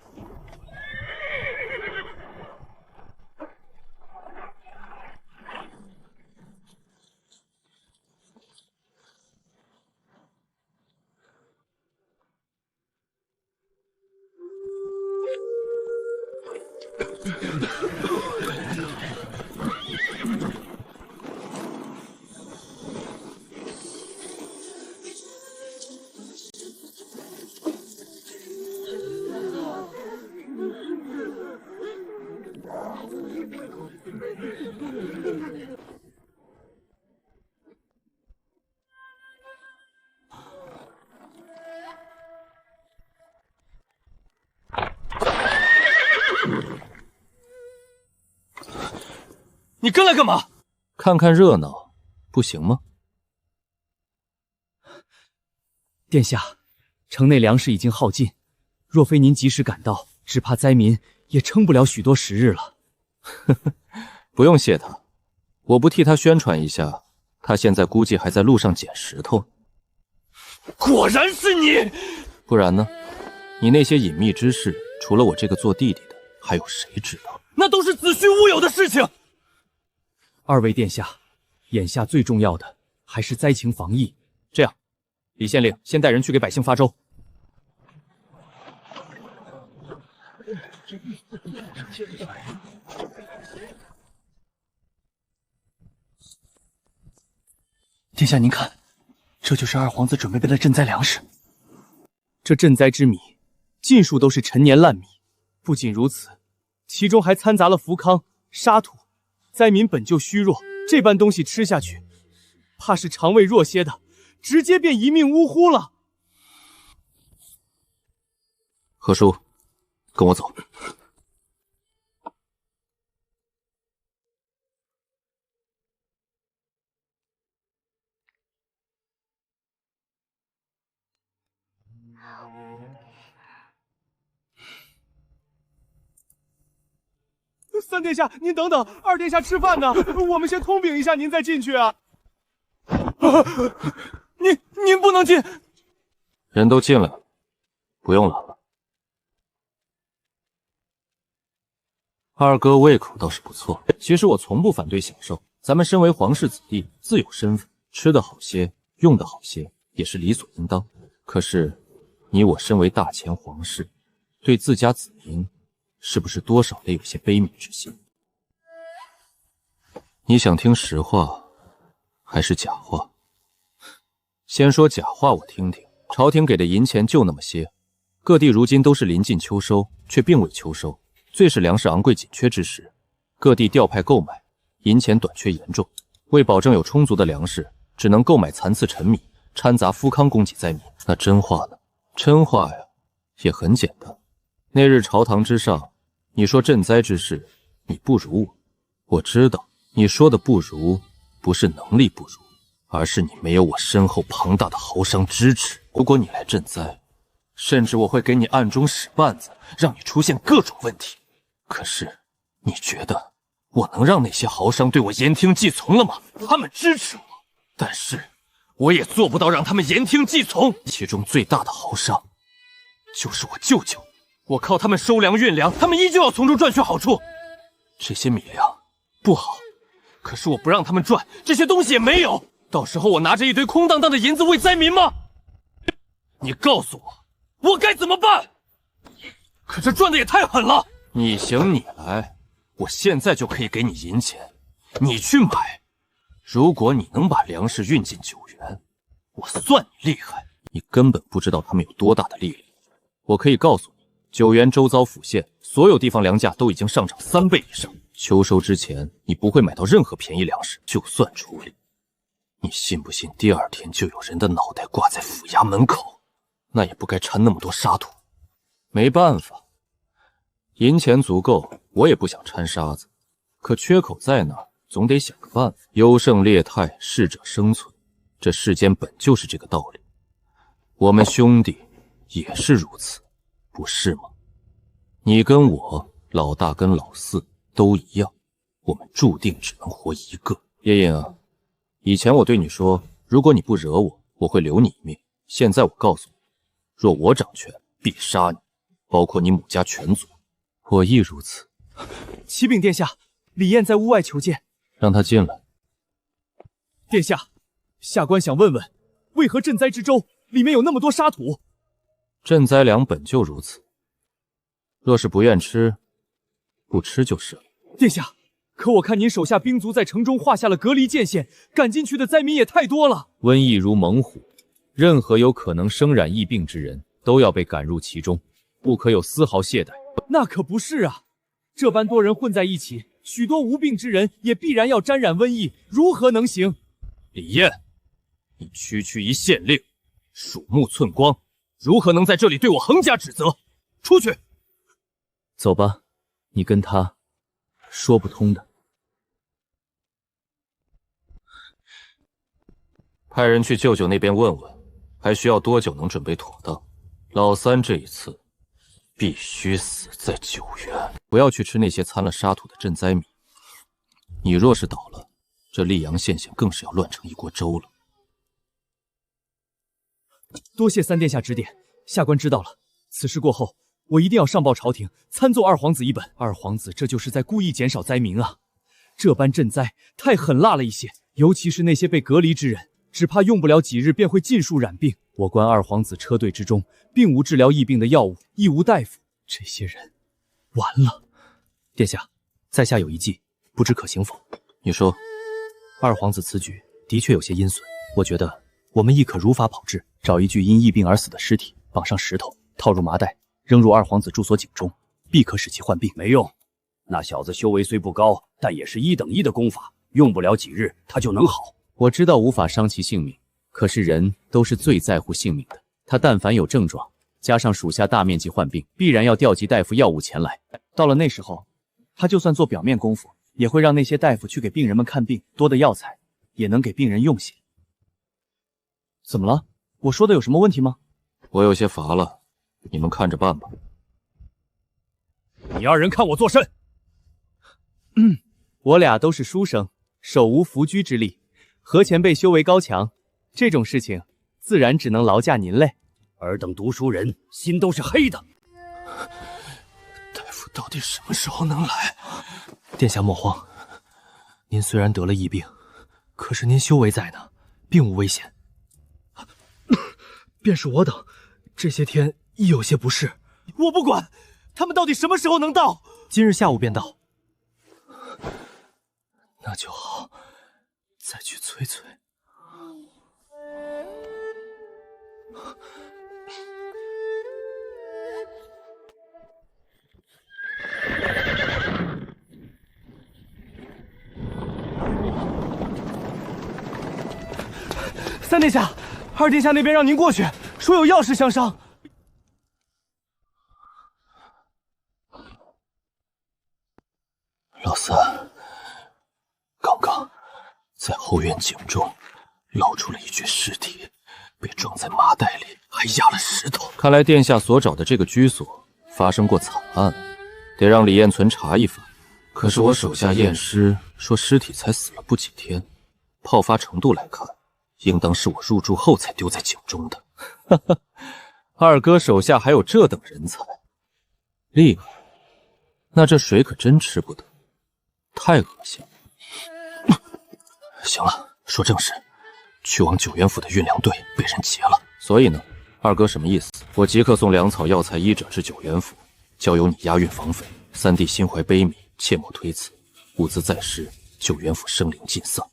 你跟来干嘛？看看热闹，不行吗？殿下，城内粮食已经耗尽，若非您及时赶到，只怕灾民也撑不了许多时日了。不用谢他，我不替他宣传一下，他现在估计还在路上捡石头。果然是你！不然呢？你那些隐秘之事，除了我这个做弟弟的，还有谁知道？那都是子虚乌有的事情。二位殿下，眼下最重要的还是灾情防疫。这样，李县令先带人去给百姓发粥。殿下您看，这就是二皇子准备的赈灾粮食。这赈灾之米，尽数都是陈年烂米。不仅如此，其中还掺杂了福糠、沙土。灾民本就虚弱，这般东西吃下去，怕是肠胃弱些的，直接便一命呜呼了。何叔，跟我走。三殿下，您等等，二殿下吃饭呢，我们先通禀一下，您再进去啊。您不能进。人都进来了，不用拦了。二哥胃口倒是不错，其实我从不反对享受。咱们身为皇室子弟，自有身份，吃得好些，用得好些，也是理所应当。可是，你我身为大前皇室，对自家子民，是不是多少得有些悲悯之心？你想听实话，还是假话？先说假话，我听听。朝廷给的银钱就那么些，各地如今都是临近秋收，却并未秋收，最是粮食昂贵紧缺之时，各地调派购买，银钱短缺严重。为保证有充足的粮食，只能购买残次陈米，掺杂麸糠供给灾民。那真话呢？真话呀，也很简单。那日朝堂之上，你说赈灾之事，你不如我。我知道你说的不如，不是能力不如，而是你没有我身后庞大的豪商支持。如果你来赈灾，甚至我会给你暗中使绊子，让你出现各种问题。可是，你觉得我能让那些豪商对我言听计从了吗？他们支持我，但是我也做不到让他们言听计从。其中最大的豪商，就是我舅舅。我靠他们收粮运粮，他们依旧要从中赚取好处。这些米粮不好，可是我不让他们赚，这些东西也没有。到时候我拿着一堆空荡荡的银子喂灾民吗？你告诉我，我该怎么办？可这赚的也太狠了！你行你来，我现在就可以给你银钱，你去买。如果你能把粮食运进九原，我算你厉害，你根本不知道他们有多大的力量。我可以告诉你，九原周遭府县所有地方粮价都已经上涨3倍以上。秋收之前，你不会买到任何便宜粮食，就算处理，你信不信第2天就有人的脑袋挂在府衙门口？那也不该掺那么多沙土。没办法，银钱足够，我也不想掺沙子。可缺口在哪儿，总得想个办法。优胜劣汰，适者生存，这世间本就是这个道理。我们兄弟也是如此，不是吗？你跟我，老大跟老四都一样，我们注定只能活一个。叶隐啊，以前我对你说，如果你不惹我，我会留你一命。现在我告诉你，若我掌权，必杀你，包括你母家全族。我亦如此。启禀殿下，李燕在屋外求见。让他进来。殿下，下官想问问，为何赈灾之舟里面有那么多沙土？赈灾粮本就如此，若是不愿吃，不吃就是了。殿下，可我看您手下兵卒在城中画下了隔离界限，赶进去的灾民也太多了。瘟疫如猛虎，任何有可能生染疫病之人都要被赶入其中，不可有丝毫懈怠。那可不是啊，这般多人混在一起，许多无病之人也必然要沾染瘟疫，如何能行？李燕，你区区一县令，鼠目寸光，如何能在这里对我横加指责？出去！走吧，你跟他说不通的。派人去舅舅那边问问，还需要多久能准备妥当？老三这一次必须死在九原，不要去吃那些掺了沙土的赈灾米。你若是倒了，这溧阳县更是要乱成一锅粥了。多谢三殿下指点，下官知道了。此事过后，我一定要上报朝廷，参奏二皇子一本。二皇子这就是在故意减少灾民啊！这般赈灾太狠辣了一些，尤其是那些被隔离之人，只怕用不了几日便会尽数染病。我观二皇子车队之中，并无治疗疫病的药物，亦无大夫，这些人完了。殿下，在下有一计，不知可行否？你说。二皇子此举的确有些阴损，我觉得我们亦可如法炮制，找一具因疫病而死的尸体，绑上石头，套入麻袋，扔入二皇子住所井中，必可使其患病。没用，那小子修为虽不高，但也是1等1的功法，用不了几日他就能好。我知道无法伤其性命，可是人都是最在乎性命的。他但凡有症状，加上属下大面积患病，必然要调集大夫药物前来。到了那时候，他就算做表面功夫，也会让那些大夫去给病人们看病，多的药材也能给病人用些。怎么了？我说的有什么问题吗？我有些乏了，你们看着办吧。你二人看我作甚？我俩都是书生，手无缚居之力，何前辈修为高强，这种事情自然只能劳驾您嘞。尔等读书人心都是黑的。大夫到底什么时候能来？殿下莫慌，您虽然得了疫病，可是您修为在呢，并无危险。便是我等这些天亦有些不适。我不管，他们到底什么时候能到？今日下午便到。那就好，再去催催。三殿下，二殿下那边让您过去，说有要事相商。老三，刚刚在后院井中捞出了一具尸体，被装在麻袋里，还压了石头。看来殿下所找的这个居所发生过惨案，得让李彦存查一番。可是我手下验尸说尸体才死了不几天，泡发程度来看，应当是我入住后才丢在井中的。哈哈，二哥手下还有这等人才，厉害。那这水可真吃不得，太恶心了。行了，说正事，去往九原府的运粮队被人劫了。所以呢，二哥什么意思？我即刻送粮草、药材、医者至九原府，交由你押运防匪。三弟心怀悲悯，切莫推辞。物资在时，九原府生灵尽丧。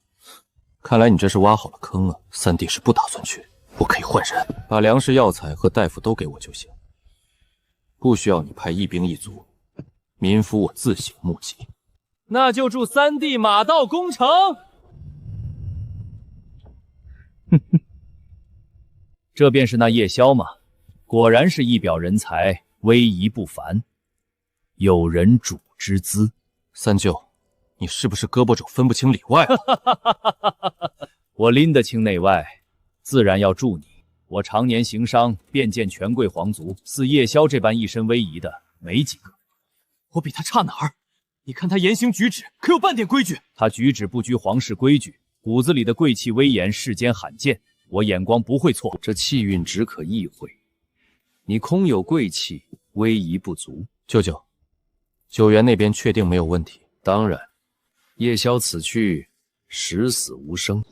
看来你这是挖好了坑啊！三弟是不打算去，我可以换人，把粮食、药材和大夫都给我就行，不需要你派一兵一卒，民夫我自行募集。那就祝三弟马到功成。这便是那叶宵吗？果然是一表人才，威仪不凡，有人主之姿。三舅，你是不是胳膊肘分不清里外啊？我拎得清内外，自然要助你。我常年行商，遍见权贵皇族，似叶宵这般一身威仪的没几个。我比他差哪儿？你看他言行举止，可有半点规矩？他举止不拘皇室规矩，骨子里的贵气威严，世间罕见。我眼光不会错，这气运只可意会。你空有贵气，威仪不足。舅舅，九原那边确定没有问题？当然，叶宵此去，十死无生。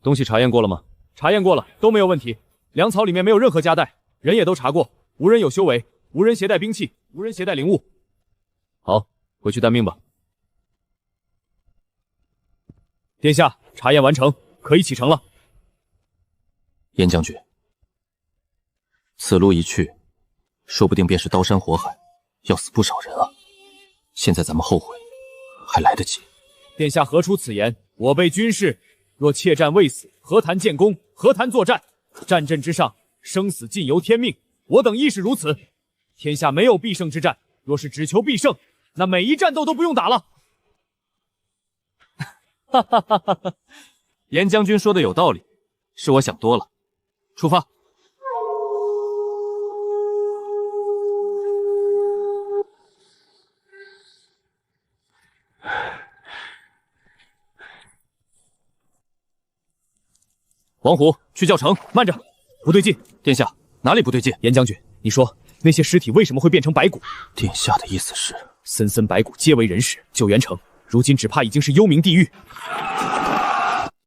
东西查验过了吗？查验过了，都没有问题。粮草里面没有任何夹带，人也都查过，无人有修为，无人携带兵器，无人携带灵物。好，回去待命吧。殿下，查验完成，可以启程了。严将军，此路一去，说不定便是刀山火海，要死不少人啊！现在咱们后悔，还来得及。殿下何出此言？我辈军士若怯战未死，何谈建功？何谈作战？战阵之上，生死尽由天命。我等亦是如此。天下没有必胜之战，若是只求必胜，那每一战斗都不用打了。哈哈哈哈哈！严将军说的有道理，是我想多了。出发。王虎，去教城。慢着，不对劲！殿下，哪里不对劲？严将军，你说那些尸体为什么会变成白骨？殿下的意思是，森森白骨皆为人士。九原城如今只怕已经是幽冥地狱。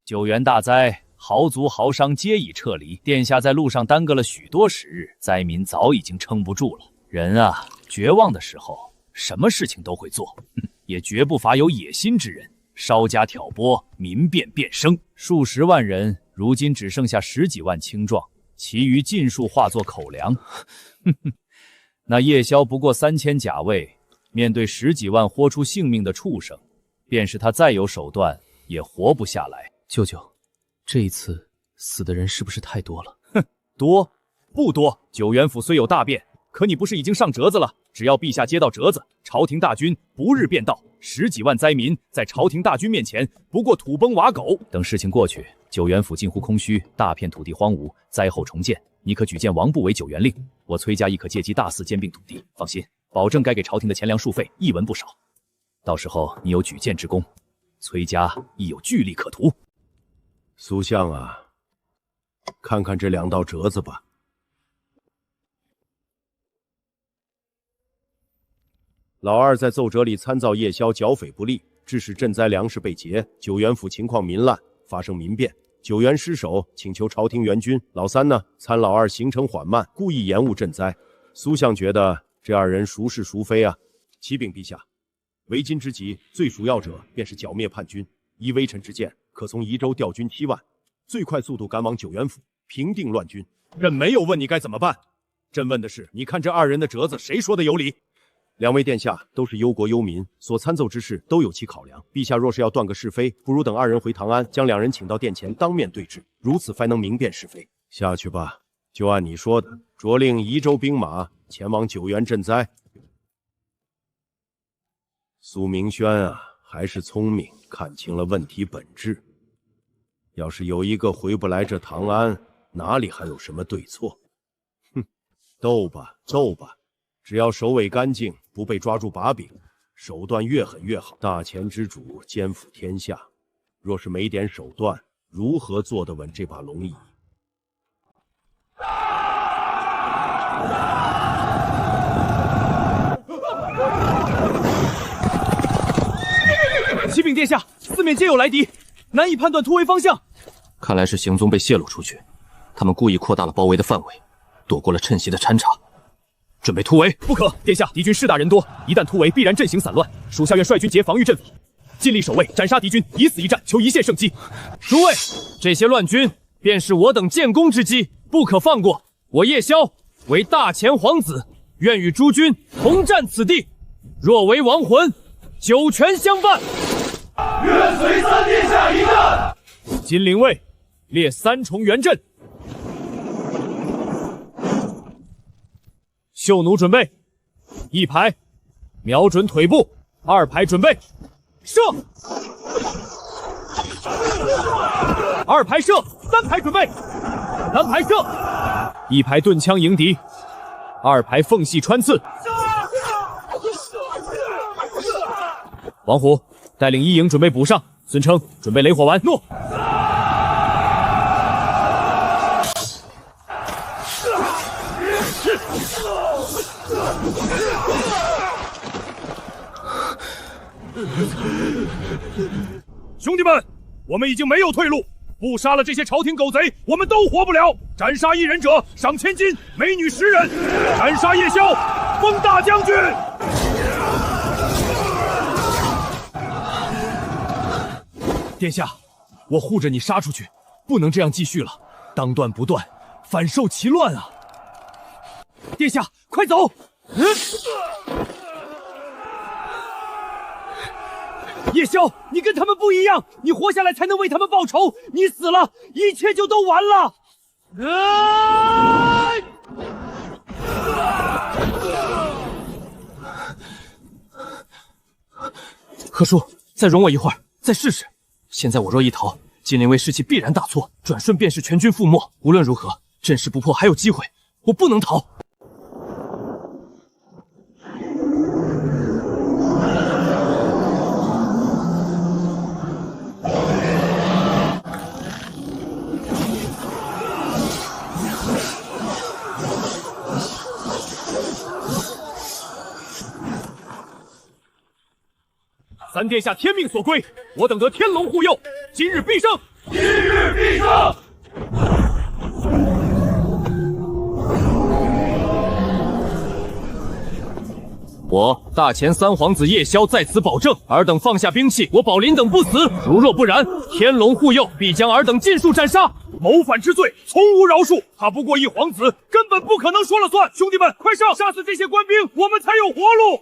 九原大灾，豪族豪商皆已撤离，殿下在路上耽搁了许多时日，灾民早已经撑不住了。人啊，绝望的时候，什么事情都会做，也绝不乏有野心之人。稍加挑拨，民变变生，数十万人，如今只剩下十几万青壮，其余尽数化作口粮。那叶宵不过3000甲卫，面对十几万豁出性命的畜生，便是他再有手段，也活不下来。舅舅，这一次死的人是不是太多了？哼，多不多？九原府虽有大变，可你不是已经上折子了？只要陛下接到折子，朝廷大军不日便到。十几万灾民在朝廷大军面前不过土崩瓦狗。等事情过去，九原府近乎空虚，大片土地荒芜，灾后重建，你可举荐王部为九原令。我崔家亦可借机大肆兼并土地。放心，保证该给朝廷的钱粮数费一文不少。到时候你有举荐之功，崔家亦有巨利可图。苏相啊，看看这2道折子吧。老二在奏折里参照叶宵剿匪不力，致使赈灾粮食被劫，九原府情况民滥，发生民变，九原失守，请求朝廷援军。老三呢，参老二行程缓慢，故意延误赈灾。苏相觉得这2人孰是孰非啊？启禀陛下，为今之急，最主要者便是剿灭叛军。依微臣之见，可从宜州调军7万，最快速度赶往九原府，平定乱军。朕没有问你该怎么办，朕问的是，你看这2人的折子，谁说的有理？2位殿下都是忧国忧民，所参奏之事都有其考量。陛下若是要断个是非，不如等2人回长安，将2人请到殿前当面对质，如此才能明辨是非。下去吧，就按你说的，着令宜州兵马前往九原赈灾。苏明轩啊，还是聪明，看清了问题本质。要是有一个回不来这长安，哪里还有什么对错？哼，斗吧，斗吧。只要首尾干净，不被抓住把柄，手段越狠越好。大钱之主肩负天下，若是没点手段，如何坐得稳这把龙椅？启禀殿下，四面皆有来敌，难以判断突围方向。看来是行踪被泄露出去，他们故意扩大了包围的范围，躲过了趁袭的掺查。准备突围！不可，殿下，敌军势大人多，一旦突围，必然阵型散乱。属下愿率军结防御阵法，尽力守卫，斩杀敌军，以死一战，求一线胜机。诸位，这些乱军便是我等建功之机，不可放过。我叶萧为大前皇子，愿与诸军同战此地。若为亡魂，九泉相伴。愿随三殿下一战。金陵卫列3重圆阵。秀弩准备，1排，瞄准腿部；2排准备，射；2排射；3排准备，3排射；1排盾枪迎敌，2排缝隙穿刺。王虎带领1营准备补上，孙称准备雷火丸。诺。兄弟们，我们已经没有退路，不杀了这些朝廷狗贼，我们都活不了。斩杀1人者赏1000金，美女10人。斩杀叶萧，封大将军。殿下，我护着你杀出去，不能这样继续了。当断不断，反受其乱啊！殿下，快走！叶萧，你跟他们不一样，你活下来才能为他们报仇，你死了，一切就都完了。何叔，再容我一会儿，再试试。现在我若一逃，金陵卫士气必然大挫，转瞬便是全军覆没。无论如何，阵势不破还有机会，我不能逃。三殿下天命所归，我等得天龙护佑，今日必胜！今日必胜！我大前3皇子叶萧在此保证，尔等放下兵器，我保林等不死。如若不然，天龙护佑必将尔等尽数斩杀。谋反之罪，从无饶恕。他不过一皇子，根本不可能说了算。兄弟们，快上，杀死这些官兵，我们才有活路。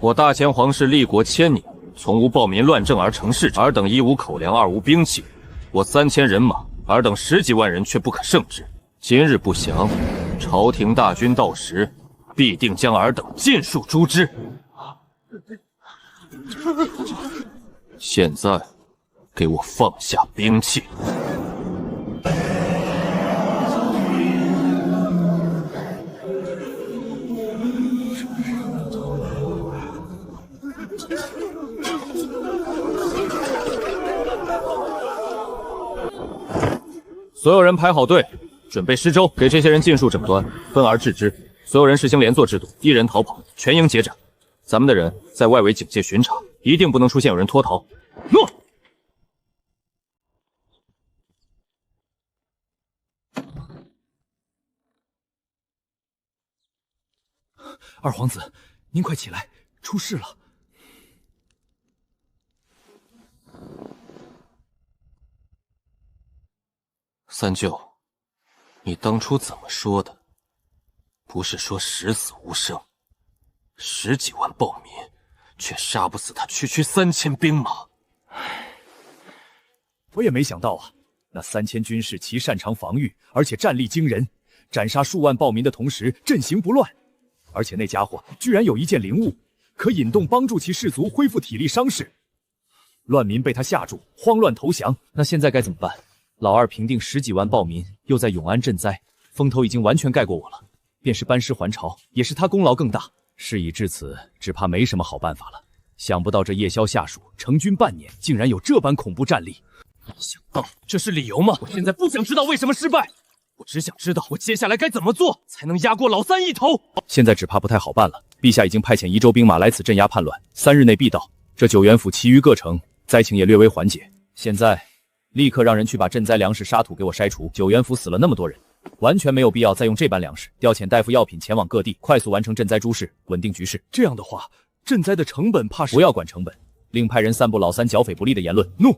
我大前皇室立国1000年，从无暴民乱政而成事者。尔等一无口粮，二无兵器，我3000人马，尔等10几万人却不可胜之。今日不降，朝廷大军到时，必定将尔等尽数诛之。现在，给我放下兵器！所有人排好队，准备施粥，给这些人尽数整端，分而治之。所有人实行连坐制度，一人逃跑，全营结斩。咱们的人在外围警戒巡查，一定不能出现有人脱逃。诺。二皇子，您快起来，出事了！三舅，你当初怎么说的？不是说十死无生，10几万暴民，却杀不死他区区3000兵马。我也没想到啊，那3000军士其擅长防御，而且战力惊人，斩杀数万暴民的同时阵型不乱，而且那家伙居然有一件灵物，可引动帮助其士卒恢复体力伤势。乱民被他吓住，慌乱投降。那现在该怎么办？老二平定10几万暴民，又在永安赈灾，风头已经完全盖过我了。便是班师还朝，也是他功劳更大。事已至此，只怕没什么好办法了。想不到这叶萧下属成军半年，竟然有这般恐怖战力。想到这是理由吗？我现在不想知道为什么失败，我只想知道我接下来该怎么做才能压过老三一头。现在只怕不太好办了。陛下已经派遣宜州兵马来此镇压叛乱，3日内必到。这九原府其余各城灾情也略微缓解。现在，立刻让人去把赈灾粮食沙土给我筛除。九原府死了那么多人，完全没有必要再用这般粮食。调遣大夫药品前往各地，快速完成赈灾诸事，稳定局势。这样的话，赈灾的成本怕是……不要管成本，另派人散布老三剿匪不利的言论。怒！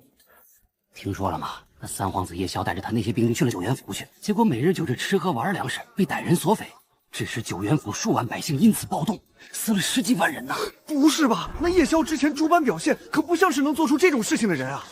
听说了吗？那三皇子夜宵带着他那些兵力去了九原府去，结果每日就这吃喝玩粮食，被歹人索匪，致使九原府数万百姓因此暴动，死了10几万人呐！不是吧？那夜宵之前诸般表现，可不像是能做出这种事情的人啊！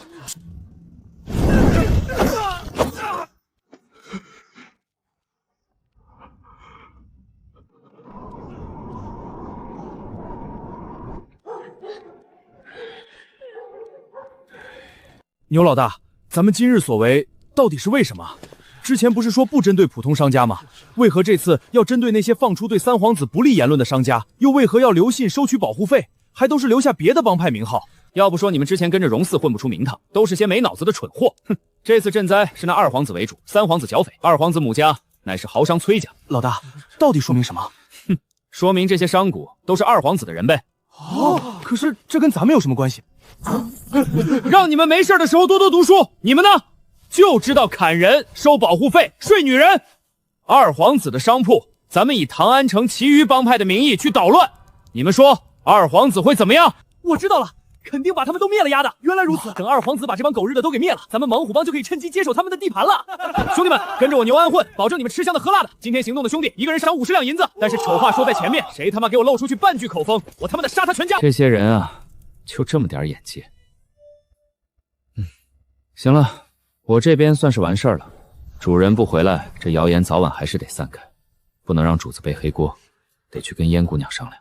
牛老大，咱们今日所为到底是为什么？之前不是说不针对普通商家吗？为何这次要针对那些放出对三皇子不利言论的商家？又为何要留信收取保护费？还都是留下别的帮派名号？要不说你们之前跟着荣四混不出名堂，都是些没脑子的蠢货。哼！这次赈灾是拿二皇子为主，三皇子剿匪，二皇子母家乃是豪商崔家。老大，到底说明什么？哼，说明这些商贾都是二皇子的人呗。哦，可是这跟咱们有什么关系？让你们没事的时候多多读书，你们呢？就知道砍人、收保护费、睡女人。二皇子的商铺，咱们以唐安城其余帮派的名义去捣乱，你们说二皇子会怎么样？我知道了，肯定把他们都灭了丫的。原来如此，等二皇子把这帮狗日的都给灭了，咱们猛虎帮就可以趁机接手他们的地盘了。兄弟们，跟着我牛安混，保证你们吃香的喝辣的。今天行动的兄弟，一个人赏50两银子，但是丑话说在前面，谁他妈给我露出去半句口风，我他妈的杀他全家！这些人啊，就这么点眼界。行了，我这边算是完事儿了。主人不回来，这谣言早晚还是得散开，不能让主子背黑锅，得去跟燕姑娘商量。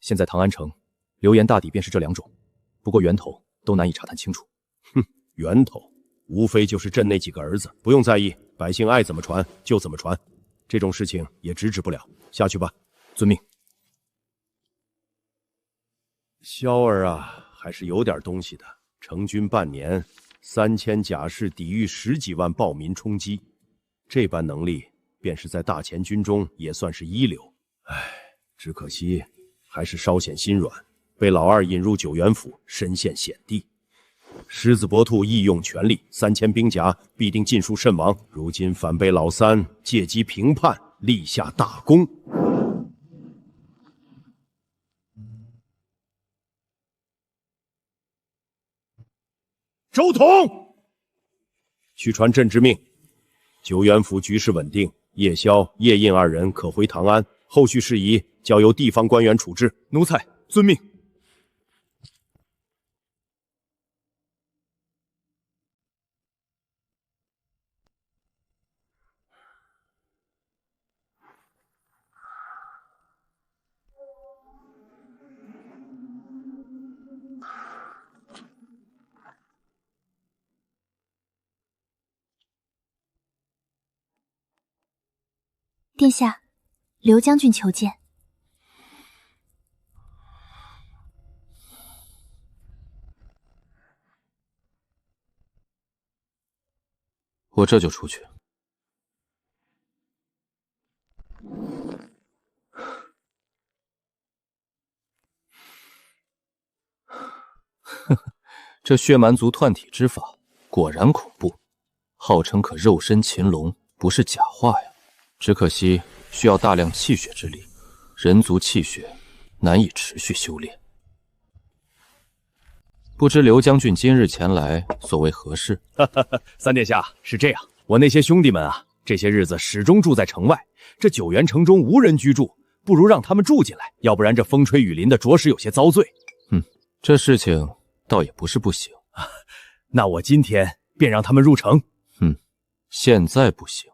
现在唐安城流言大抵便是这2种，不过源头都难以查探清楚。哼，源头无非就是朕那几个儿子，不用在意，百姓爱怎么传就怎么传，这种事情也直指不了。下去吧。遵命。萧儿啊，还是有点东西的。成军半年，3000甲士抵御10几万暴民冲击，这般能力，便是在大前军中也算是一流。唉，只可惜还是稍显心软，被老二引入九原府，身陷险地。狮子搏兔亦用全力，3000兵甲必定尽数阵亡。如今反被老三借机平叛，立下大功。周统，去传朕之命，九原府局势稳定，叶萧、叶印2人可回唐安，后续事宜交由地方官员处置。奴才遵命。殿下，刘将军求见。我这就出去。这血蛮族锻体之法果然恐怖，号称可肉身擒龙，不是假话呀。只可惜需要大量气血之力，人族气血难以持续修炼。不知刘将军今日前来，所为何事？三殿下，是这样，我那些兄弟们啊，这些日子始终住在城外，这九原城中无人居住，不如让他们住进来，要不然这风吹雨淋的，着实有些遭罪。这事情倒也不是不行。那我今天便让他们入城。现在不行。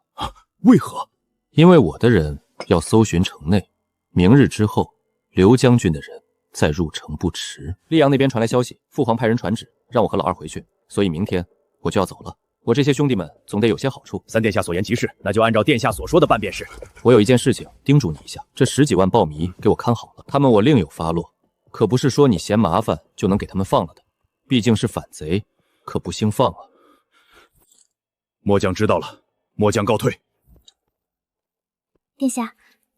为何？因为我的人要搜寻城内，明日之后，刘将军的人再入城不迟。溧阳那边传来消息，父皇派人传旨，让我和老二回去，所以明天我就要走了。我这些兄弟们总得有些好处。三殿下所言极是，那就按照殿下所说的办便是。我有一件事情叮嘱你一下，这10几万暴迷给我看好了，他们我另有发落，可不是说你嫌麻烦就能给他们放了的，毕竟是反贼，可不兴放啊。末将知道了，末将告退。殿下，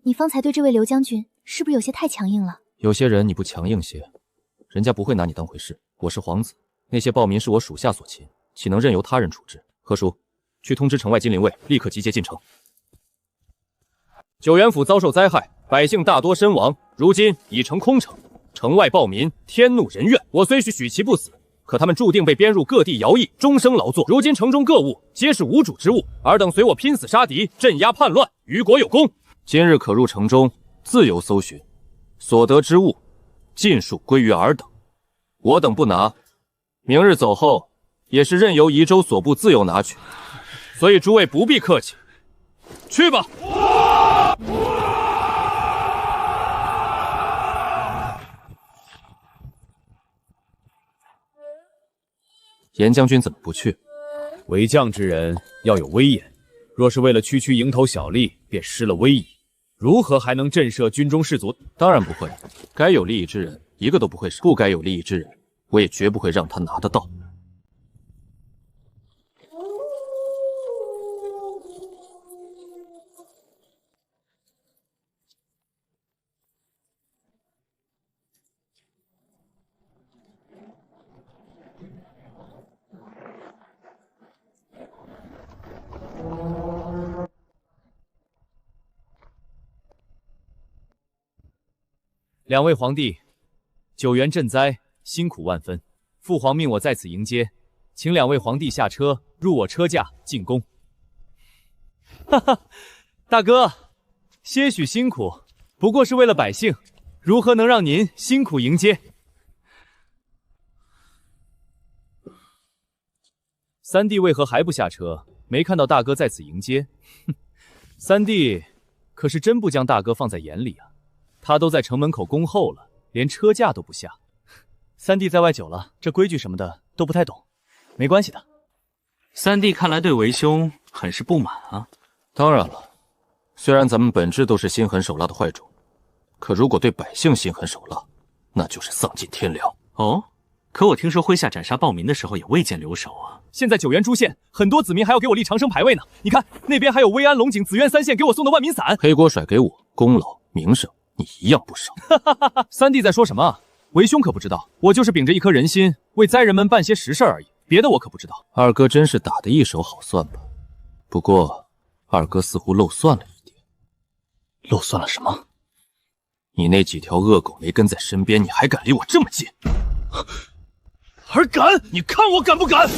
你方才对这位刘将军是不是有些太强硬了？有些人你不强硬些，人家不会拿你当回事。我是皇子，那些暴民是我属下所擒，岂能任由他人处置？何叔，去通知城外禁林卫，立刻集结进城。九原府遭受灾害，百姓大多身亡，如今已成空城，城外暴民天怒人怨。我虽许其不死，可他们注定被编入各地徭役，终生劳作。如今城中各物皆是无主之物，尔等随我拼死杀敌，镇压叛乱，于国有功。今日可入城中自由搜寻，所得之物尽数归于尔等。我等不拿，明日走后也是任由宜州所部自由拿取。所以诸位不必客气，去吧。严将军怎么不去？为将之人要有威严，若是为了区区蝇头小利便失了威仪，如何还能震慑军中士卒？当然不会，该有利益之人一个都不会少，不该有利益之人，我也绝不会让他拿得到。两位皇帝，九原赈灾，辛苦万分。父皇命我在此迎接，请两位皇帝下车，入我车驾进宫。哈哈，大哥，些许辛苦，不过是为了百姓，如何能让您辛苦迎接？三弟为何还不下车？没看到大哥在此迎接？哼，三弟可是真不将大哥放在眼里啊！他都在城门口恭候了，连车驾都不下。三弟在外久了，这规矩什么的都不太懂，没关系的。三弟看来对为兄很是不满啊。当然了，虽然咱们本质都是心狠手辣的坏种，可如果对百姓心狠手辣，那就是丧尽天良。哦，可我听说麾下斩杀暴民的时候也未见留守啊。现在九原诸县很多子民还要给我立长生牌位呢，你看那边还有威安、龙井、紫苑三县给我送的万民伞，黑锅甩给我，功劳名声你一样不少。三弟在说什么啊？为兄可不知道，我就是秉着一颗人心，为灾人们办些实事而已，别的我可不知道。二哥真是打得一手好算吧？不过二哥似乎漏算了一点。漏算了什么？你那几条恶狗没跟在身边，你还敢离我这么近？还敢？你看我敢不敢？